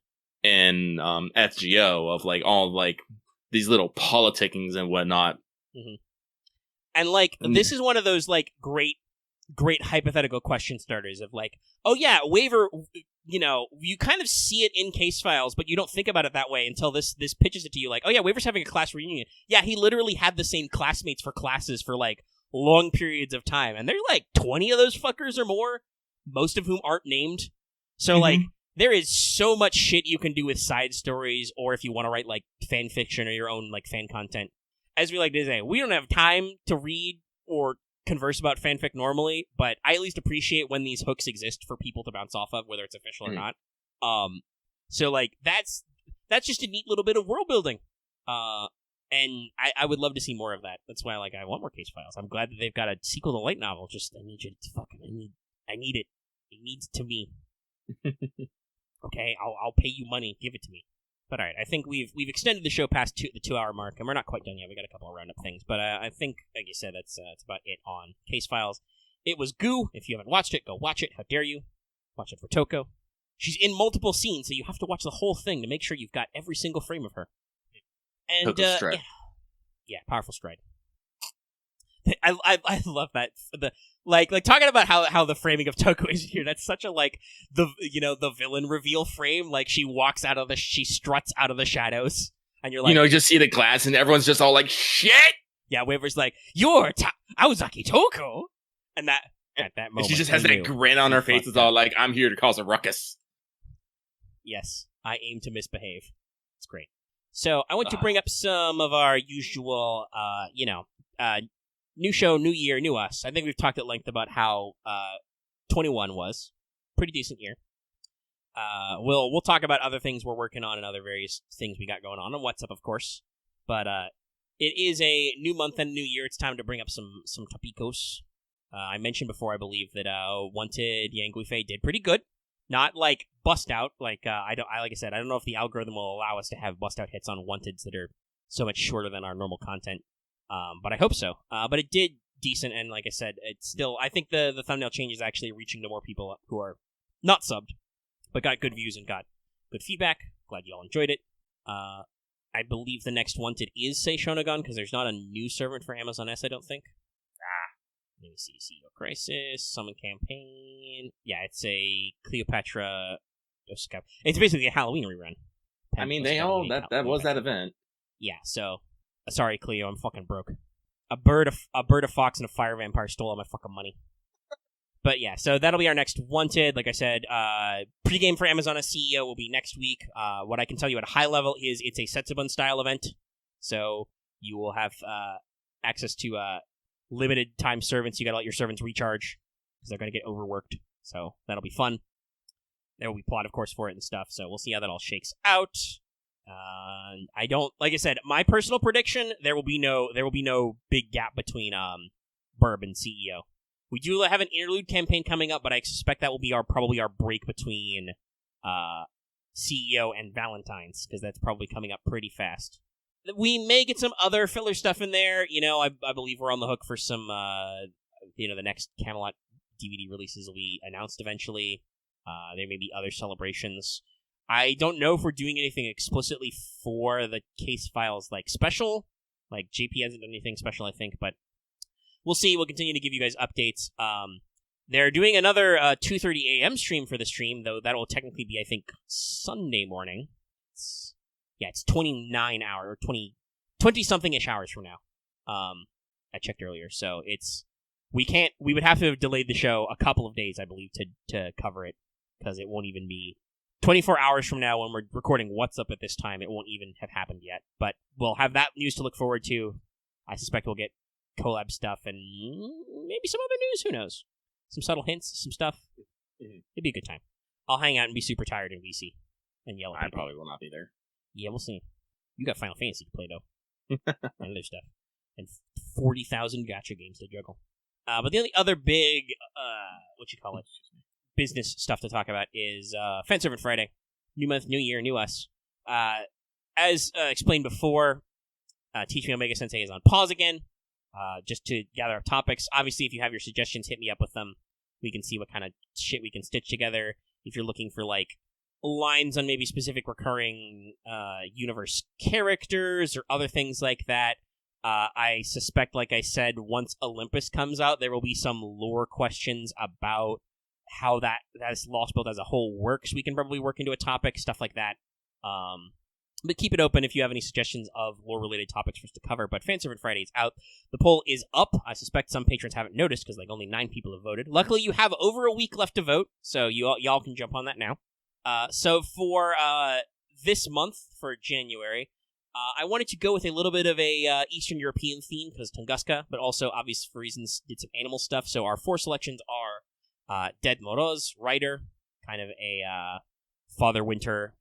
FGO of like all like these little politickings and whatnot. Mm-hmm. And like this is one of those like great great hypothetical question starters of like, oh yeah, waiver, you kind of see it in case files, but you don't think about it that way until this pitches it to you like, oh yeah, Waver's having a class reunion. Yeah, he literally had the same classmates for classes for like long periods of time, and there are like 20 of those fuckers or more, most of whom aren't named. So like, there is so much shit you can do with side stories, or if you want to write like fan fiction or your own like fan content. As we like to say, we don't have time to read or converse about fanfic normally, but I at least appreciate when these hooks exist for people to bounce off of, whether it's official or not. So like that's just a neat little bit of world building. And I would love to see more of that. That's why I want more case files. I'm glad that they've got a sequel to light novel. Just I need you to fucking I need it. It needs it to me. Okay, I'll pay you money. Give it to me. But all right, I think we've extended the show past the 2-hour mark, and we're not quite done yet. We got a couple of roundup things, but I think, like you said, that's about it on Case Files. It was goo. If you haven't watched it, go watch it. How dare you? Watch it for Touko. She's in multiple scenes, so you have to watch the whole thing to make sure you've got every single frame of her. And stride. Yeah, powerful stride. I love that. Like talking about how the framing of Touko is here. That's such a the villain reveal frame. Like she struts out of the shadows, and you're like, you just see the glass, and everyone's just all like, shit. Yeah, Waver's like, you're Aozaki Touko, and that at that moment, and she just has that grin on her face. It's all like, I'm here to cause a ruckus. Yes, I aim to misbehave. It's great. So I want to bring up some of our usual, new show, new year, new us. I think we've talked at length about how 21 was. Pretty decent year. We'll talk about other things we're working on and other various things we got going on What's Up, of course. But it is a new month and new year. It's time to bring up some topicos. I mentioned before, I believe, that Wanted Yanguife did pretty good. Not like bust out. Like I said, I don't know if the algorithm will allow us to have bust out hits on Wanteds that are so much shorter than our normal content. But I hope so. But it did decent, and like I said, it's still. I think the thumbnail change is actually reaching to more people who are not subbed, but got good views and got good feedback. Glad y'all enjoyed it. I believe the next Wanted is Sei Shonagon, because there's not a new servant for Amazon S, I don't think. Let me see. CEO Crisis, Summon Campaign. Yeah, it's a Cleopatra. It's basically a Halloween rerun. I mean, they all that was that event. Yeah, so. Sorry, Cleo, I'm fucking broke. A bird, a fox, and a fire vampire stole all my fucking money. But yeah, so that'll be our next Wanted. Like I said, pregame for Amazon as CEO will be next week. What I can tell you at a high level is it's a Setsubun style event, so you will have access to limited time servants. You gotta let your servants recharge because they're gonna get overworked. So that'll be fun. There will be plot, of course, for it and stuff. So we'll see how that all shakes out. I don't, like I said, my personal prediction, there will be no big gap between Burb and CEO. We do have an interlude campaign coming up, but I suspect that will be probably our break between CEO and Valentine's, because that's probably coming up pretty fast. We may get some other filler stuff in there. I believe we're on the hook for some the next Camelot DVD releases will be announced eventually. There may be other celebrations. I don't know if we're doing anything explicitly for the Case Files special. Like JP hasn't done anything special, I think, but we'll see. We'll continue to give you guys updates. They're doing another 2:30 a.m. stream for the stream, though that will technically be, I think, Sunday morning. It's 29 hours, or 20-something-ish hours from now. I checked earlier, so we would have to have delayed the show a couple of days, I believe, to cover it, because it won't even be 24 hours from now when we're recording What's Up at this time. It won't even have happened yet, but we'll have that news to look forward to. I suspect we'll get collab stuff and maybe some other news. Who knows? Some subtle hints, some stuff. It'd be a good time. I'll hang out and be super tired in VC and yell at people. I probably will not be there. Yeah, we'll see. You got Final Fantasy to play, though. And other stuff. And 40,000 gacha games to juggle. But the only other big, business stuff to talk about is Fan Servant Friday. New month, new year, new us. As explained before, Teach Me Omega Sensei is on pause again, just to gather our topics. Obviously, if you have your suggestions, hit me up with them. We can see what kind of shit we can stitch together. If you're looking for, lines on maybe specific recurring universe characters or other things like that, I suspect, like I said, once Olympus comes out, there will be some lore questions about how that Lost build as a whole works. We can probably work into a topic, stuff like that. But keep it open if you have any suggestions of lore-related topics for us to cover. But Fanservice Friday is out. The poll is up. I suspect some patrons haven't noticed because like only 9 people have voted. Luckily, you have over a week left to vote, so y'all can jump on that now. So for this month, for January, I wanted to go with a little bit of a Eastern European theme because Tunguska, but also, obvious for reasons, did some animal stuff. So our 4 selections are Dead Moroz, Rider, kind of a Father Winter,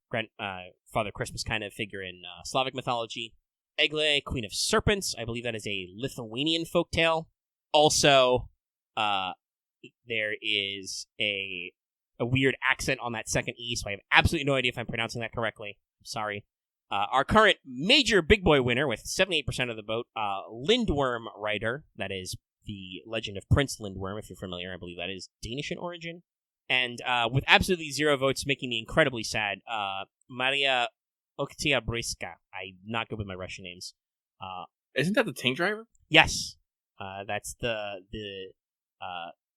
Father Christmas kind of figure in Slavic mythology. Egle, Queen of Serpents, I believe that is a Lithuanian folktale. Also, there is a weird accent on that second E, so I have absolutely no idea if I'm pronouncing that correctly. I'm sorry. Our current major big boy winner with 78% of the vote, Lindworm Rider, that is the legend of Prince Lindworm, if you're familiar. I believe that is Danish in origin. And with absolutely 0 votes, making me incredibly sad, Maria Oktyabrska. I'm not good with my Russian names. Isn't that the tank driver? Yes. That's the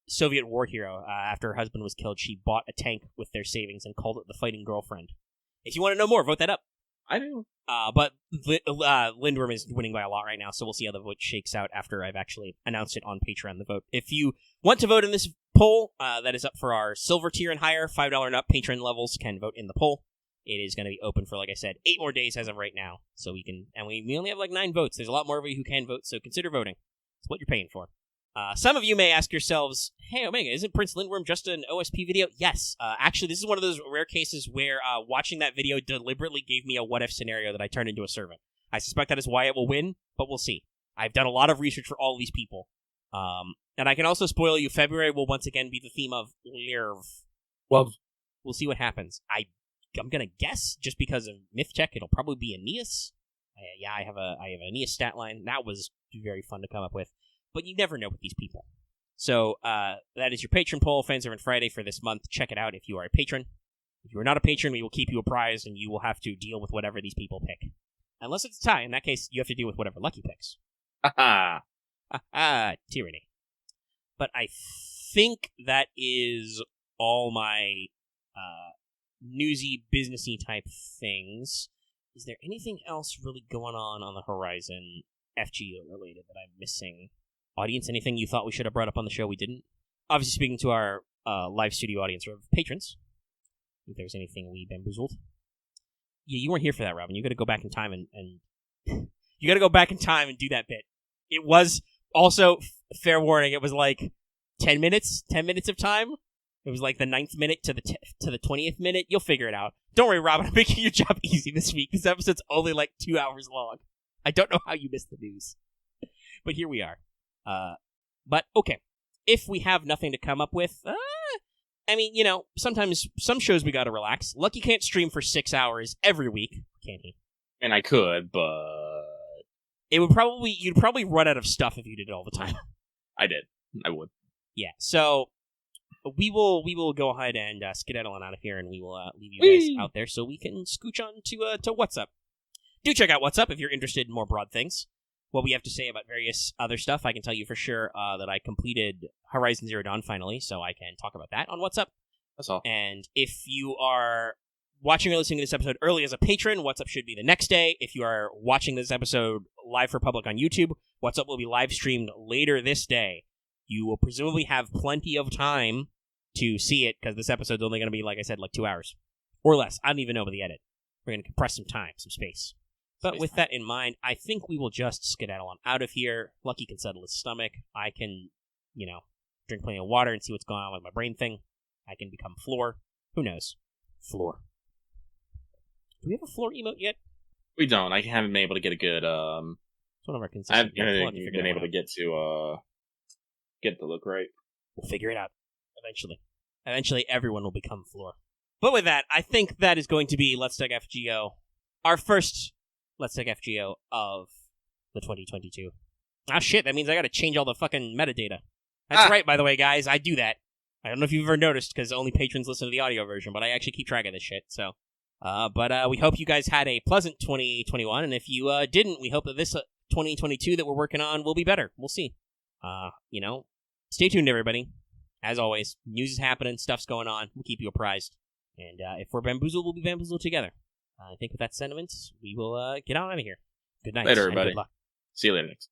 Soviet war hero. After her husband was killed, she bought a tank with their savings and called it the Fighting Girlfriend. If you want to know more, vote that up. I do. But Lindworm is winning by a lot right now, so we'll see how the vote shakes out after I've actually announced it on Patreon, the vote. If you want to vote in this poll, that is up for our silver tier and higher, $5 and up patron levels can vote in the poll. It is going to be open for, like I said, 8 more days as of right now, so we can, and we only have like 9 votes. There's a lot more of you who can vote, so consider voting. It's what you're paying for. Some of you may ask yourselves, hey, Omega, isn't Prince Lindworm just an OSP video? Yes. Actually, this is one of those rare cases where watching that video deliberately gave me a what-if scenario that I turned into a servant. I suspect that is why it will win, but we'll see. I've done a lot of research for all these people. And I can also spoil you, February will once again be the theme of Lirv. Well, we'll see what happens. I'm going to guess, just because of myth check, it'll probably be Aeneas. I have an Aeneas stat line. That was very fun to come up with. But you never know with these people. So that is your patron poll, Fanservice Friday for this month. Check it out if you are a patron. If you are not a patron, we will keep you apprised, and you will have to deal with whatever these people pick. Unless it's a tie. In that case, you have to deal with whatever Lucky picks. haha. Tyranny. But I think that is all my newsy, businessy type things. Is there anything else really going on the horizon, FGO related, that I'm missing? Audience, anything you thought we should have brought up on the show we didn't? Obviously, speaking to our live studio audience of patrons, if there's anything we bamboozled. Yeah, you weren't here for that, Robin. You got to go back in time and you got to go back in time and do that bit. It was also fair warning. It was like 10 minutes of time. It was like the 9th minute to the 20th minute. You'll figure it out. Don't worry, Robin. I'm making your job easy this week. This episode's only like 2 hours long. I don't know how you missed the news, but here we are. But okay, if we have nothing to come up with, I mean, you know, sometimes some shows we gotta relax. Lucky can't stream for 6 hours every week, can he? And I could, but you'd probably run out of stuff if you did it all the time. I would. Yeah. So we will go ahead and skedaddle on out of here, and we will leave you guys out there so we can scooch on to What's Up. Do check out What's Up if you're interested in more broad things. What we have to say about various other stuff, I can tell you for sure that I completed Horizon Zero Dawn finally, so I can talk about that on What's Up. That's all. And if you are watching or listening to this episode early as a patron, What's Up should be the next day. If you are watching this episode live for public on YouTube, What's Up will be live streamed later this day. You will presumably have plenty of time to see it, because this episode's only going to be, like I said, like 2 hours. Or less. I don't even know with the edit. We're going to compress some time, some space. But with that in mind, I think we will just skedaddle on out of here. Lucky can settle his stomach. I can, drink plenty of water and see what's going on with my brain thing. I can become Floor. Who knows? Floor. Do we have a Floor emote yet? We don't. I haven't been able to get a good, It's one of our consistent... I haven't been able to get the look right. We'll figure it out. Eventually. Eventually, everyone will become Floor. But with that, I think that is going to be Let's Talk FGO. Our first Let's Talk FGO of the 2022. Ah, shit, that means I gotta change all the fucking metadata. That's right, by the way, guys, I do that. I don't know if you've ever noticed, because only patrons listen to the audio version, but I actually keep track of this shit, so... But we hope you guys had a pleasant 2021, and if you didn't, we hope that this 2022 that we're working on will be better. We'll see. Stay tuned, everybody. As always, news is happening, stuff's going on. We'll keep you apprised. And if we're bamboozled, we'll be bamboozled together. I think with that sentiment, we will get on out of here. Good night. Later, everybody. Good luck. See you later, next.